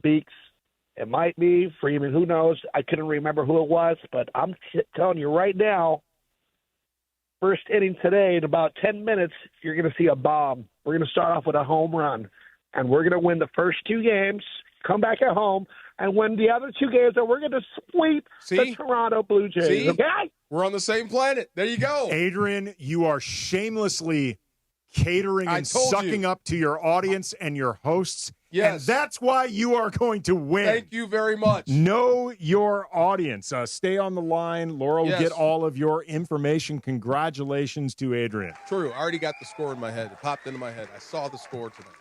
S13: Beeks, it might be Freeman. Who knows? I couldn't remember who it was, but I'm telling you right now, first inning today, in about 10 minutes, you're going to see a bomb. We're going to start off with a home run, and we're going to win the first 2 games, come back at home, and win the other 2 games, and we're going to sweep the Toronto Blue Jays.
S6: See?
S13: Okay?
S6: We're on the same planet. There you go.
S8: Adrian, you are shamelessly catering
S6: I
S8: and
S6: told
S8: sucking
S6: you.
S8: up to your audience and your hosts.
S6: Yes.
S8: And that's why you are going to win.
S6: Thank you very much.
S8: Know your audience. Stay on the line. Laura will
S6: Yes.
S8: get all of your information. Congratulations to Adrian.
S6: True. I already got the score in my head. It popped into my head. I saw the score tonight.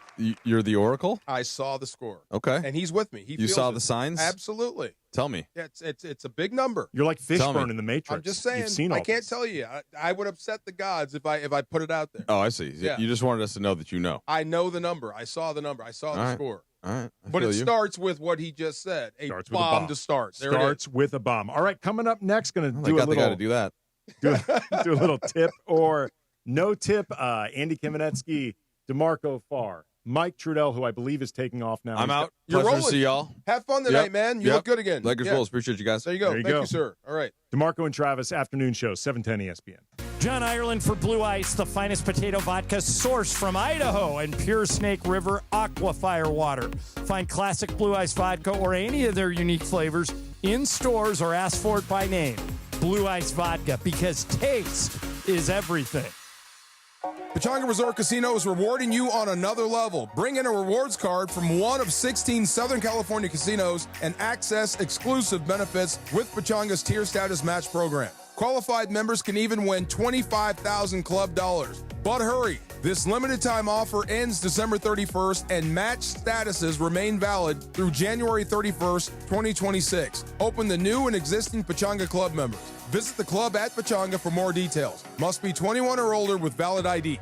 S16: You're the Oracle?
S6: I saw the score.
S16: Okay.
S6: And he's with me. He
S16: You
S6: feels
S16: saw
S6: it.
S16: the signs?
S6: Absolutely.
S16: Tell me.
S6: Yeah, it's a big number.
S8: You're like
S16: Tell me.
S8: Fishburne in the Matrix.
S6: I'm just saying.
S8: You've seen all
S6: I can't
S8: this.
S6: tell you. I would upset the gods if I put it out there.
S16: Oh, I see.
S6: Yeah.
S16: You just wanted us to know that you know.
S6: I know the number. I saw the number. I saw the
S16: All right.
S6: score.
S16: All right. I
S6: But
S16: feel
S6: it
S16: you.
S6: starts with what he just said. A
S8: Starts
S6: bomb,
S8: with a bomb
S6: to start. There it
S8: Starts with a bomb. All right, coming up next, going to
S16: Well,
S8: do
S16: they
S8: a
S16: got the guy
S8: little
S16: to do that.
S8: do a little tip or no tip. Andy Kamenetsky, DeMarco Farr, Mike Trudell, who I believe is taking off now.
S16: I'm
S8: He's
S16: out.
S8: got-
S6: You're
S16: Pleasure to
S6: rolling.
S16: see y'all.
S6: Have fun tonight,
S16: Yep.
S6: man. You
S16: Yep.
S6: look good again.
S16: Lakers
S6: Yeah.
S16: Bulls. Appreciate you guys.
S6: There you go.
S8: There you
S6: Thank
S8: go.
S6: you, sir. All right.
S8: DeMarco and Travis, afternoon show, 710 ESPN.
S11: John Ireland for Blue Ice, the finest potato vodka sourced from Idaho and pure Snake River Aquafire water. Find classic Blue Ice vodka or any of their unique flavors in stores or ask for it by name. Blue Ice vodka, because taste is everything.
S6: Pechanga Resort Casino is rewarding you on another level. Bring in a rewards card from one of 16 Southern California casinos and access exclusive benefits with Pechanga's tier status match program. Qualified members can even win $25,000 club dollars. But hurry, this limited time offer ends December 31st and match statuses remain valid through January 31st, 2026. Open to new and existing Pechanga club members. Visit the club at Pechanga for more details. Must be 21 or older with valid ID.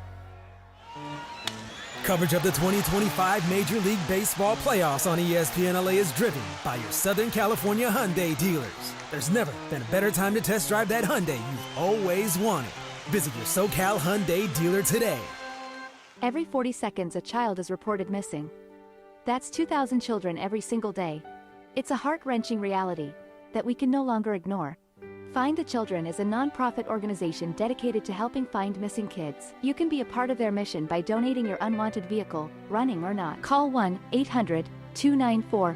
S10: Coverage of the 2025 Major League Baseball playoffs on ESPN LA is driven by your Southern California Hyundai dealers. There's never been a better time to test drive that Hyundai you've always wanted. Visit your SoCal Hyundai dealer today.
S24: Every 40 seconds, a child is reported missing. That's 2,000 children every single day. It's a heart-wrenching reality that we can no longer ignore. Find the Children is a non-profit organization dedicated to helping find missing kids. You can be a part of their mission by donating your unwanted vehicle, running or not. Call 1-800-294-0000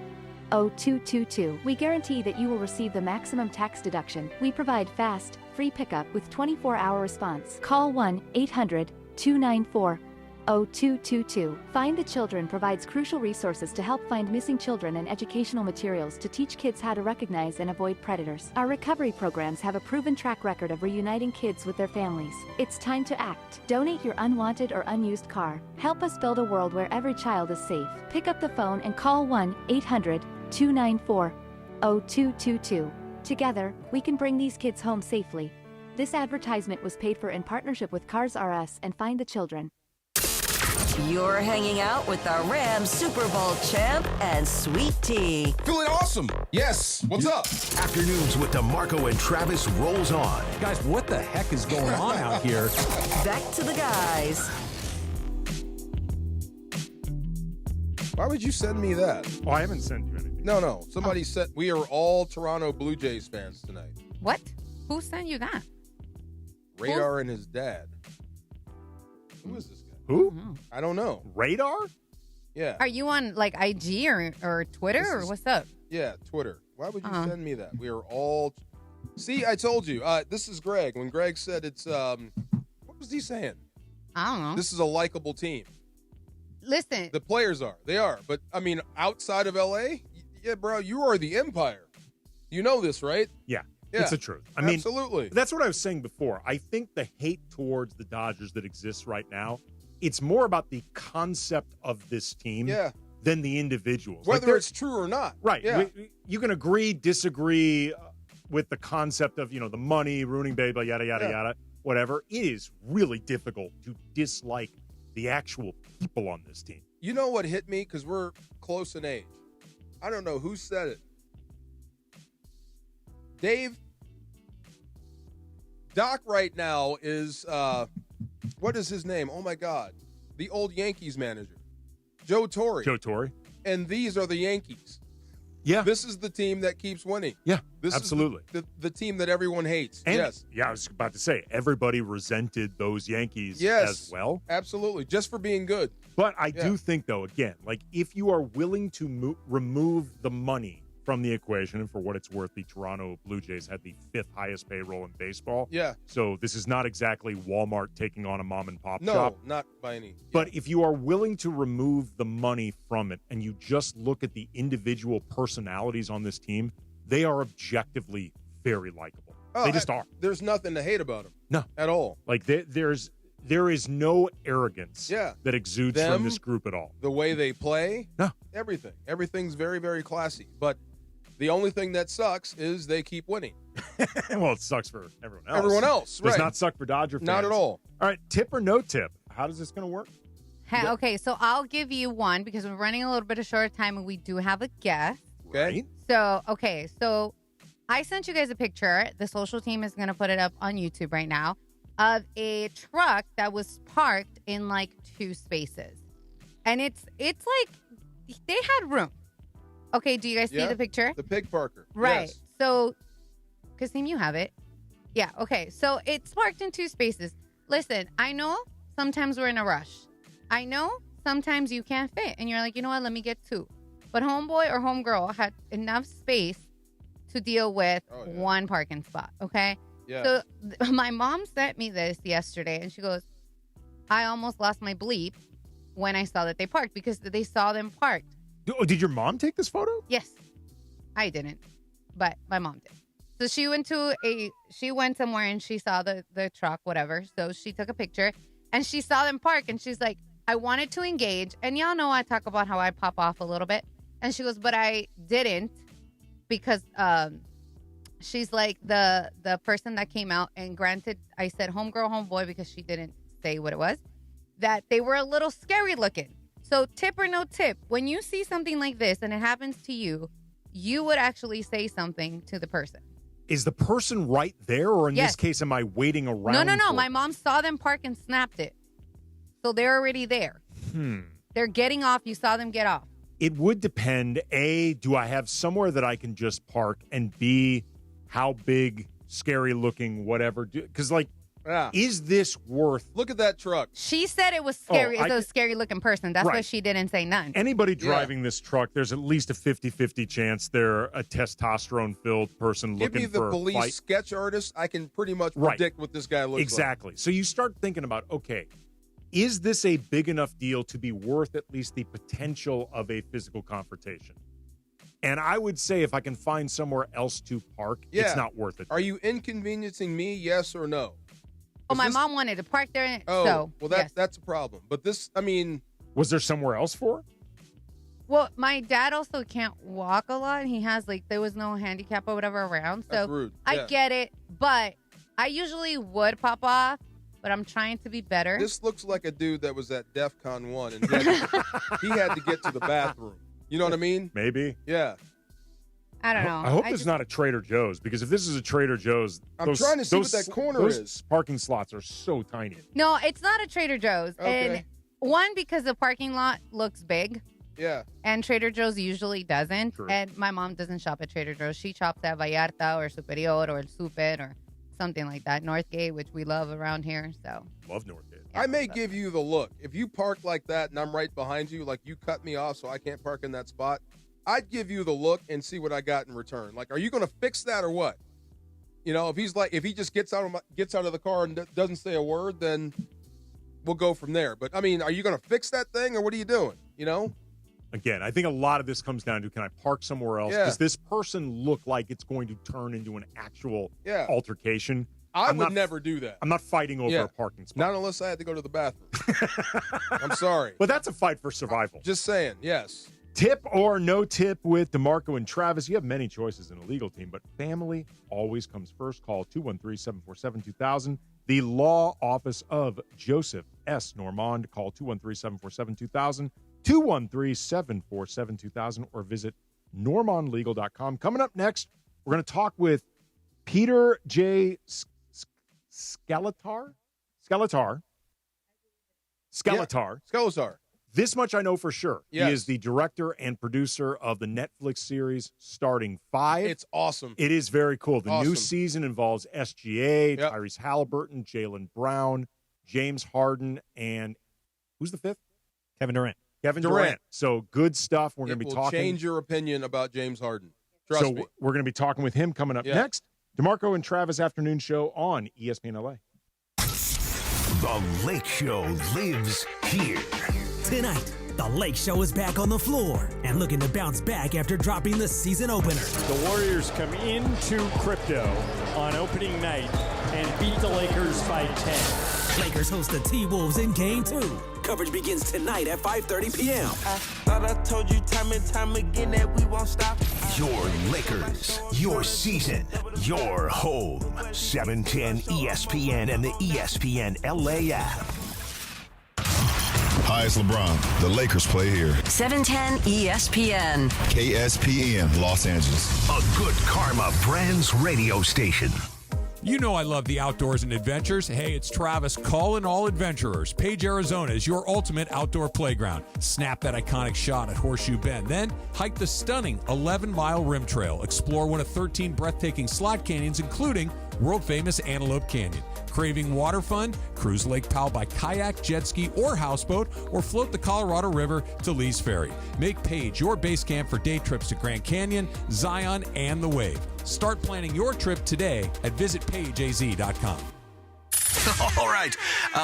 S24: 0222. We guarantee that you will receive the maximum tax deduction. We provide fast, free pickup with 24-hour response. Call 1-800-294-0222. Find the Children provides crucial resources to help find missing children and educational materials to teach kids how to recognize and avoid predators. Our recovery programs have a proven track record of reuniting kids with their families. It's time to act. Donate your unwanted or unused car. Help us build a world where every child is safe. Pick up the phone and call 1-800-294-0222. Together, we can bring these kids home safely. This advertisement was paid for in partnership with Cars R Us and Find the Children.
S20: You're hanging out with the Rams Super Bowl champ and Sweet Tea.
S3: Feeling awesome. Yes. What's up?
S7: Afternoons with DeMarco and Travis rolls on.
S19: Guys, what the heck is going on out here?
S20: Back to the guys.
S6: Why would you send me that?
S8: Oh, I haven't sent you anything.
S6: No. Somebody said we are all Toronto Blue Jays fans tonight.
S9: What? Who sent you that?
S6: Radar and his dad. Who is this guy?
S8: Who?
S6: I don't know.
S8: Radar?
S6: Yeah.
S9: Are you on like IG or Twitter or what's up?
S6: Yeah, Twitter. Why would you send me that? We are all. See, I told you. This is Greg. When Greg said it's what was he saying?
S9: I don't know.
S6: This is a likable team.
S9: Listen.
S6: The players are. They are. But I mean, outside of LA, yeah, bro, you are the empire. You know this, right?
S8: Yeah. It's the truth. I mean,
S6: absolutely.
S8: That's what I was saying before. I think the hate towards the Dodgers that exists right now, it's more about the concept of this team than the individuals.
S6: Whether it's true or not.
S8: Right.
S6: Yeah.
S8: You can agree, disagree with the concept of, the money, ruining baby, yada, yada, yada, whatever. It is really difficult to dislike the actual people on this team.
S6: You know what hit me? Because we're close in age. I don't know who said it. Dave, Doc right now is, what is his name? Oh, my God. The old Yankees manager, Joe Torre.
S8: Joe Torre.
S6: And these are the Yankees.
S8: Yeah.
S6: This is the team that keeps winning.
S8: Yeah,
S6: this
S8: absolutely.
S6: Is the team that everyone hates.
S8: And,
S6: yes.
S8: Yeah, I was about to say, everybody resented those Yankees
S6: yes,
S8: as well.
S6: Absolutely. Just for being good.
S8: But I do think, though, again, like if you are willing to remove the money from the equation, and for what it's worth, the Toronto Blue Jays had the 5th highest payroll in baseball.
S6: Yeah.
S8: So this is not exactly Walmart taking on a mom and pop shop.
S6: No, not by any.
S8: But if you are willing to remove the money from it and you just look at the individual personalities on this team, they are objectively very likable. They just are.
S6: There's nothing to hate about them.
S8: No.
S6: At all.
S8: Like there is no arrogance that exudes from this group at all.
S6: The way they play.
S8: No.
S6: Everything. Everything's very, very classy. But the only thing that sucks is they keep winning.
S8: Well, it sucks for everyone else.
S6: Everyone else, right.
S8: Does not suck for Dodger fans.
S6: Not at all.
S8: All right, tip or no tip? How is this going to work?
S9: Okay, so I'll give you one because we're running a little bit of short time and we do have a guest.
S6: Okay.
S9: So I sent you guys a picture. The social team is going to put it up on YouTube right now of a truck that was parked in like 2 spaces. And it's like they had room. Okay, do you guys see the picture?
S6: The pig parker.
S9: Right.
S6: Yes.
S9: So, Kasim, you have it. Yeah, okay. So it's parked in 2 spaces. Listen, I know sometimes we're in a rush. I know sometimes you can't fit. And you're like, you know what, let me get 2. But homeboy or homegirl had enough space to deal with 1 parking spot, okay?
S6: Yeah.
S9: So my mom sent me this yesterday, and she goes, I almost lost my bleep when I saw that they parked because they saw them parked.
S8: Oh, did your mom take this photo?
S9: Yes. I didn't, but my mom did. So she went somewhere and she saw the truck, whatever. So she took a picture and she saw them park and she's like, I wanted to engage. And y'all know I talk about how I pop off a little bit. And she goes, but I didn't because she's like the person that came out, and granted, I said homegirl, homeboy because she didn't say what it was, that they were a little scary looking. So tip or no tip, when you see something like this and it happens to you, you would actually say something to the person.
S8: Is the person right there, or in this case, am I waiting around?
S9: No. My mom saw them park and snapped it. So they're already there. They're getting off. You saw them get off.
S8: It would depend. A, do I have somewhere that I can just park? And B, how big, scary looking, whatever. Because, like,
S6: Yeah.
S8: Is this worth?
S6: Look at that truck.
S9: She said it was scary. It's a scary-looking person. That's why
S8: Right.
S9: she didn't say none.
S8: Anybody driving this truck, there's at least a 50-50 chance they're a testosterone-filled person
S6: Give me
S8: looking
S6: the
S8: for a
S6: police
S8: fight.
S6: sketch artist. I can pretty much
S8: Right.
S6: predict what this guy looks
S8: Exactly. So you start thinking about, okay, is this a big enough deal to be worth at least the potential of a physical confrontation? And I would say if I can find somewhere else to park,
S6: Yeah.
S8: it's not worth it.
S6: Are you inconveniencing me, yes or no?
S9: Oh, my mom wanted to park there.
S6: Oh,
S9: so,
S6: well,
S9: yes.
S6: that's a problem. But this, I mean.
S8: Was there somewhere else for it?
S9: Well, my dad also can't walk a lot. He has, there was no handicap or whatever around. So
S6: That's rude.
S9: I
S6: Yeah.
S9: get it. But I usually would pop off, but I'm trying to be better.
S6: This looks like a dude that was at DEF CON 1 and he had to get to the bathroom. You know what I mean?
S8: Maybe.
S6: Yeah.
S9: I don't know.
S8: I hope it's not a Trader Joe's, because if this is a Trader Joe's,
S6: I'm trying to see what that corner
S8: those
S6: is.
S8: parking slots are so tiny.
S9: No, it's not a Trader Joe's.
S6: Okay.
S9: And one, because the parking lot looks big.
S6: Yeah.
S9: And Trader Joe's usually doesn't.
S8: True.
S9: And my mom doesn't shop at Trader Joe's. She shops at Vallarta or Superior or El Super or something like that. Northgate, which we love around here. So
S8: Love Northgate.
S6: I may give you the look. If you park like that and I'm right behind you, like you cut me off so I can't park in that spot, I'd give you the look and see what I got in return. Like, are you going to fix that or what? You know, if he just gets out of the car and doesn't say a word, then we'll go from there. But I mean, are you going to fix that thing or what are you doing? You know?
S8: Again, I think a lot of this comes down to, can I park somewhere else?
S6: Yeah.
S8: Does this person look like it's going to turn into an actual altercation?
S6: I
S8: I'm
S6: would
S8: not-
S6: never do that.
S8: I'm not fighting over
S6: Yeah.
S8: a parking spot.
S6: Not unless I had to go to the bathroom. I'm sorry.
S8: But that's a fight for survival.
S6: Just saying, yes.
S8: Tip or no tip with DeMarco and Travis. You have many choices in a legal team, but family always comes first. Call 213-747-2000. The law office of Joseph S. Normand. Call 213-747-2000. 213-747-2000 or visit normandlegal.com. Coming up next, we're going to talk with Peter J. Skeletar. This much I know for sure.
S6: Yes.
S8: He is the director and producer of the Netflix series Starting Five.
S6: It's awesome.
S8: It is very cool. The new
S6: Awesome.
S8: season involves SGA,
S6: Yep.
S8: Tyrese Halliburton, Jaylen Brown, James Harden, and who's the fifth?
S2: Kevin Durant.
S8: Kevin Durant. So good stuff. We're going
S6: It
S8: to be
S6: will
S8: talking.
S6: change your opinion about James Harden. Trust
S8: so
S6: me.
S8: we're going to be talking with him coming up
S6: Yeah.
S8: next. DeMarco and Travis afternoon show on ESPN LA.
S7: The Lake Show lives here.
S10: Tonight, the Lake Show is back on the floor and looking to bounce back after dropping the season opener.
S11: The Warriors come into crypto on opening night and beat the Lakers by 10.
S10: Lakers host the T-Wolves in Game 2. Coverage begins tonight at 5:30 p.m.
S12: I thought I told you time and time again that we won't stop.
S7: Your Lakers, your season, your home. 710 ESPN and the ESPN LA app.
S14: Hi, it's LeBron. The Lakers play here.
S20: 710 ESPN.
S14: KSPN, Los Angeles.
S7: A Good Karma Brands radio station.
S19: You know I love the outdoors and adventures. Hey, it's Travis calling all adventurers. Page, Arizona is your ultimate outdoor playground. Snap that iconic shot at Horseshoe Bend. Then hike the stunning 11-mile rim trail. Explore one of 13 breathtaking slot canyons, including world-famous Antelope Canyon. Craving water fun? Cruise Lake Powell by kayak, jet ski, or houseboat, or float the Colorado River to Lee's Ferry. Make Page your base camp for day trips to Grand Canyon, Zion, and the Wave. Start planning your trip today at visitpageaz.com.
S15: All right,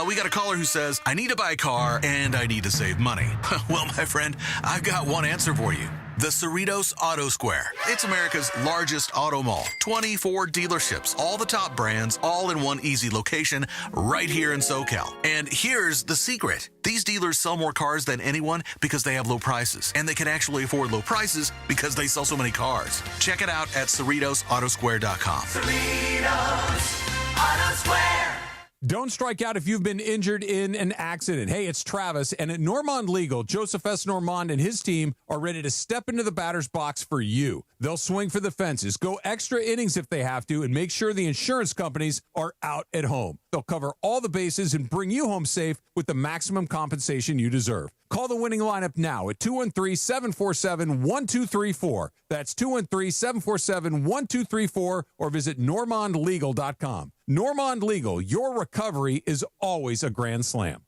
S15: we got a caller who says, I need to buy a car and I need to save money. Well, my friend, I've got one answer for you. The Cerritos Auto Square. It's America's largest auto mall. 24 dealerships, all the top brands, all in one easy location right here in SoCal. And here's the secret. These dealers sell more cars than anyone because they have low prices. And they can actually afford low prices because they sell so many cars. Check it out at CerritosAutosquare.com.
S12: Cerritos Auto Square.
S19: Don't strike out if you've been injured in an accident. Hey, it's Travis, and at Normand Legal, Joseph S. Normand and his team are ready to step into the batter's box for you. They'll swing for the fences, go extra innings if they have to, and make sure the insurance companies are out at home. They'll cover all the bases and bring you home safe with the maximum compensation you deserve. Call the winning lineup now at 213-747-1234. That's 213-747-1234 or visit normandlegal.com. Normand Legal, your recovery is always a grand slam.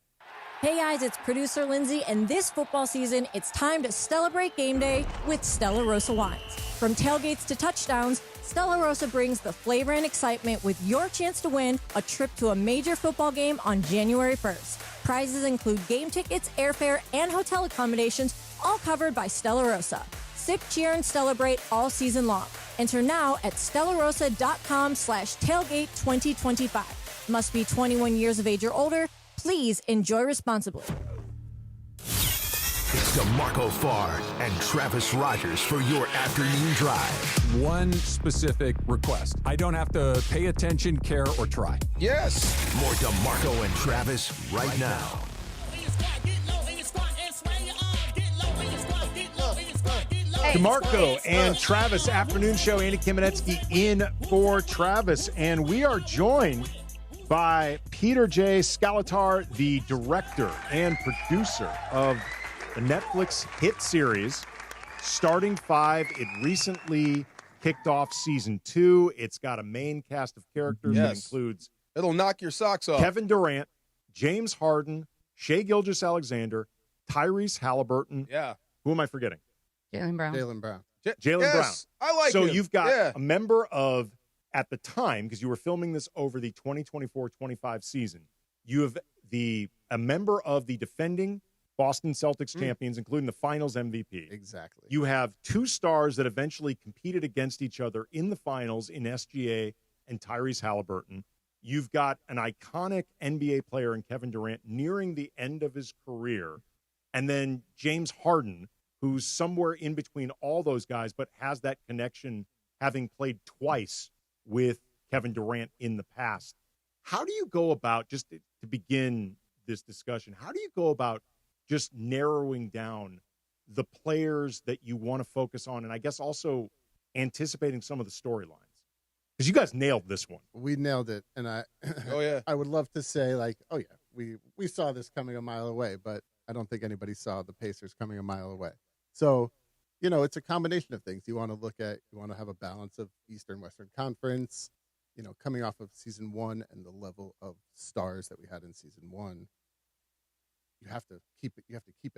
S4: Hey guys, it's producer Lindsay, and this football season, it's time to celebrate game day with Stella Rosa wines. From tailgates to touchdowns, Stella Rosa brings the flavor and excitement with your chance to win a trip to a major football game on January 1st. Prizes include game tickets, airfare, and hotel accommodations, all covered by Stella Rosa. Sip, cheer, and celebrate all season long. Enter now at stellarosa.com/tailgate2025. Must be 21 years of age or older. Please enjoy responsibly.
S7: It's DeMarco Farr and Travis Rogers for your afternoon drive.
S19: One specific request. I don't have to pay attention, care, or try.
S6: Yes.
S7: More DeMarco and Travis right now.
S8: DeMarco and Travis afternoon show. Andy Kamenetsky in for Travis. And we are joined by Peter J. Skelear, the director and producer of the Netflix hit series Starting Five. It recently kicked off season 2. It's got a main cast of characters that includes
S6: it'll knock your socks off.
S8: Kevin Durant, James Harden, Shai Gilgeous-Alexander, Tyrese Halliburton.
S6: Yeah.
S8: Who am I forgetting?
S9: Jaylen Brown.
S17: Jaylen Brown.
S8: Jaylen Brown.
S6: I like
S8: so
S6: him.
S8: You've got a member of, at the time, because you were filming this over the 2024-25 season, you have a member of the defending Boston Celtics champions, including the finals MVP.
S17: Exactly.
S8: You have 2 stars that eventually competed against each other in the finals in SGA and Tyrese Halliburton. You've got an iconic NBA player in Kevin Durant nearing the end of his career. And then James Harden, who's somewhere in between all those guys, but has that connection, having played twice with Kevin Durant in the past. How do you go about, just to begin this discussion, how do you go about just narrowing down the players that you want to focus on, and I guess also anticipating some of the storylines? Because you guys nailed this one.
S17: We nailed it, and I would love to say, like, oh yeah, we saw this coming a mile away, but I don't think anybody saw the Pacers coming a mile away. So, it's a combination of things. You want to have a balance of Eastern Western Conference, coming off of season 1 and the level of stars that we had in season 1. You have to keep it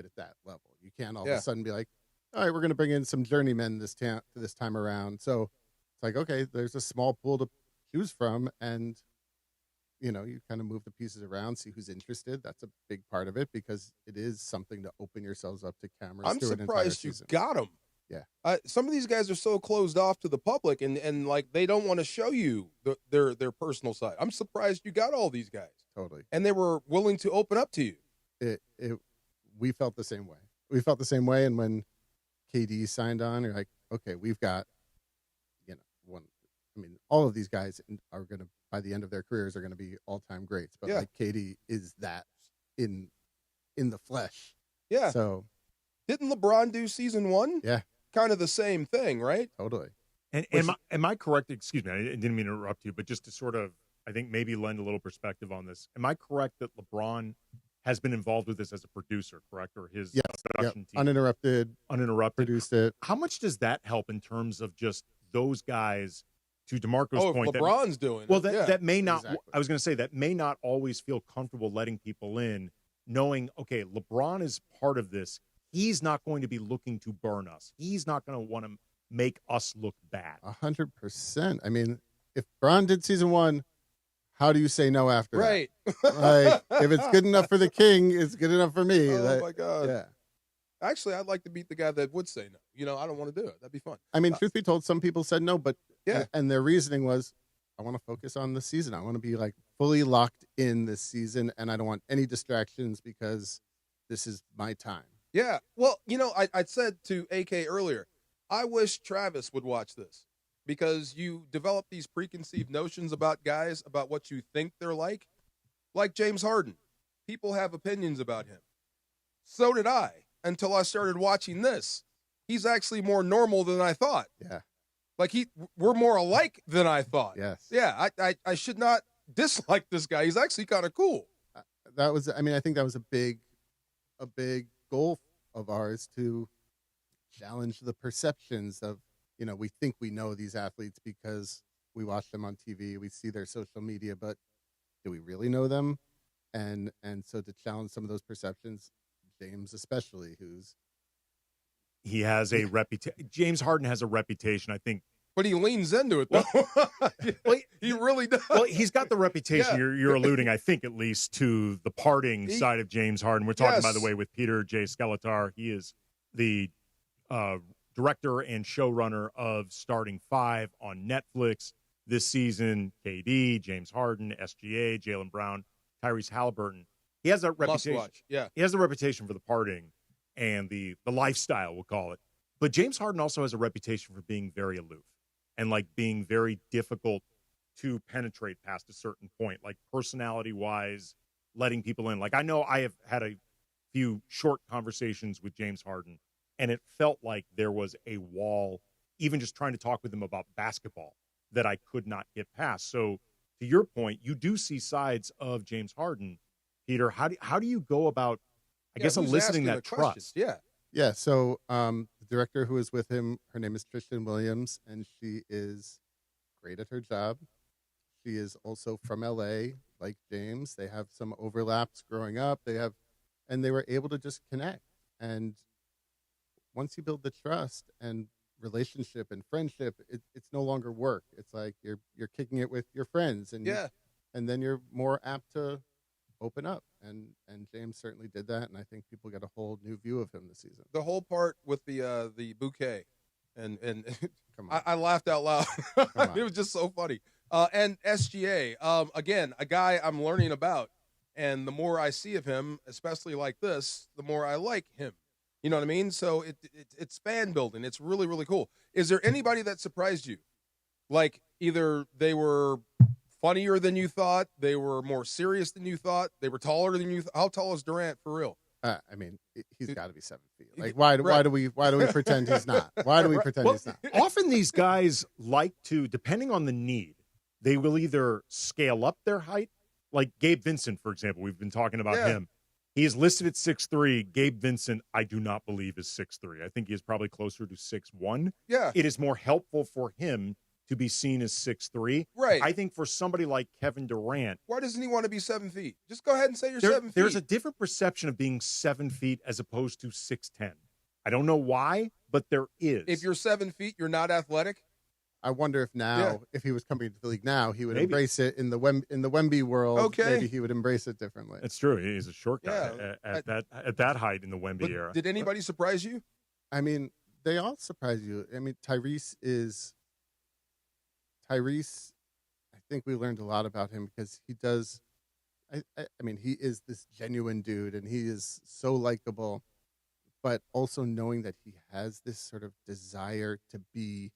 S17: at that level. You can't all of a sudden be like, all right, we're going to bring in some journeymen this time around. So it's like, okay, there's a small pool to choose from, and you kind of move the pieces around, see who's interested. That's a big part of it, because it is something to open yourselves up to cameras.
S6: I'm surprised you got them.
S17: Yeah.
S6: Some of these guys are so closed off to the public, and like they don't want to show you their personal side. I'm surprised you got all these guys.
S17: Totally.
S6: And they were willing to open up to you.
S17: We felt the same way. We felt the same way, and when KD signed on, you're like, okay, we've got, all of these guys are going to, by the end of their careers, are going to be all-time greats. But like KD is that in the flesh.
S6: Yeah.
S17: So
S6: didn't LeBron do season 1?
S17: Yeah.
S6: Kind of the same thing, right?
S17: Totally.
S8: And am I correct? Excuse me, I didn't mean to interrupt you, but just to sort of, I think, maybe lend a little perspective on this. Am I correct that LeBron has been involved with this as a producer, correct? Or his production team?
S17: Uninterrupted, produced it.
S8: How much does that help in terms of just those guys, to DeMarco's point?
S6: LeBron's doing
S8: well,
S6: it.
S8: that may not,
S17: exactly.
S8: I was going to say, that may not always feel comfortable letting people in, knowing, okay, LeBron is part of this. He's not going to be looking to burn us. He's not going to want to make us look bad.
S17: 100%. I mean, if Bron did season 1, how do you say no after
S6: right.
S17: that? Right. If it's good enough for the king, it's good enough for me.
S6: Oh, my God.
S17: Yeah.
S6: Actually, I'd like to beat the guy that would say no. I don't want to do it. That'd be fun.
S17: I mean, truth be told, some people said no, but
S6: yeah.
S17: And their reasoning was, I want to focus on the season. I want to be like fully locked in this season, and I don't want any distractions because this is my time.
S6: Yeah. Well, I said to AK earlier, I wish Travis would watch this, because you develop these preconceived notions about guys, about what you think they're like James Harden. People have opinions about him. So did I, until I started watching this. He's actually more normal than I thought.
S17: Yeah.
S6: Like we're more alike than I thought.
S17: Yes.
S6: Yeah. I should not dislike this guy. He's actually kind of cool.
S17: I think that was a big goal of ours to challenge the perceptions of, we think we know these athletes because we watch them on TV, we see their social media, but do we really know them? And so to challenge some of those perceptions, James especially,
S8: he has a reputation. James Harden has a reputation, I think.
S6: But he leans into it, though. He really does.
S8: Well, he's got the reputation. Yeah. You're alluding, I think, at least to the parting side of James Harden. We're talking, by the way, with Peter Skelear. He is the director and showrunner of Starting Five on Netflix this season. KD, James Harden, SGA, Jaylen Brown, Tyrese Halliburton. He has that reputation.
S6: Must watch. Yeah.
S8: He has the reputation for the partying and the lifestyle, we'll call it. But James Harden also has a reputation for being very aloof and being very difficult to penetrate past a certain point, personality-wise, letting people in. I know I have had a few short conversations with James Harden, and it felt like there was a wall, even just trying to talk with him about basketball, that I could not get past. So to your point, you do see sides of James Harden. Peter, how do you go about, I guess, eliciting that trust?
S17: Yeah. So the director who is with him, her name is Tristan Williams, and she is great at her job. She is also from LA, like James. They have some overlaps growing up. And they were able to just connect. And once you build the trust and relationship and friendship, it's no longer work. It's like you're kicking it with your friends, and then you're more apt to open up. And James certainly did that, and I think people get a whole new view of him this season.
S6: The whole part with the bouquet, and I laughed out loud. It was just so funny. And SGA, again, a guy I'm learning about, and the more I see of him, especially like this, the more I like him. You know what I mean? So it's fan building. It's really, really cool. Is there anybody that surprised you? Either they were funnier than you thought, they were more serious than you thought, they were taller than you thought. How tall is Durant for real?
S17: He's got to be 7 feet. Why do we pretend he's not? Why do we pretend he's not?
S8: Often these guys like to, depending on the need, they will either scale up their height, like Gabe Vincent, for example. We've been talking about him. He is listed at 6'3". Gabe Vincent, I do not believe, is 6'3". I think he is probably closer to 6'1".
S6: Yeah.
S8: It is more helpful for him to be seen as 6'3".
S6: Right.
S8: I think for somebody like Kevin Durant.
S6: Why doesn't he want to be 7 feet? Just go ahead and say you're 7 feet.
S8: There's a different perception of being 7 feet as opposed to 6'10". I don't know why, but there is.
S6: If you're 7 feet, you're not athletic?
S17: I wonder if if he was coming to the league now, he would embrace it in the Wemby world. Okay. Maybe he would embrace it differently.
S8: It's true. He's a short guy at that height in the Wemby era.
S6: Did anybody surprise you?
S17: They all surprise you. Tyrese, I think we learned a lot about him because he does. He is this genuine dude, and he is so likable, but also knowing that he has this sort of desire to be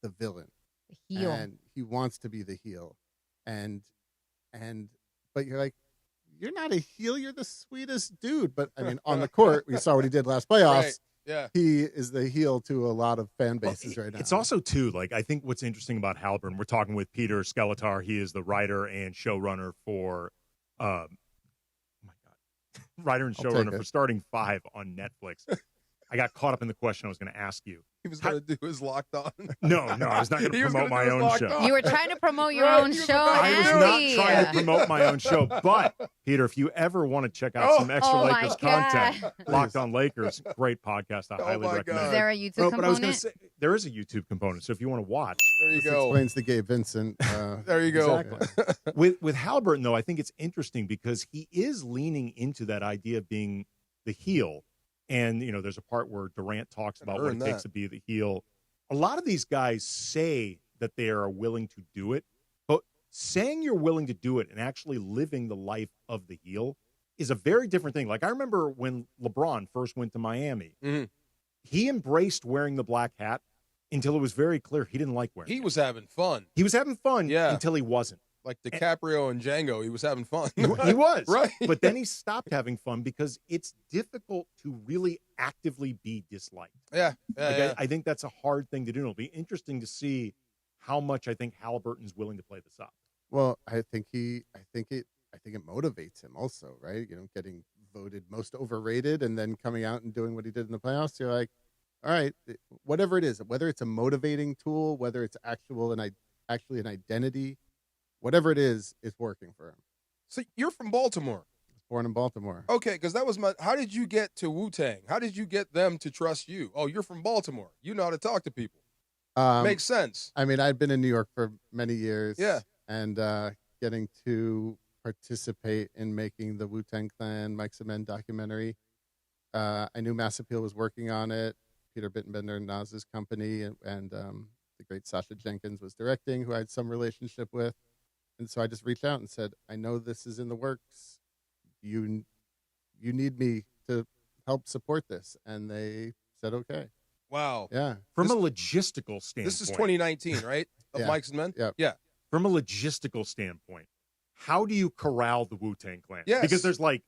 S17: the villain,
S9: the heel,
S17: and he wants to be the heel, but you're like, you're not a heel, you're the sweetest dude. But on the court, we saw what he did last playoffs.
S6: Right. Yeah,
S17: he is the heel to a lot of fan bases right now.
S8: It's also too I think what's interesting about Halliburton. We're talking with Peter Skelear. He is the writer and showrunner for, for Starting Five on Netflix. I got caught up in the question I was going to ask you.
S6: He was going to do his Locked On.
S8: No, I was not going to promote my own show.
S9: You were trying to promote your own show,
S8: I was not trying to promote my own show. But, Peter, if you ever want to check out some extra Lakers content, Locked On Lakers, great podcast. I highly recommend it.
S9: Is there a YouTube component?
S8: But I was going to say, there is a YouTube component. So if you want to watch.
S6: There you
S17: this
S6: go.
S17: Explains the Gabe Vincent.
S6: There you go.
S8: Exactly. With Halliburton, though, I think it's interesting because he is leaning into that idea of being the heel. And, there's a part where Durant talks about what it takes to be the heel. A lot of these guys say that they are willing to do it, but saying you're willing to do it and actually living the life of the heel is a very different thing. I remember when LeBron first went to Miami, he embraced wearing the black hat until it was very clear he didn't like wearing it.
S6: He was having fun.
S8: He was having fun until he wasn't.
S6: Like DiCaprio and Django, he was having fun.
S8: He was.
S6: Right.
S8: But then he stopped having fun because it's difficult to really actively be disliked.
S6: Yeah.
S8: I think that's a hard thing to do. It'll be interesting to see how much I think Halliburton's willing to play this up.
S17: Well, I think it motivates him also, right? You know, getting voted most overrated and then coming out and doing what he did in the playoffs. You're like, all right, whatever it is, whether it's a motivating tool, whether it's actually an identity, whatever it is working for him.
S6: So you're from Baltimore.
S17: Born in Baltimore.
S6: Okay, because that was how did you get to Wu-Tang? How did you get them to trust you? Oh, you're from Baltimore. You know how to talk to people. Makes sense.
S17: I mean, I'd been in New York for many years.
S6: Yeah.
S17: And getting to participate in making the Wu-Tang Clan Mike Cement documentary. I knew Mass Appeal was working on it. Peter Bittenbender and Nas's company, and the great Sasha Jenkins was directing, who I had some relationship with. And so I just reached out and said, I know this is in the works. You need me to help support this. And they said, okay.
S6: Wow.
S17: Yeah.
S8: From a logistical standpoint.
S6: This is 2019, right? Of
S17: Yeah.
S6: Mike's Men?
S17: Yep.
S6: Yeah.
S8: From a logistical standpoint, how do you corral the Wu-Tang Clan?
S6: Yes.
S8: Because there's like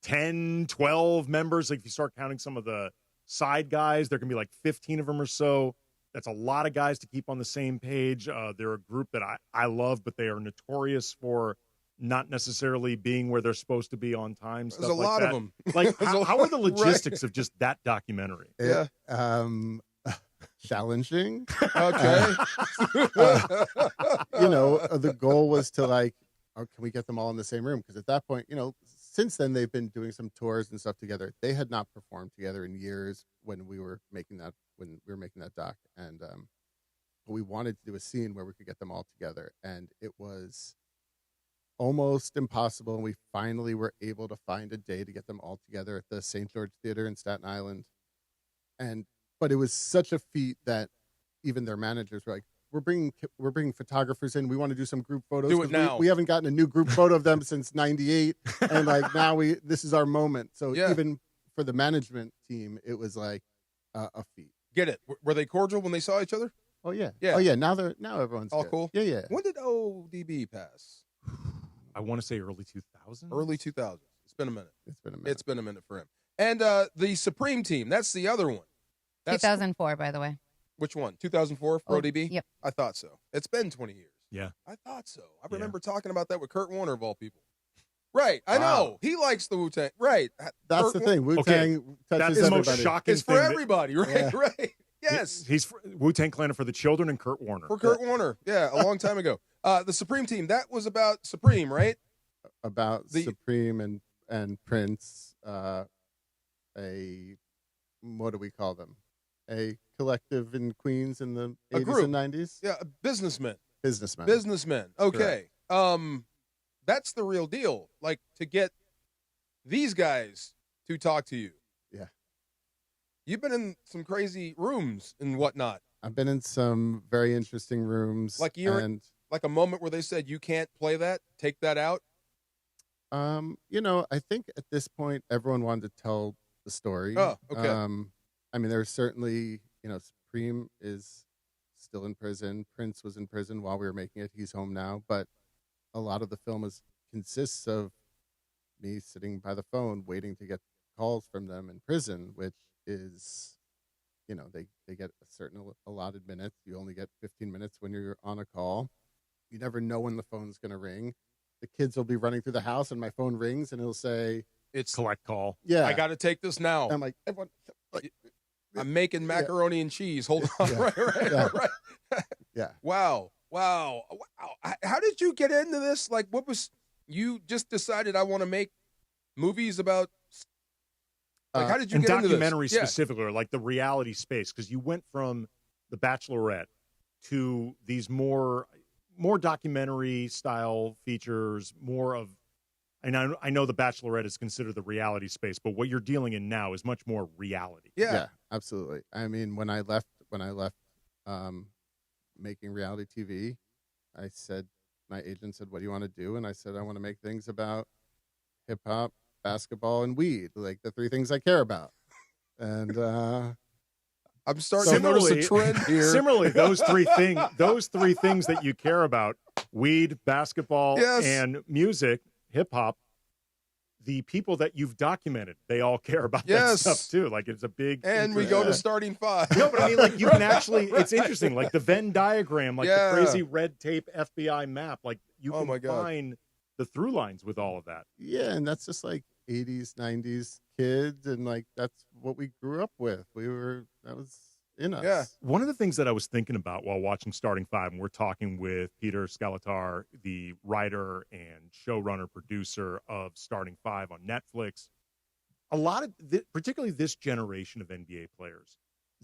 S8: 10, 12 members. Like if you start counting some of the side guys, there can be like 15 of them or so. That's a lot of guys to keep on the same page. They're a group that I love, but they are notorious for not necessarily being where they're supposed to be on time.
S6: There's a lot of them.
S8: Like, how are the logistics of just that documentary?
S6: Yeah.
S17: Challenging.
S6: Okay.
S17: The goal was to can we get them all in the same room? Because at that point, since then they've been doing some tours and stuff together. They had not performed together in years when we were making that doc, and we wanted to do a scene where we could get them all together, and it was almost impossible. And we finally were able to find a day to get them all together at the St. George Theater in Staten Island, but it was such a feet that even their managers were like, we're bringing photographers in. We want to do some group photos.
S6: Do it now.
S17: We haven't gotten a new group photo of them since '98, and now this is our moment. So even for the management team, it was like a feat.
S6: Get it? Were they cordial when they saw each other?
S17: Oh yeah,
S6: yeah.
S17: Oh yeah. Now everyone's
S6: all
S17: good.
S6: cool.
S17: Yeah.
S6: When did ODB pass?
S8: I want to say early 2000s.
S6: Early 2000s. It's been a minute.
S17: It's been a minute
S6: for him. And the Supreme Team. That's the other one.
S9: 2004, by the way.
S6: Which one? 2004 for ODB?
S9: Yep.
S6: I thought so. It's been 20 years.
S8: Yeah.
S6: I thought so. I remember talking about that with Kurt Warner, of all people. Right. I know. He likes the Wu-Tang. Right.
S17: That's the thing. Wu-Tang touches
S8: the
S17: everybody.
S8: most shocking
S6: It's for everybody, right?
S17: Yeah.
S6: Right. Yes.
S8: He's Wu-Tang Clan for the children and Kurt Warner.
S6: For Kurt Warner. Yeah, a long time ago. The Supreme Team, that was about Supreme, right?
S17: About Supreme and Prince, what do we call them? A collective in Queens in the 80s and 90s?
S6: Yeah, businessmen.
S17: Businessmen.
S6: Okay. That's the real deal. Like, to get these guys to talk to you.
S17: Yeah.
S6: You've been in some crazy rooms and whatnot.
S17: I've been in some very interesting rooms.
S6: Like a moment where they said, you can't play that, take that out?
S17: I think at this point, everyone wanted to tell the story.
S6: Oh, okay.
S17: I mean, there's certainly, Supreme is still in prison. Prince was in prison while we were making it. He's home now. But a lot of the film consists of me sitting by the phone waiting to get calls from them in prison, which is, they get a certain allotted minutes. You only get 15 minutes when you're on a call. You never know when the phone's going to ring. The kids will be running through the house and my phone rings and it'll say,
S6: it's
S8: collect call.
S17: Yeah.
S6: I got to take this now.
S17: I'm like, everyone.
S6: I'm making macaroni and cheese. Hold on.
S17: Yeah.
S6: Right.
S17: Yeah.
S6: Wow. How did you get into this? Like, you just decided I want to make movies about, how did you get into this?
S8: Documentary specifically, or like the reality space, because you went from The Bachelorette to these more documentary style features, more of, and I know The Bachelorette is considered the reality space, but what you're dealing in now is much more reality.
S17: Yeah, absolutely. I mean, when I left making reality TV, I said, my agent said, what do you want to do? And I said, I want to make things about hip hop, basketball, and weed, like the three things I care about. And
S6: I'm starting to notice a trend here.
S8: Similarly, those three things that you care about, weed, basketball,
S6: Yes.
S8: and music, hip hop, the people that you've documented, they all care about that stuff too. Like it's a big.
S6: And we go to starting five.
S8: No, but I mean, like you can actually, it's interesting. Like the Venn diagram, like the crazy red tape FBI map, like you can find the through lines with all of that.
S17: Yeah. And that's just like 80s, 90s kids. And like, that's what we grew up with. That was in us.
S6: Yeah.
S8: One of the things that I was thinking about while watching Starting Five, and we're talking with Peter Skelear, the writer and showrunner producer of Starting Five on Netflix, a lot of, particularly this generation of NBA players,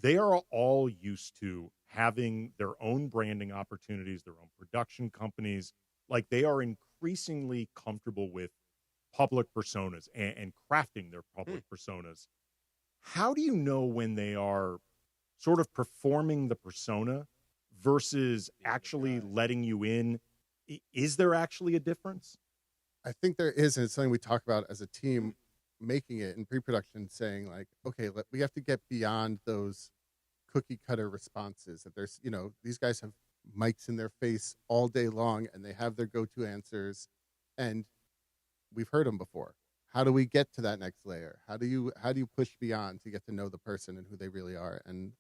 S8: they are all used to having their own branding opportunities, their own production companies. Like they are increasingly comfortable with public personas and crafting their public personas. How do you know when they are sort of performing the persona versus actually letting you in? Is there actually a difference?
S17: I think there is, and it's something we talk about as a team, making it in pre-production, saying like, okay, we have to get beyond those cookie cutter responses that there's, these guys have mics in their face all day long and they have their go-to answers and we've heard them before. How do we get to that next layer? How do you push beyond to get to know the person and who they really are? And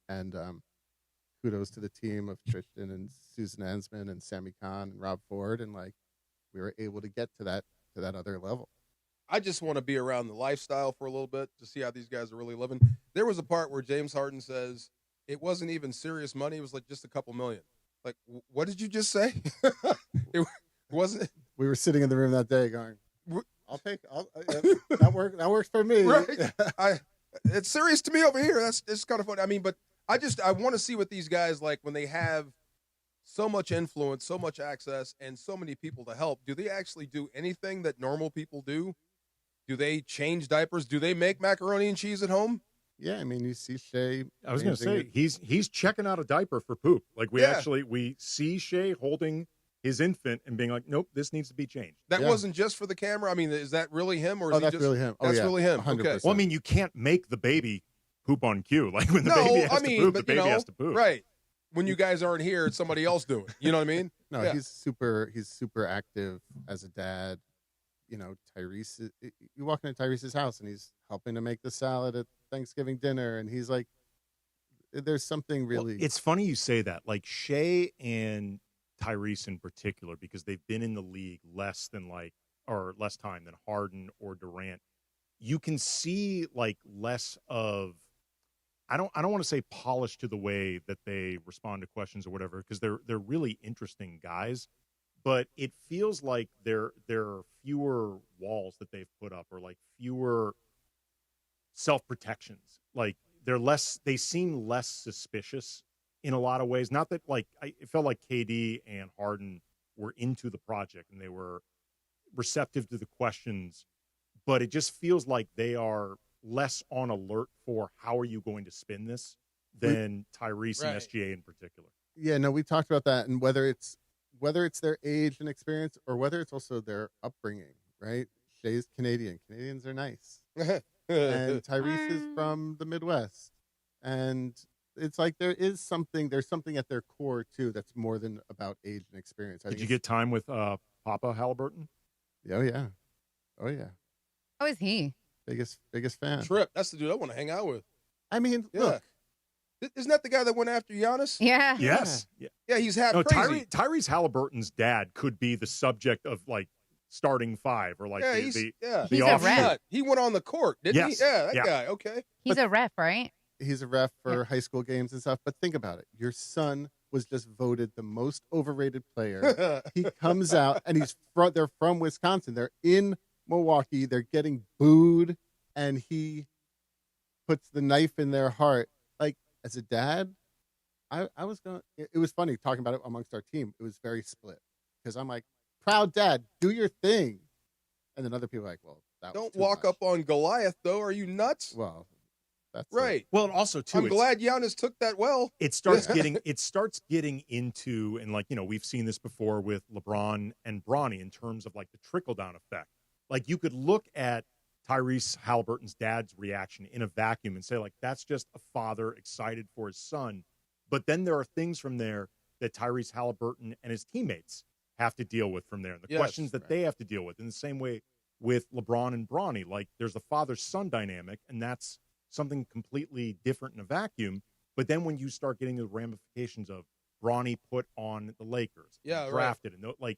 S17: kudos to the team of Tristan and Susan Ensman and Sammy Khan and Rob Ford, and like we were able to get to that other level.
S6: I just want to be around the lifestyle for a little bit to see how these guys are really living. There was a part where James Harden says it wasn't even serious money; it was like just a couple million. Like, what did you just say? It wasn't.
S17: We were sitting in the room that day going, that works for me.
S6: Right. It's serious to me over here. It's kind of funny. I mean, but I want to see what these guys like when they have so much influence, so much access, and so many people to help. Do they actually do anything that normal people do? Do they change diapers? Do they make macaroni and cheese at home?
S17: Yeah, I mean, you see Shea.
S8: I was going to say he's checking out a diaper for poop. Like we see Shea holding his infant and being like, nope, this needs to be changed.
S6: That wasn't just for the camera. I mean, is that really him, or is he
S17: that's
S6: just
S17: really him?
S6: That's really him.
S17: 100%.
S6: Okay.
S8: Well, I mean, you can't make the baby poop on cue. Like when the baby has to poop, the baby has to poop.
S6: Right. When you guys aren't here, it's somebody else doing it. You know what I mean?
S17: No, he's super active as a dad. Tyrese, you walk into Tyrese's house and he's helping to make the salad at Thanksgiving dinner. And he's like, there's something really.
S8: Well, it's funny you say that. Like Shea and Tyrese in particular, because they've been in the league less time than Harden or Durant. You can see like less of, I don't want to say polished to the way that they respond to questions or whatever, because they're really interesting guys, but it feels like there are fewer walls that they've put up, or like fewer self-protections. Like they seem less suspicious in a lot of ways. Not that it felt like KD and Harden were into the project and they were receptive to the questions, but it just feels like they are less on alert for how are you going to spin this than Tyrese and SGA in particular.
S17: Yeah, no, we talked about that, and whether it's their age and experience or whether it's also their upbringing, right? Shea's Canadian. Canadians are nice. And Tyrese is from the Midwest. And it's like there's something at their core too that's more than about age and experience.
S8: Did you get time with Papa Halliburton?
S17: Oh yeah.
S9: How is he?
S17: Biggest fan.
S6: Trip. That's the dude I want to hang out with.
S17: I mean, look.
S6: Isn't that the guy that went after Giannis?
S9: Yeah.
S8: Yes.
S6: Yeah, he's half crazy.
S8: Tyrese Halliburton's dad could be the subject of like Starting Five or like
S9: he's
S8: the
S9: a ref.
S6: He went on the court, didn't he? Yeah, that guy. Okay.
S9: He's a ref, right?
S17: He's a ref for high school games and stuff. But think about it. Your son was just voted the most overrated player. He comes out and they're from Wisconsin. They're in Milwaukee. They're getting booed, and he puts the knife in their heart. Like, as a dad, it was funny talking about it amongst our team. It was very split because I'm like, proud dad, do your thing. And then other people are like, well,
S6: don't walk up on Goliath, though. Are you nuts?
S17: Well, that's
S6: right.
S8: Well, and also too,
S6: I'm glad Giannis took that well.
S8: It starts getting into, and like, we've seen this before with LeBron and Bronny in terms of like the trickle down effect. Like, you could look at Tyrese Halliburton's dad's reaction in a vacuum and say, like, that's just a father excited for his son. But then there are things from there that Tyrese Halliburton and his teammates have to deal with from there, and the questions that they have to deal with. In the same way with LeBron and Bronny. Like, there's a father-son dynamic, and that's something completely different in a vacuum. But then when you start getting the ramifications of Bronny put on the Lakers, drafted, and like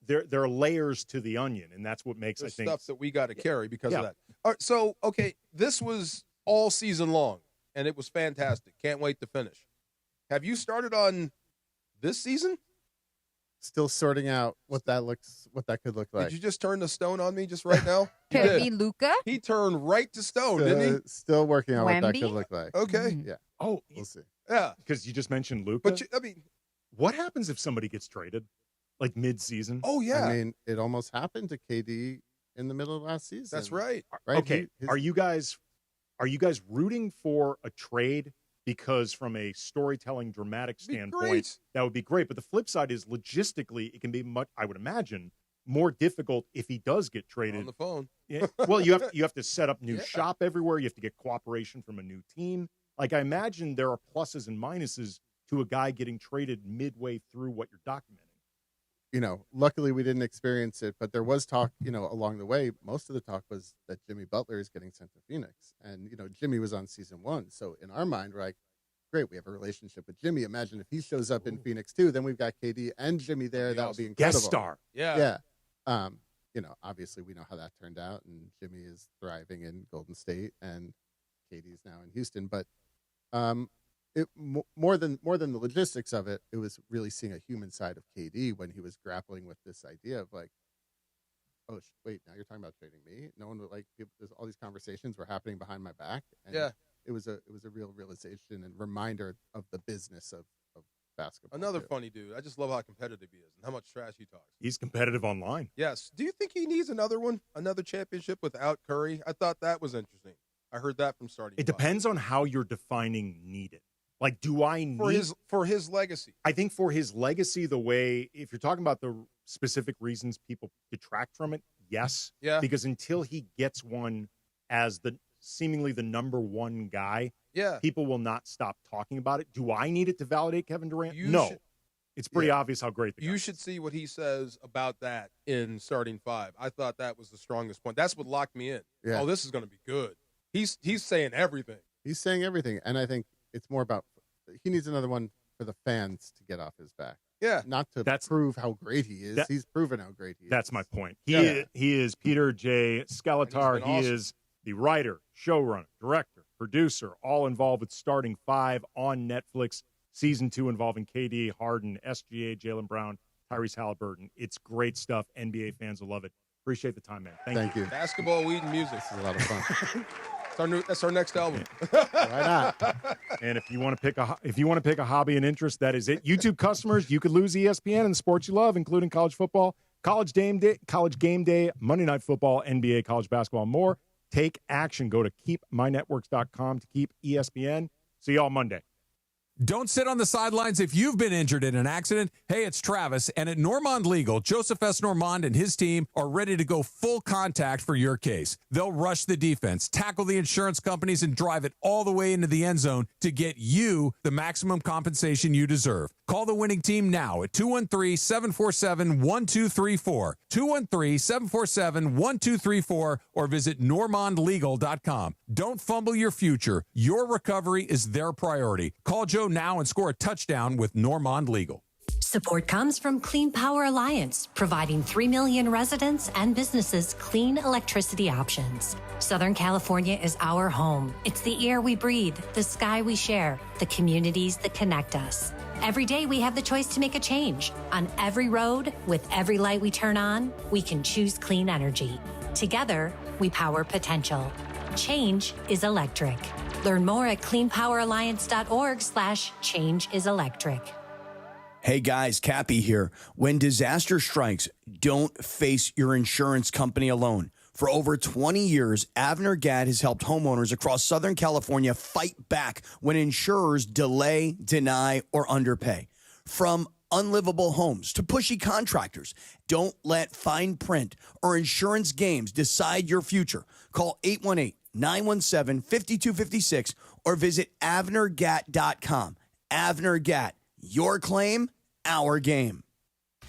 S8: there are layers to the onion, and that's what makes,
S6: There's
S8: I think,
S6: stuff that we got to carry because of that. All right, so, okay, this was all season long, and it was fantastic. Can't wait to finish. Have you started on this season?
S17: Still sorting out what that could look like.
S6: Did you just turn the stone on me just right now?
S9: Could it be Luka?
S6: He turned right to stone, didn't he?
S17: Still working on what that
S9: Wemby?
S17: could look like.
S6: Okay.
S17: Yeah.
S8: Oh,
S17: we'll see.
S6: Yeah.
S8: Because you just mentioned Luka.
S6: But, I mean,
S8: what happens if somebody gets traded, like mid-season?
S6: Oh, yeah.
S17: I mean, it almost happened to KD in the middle of last season.
S6: That's right.
S8: Okay. Are you guys rooting for a trade? Because from a storytelling, dramatic standpoint, that would be great. But the flip side is logistically, it can be much, I would imagine, more difficult if he does get traded.
S6: On the phone.
S8: Yeah. Well, you have to set up new shop everywhere. You have to get cooperation from a new team. Like, I imagine there are pluses and minuses to a guy getting traded midway through what you're documenting.
S17: You know, luckily we didn't experience it, but there was talk, you know, along the way. Most of the talk was that Jimmy Butler is getting sent to Phoenix. And, you know, Jimmy was on season 1. So in our mind, we're like, great, we have a relationship with Jimmy. Imagine if he shows up in Phoenix too, then we've got KD and Jimmy there. That would be incredible.
S8: Guest star.
S6: Yeah.
S17: Yeah. You know, obviously we know how that turned out, and Jimmy is thriving in Golden State and KD's now in Houston. But more than the logistics of it, it was really seeing a human side of KD when he was grappling with this idea of like, oh wait, now you're talking about trading me? No one would like. There's all these conversations were happening behind my back. And it was a real realization and reminder of the business of basketball.
S6: Another funny dude. I just love how competitive he is and how much trash he talks.
S8: He's competitive online.
S6: Yes. Do you think he needs another one, another championship without Curry? I thought that was interesting. I heard that from starting.
S8: It depends on how you're defining needed. Like, do I need
S6: for his legacy?
S8: I think for his legacy, the way, if you're talking about the specific reasons people detract from it, yes.
S6: Yeah.
S8: Because until he gets one as seemingly the number one guy, people will not stop talking about it. Do I need it to validate Kevin Durant? No. It's pretty obvious how great the guy
S6: You should see what he says about that in starting 5. I thought that was the strongest point. That's what locked me in.
S17: Yeah.
S6: Oh, this is going to be good. He's saying everything.
S17: He's saying everything, and I think it's more about he needs another one for the fans to get off his back.
S6: Yeah.
S17: Not to prove how great he is. He's proven how great he is.
S8: That's my point. He is Peter J. Skelear. He is the writer, showrunner, director, producer, all involved with Starting 5 on Netflix. Season 2 involving KD, Harden, SGA, Jaylen Brown, Tyrese Halliburton. It's great stuff. NBA fans will love it. Appreciate the time, man. Thank you.
S6: Basketball, weed, and music.
S17: This is a lot of fun.
S6: That's our next album.
S17: Why not?
S8: And if you want to pick a hobby and interest, that is it. YouTube customers, you could lose ESPN and the sports you love, including college football, college game day, Monday Night Football, NBA, college basketball, and more. Take action. Go to keepmynetworks.com to keep ESPN. See you all Monday.
S19: Don't sit on the sidelines if you've been injured in an accident. Hey, it's Travis, and at Normand Legal, Joseph S. Normand and his team are ready to go full contact for your case. They'll rush the defense, tackle the insurance companies, and drive it all the way into the end zone to get you the maximum compensation you deserve. Call the winning team now at 213-747-1234, 213-747-1234, or visit normandlegal.com. Don't fumble your future. Your recovery is their priority. Call Joe now and score a touchdown with Normand Legal.
S18: Support comes from Clean Power Alliance, providing 3 million residents and businesses clean electricity options. Southern California is our home. It's the air we breathe, the sky we share, the communities that connect us. Every day we have the choice to make a change. On every road, with every light we turn on, we can choose clean energy. Together, we power potential. Change is electric. Learn more at cleanpoweralliance.org/changeIsElectric.
S2: Hey guys, Cappy here. When disaster strikes, don't face your insurance company alone. For over 20 years, Avner Gadd has helped homeowners across Southern California fight back when insurers delay, deny, or underpay. From unlivable homes to pushy contractors, don't let fine print or insurance games decide your future. Call 818-917-5256 or visit avnergat.com. Avner Gatt, your claim, our game.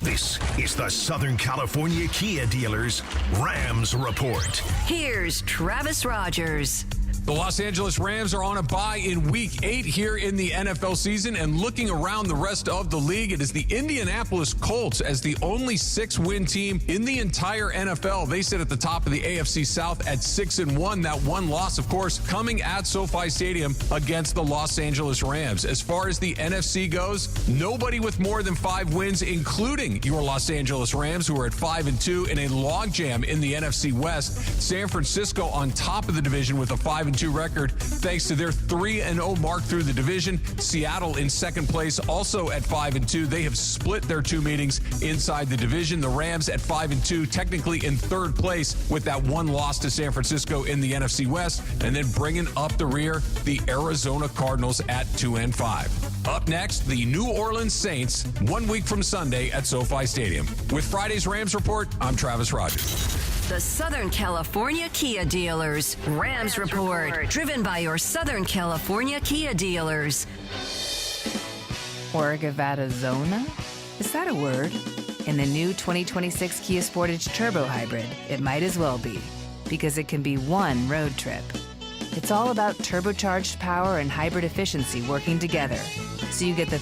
S7: This is the Southern California Kia Dealers Rams Report.
S20: Here's Travis Rogers.
S19: The Los Angeles Rams are on a bye in Week 8 here in the NFL season, and looking around the rest of the league, it is the Indianapolis Colts as the only 6-win team in the entire NFL. They sit at the top of the AFC South at 6-1. That one loss, of course, coming at SoFi Stadium against the Los Angeles Rams. As far as the NFC goes, nobody with more than 5 wins, including your Los Angeles Rams, who are at 5-2 in a logjam in the NFC West. San Francisco on top of the division with a 5-2 record thanks to their 3-0 mark through the division. Seattle in second place, also at 5-2. They have split their 2 meetings inside the division. The Rams at 5-2, technically in third place with that one loss to San Francisco in the NFC West. And then bringing up the rear, the Arizona Cardinals at 2-5. Up next, the New Orleans Saints, 1 week from Sunday at SoFi Stadium. With Friday's Rams Report, I'm Travis Rogers.
S20: The Southern California Kia Dealers Rams Report, driven by your Southern California Kia dealers.
S1: Orgavattazona? Is that a word? In the new 2026 Kia Sportage Turbo Hybrid, it might as well be, because it can be one road trip. It's all about turbocharged power and hybrid efficiency working together, so you get the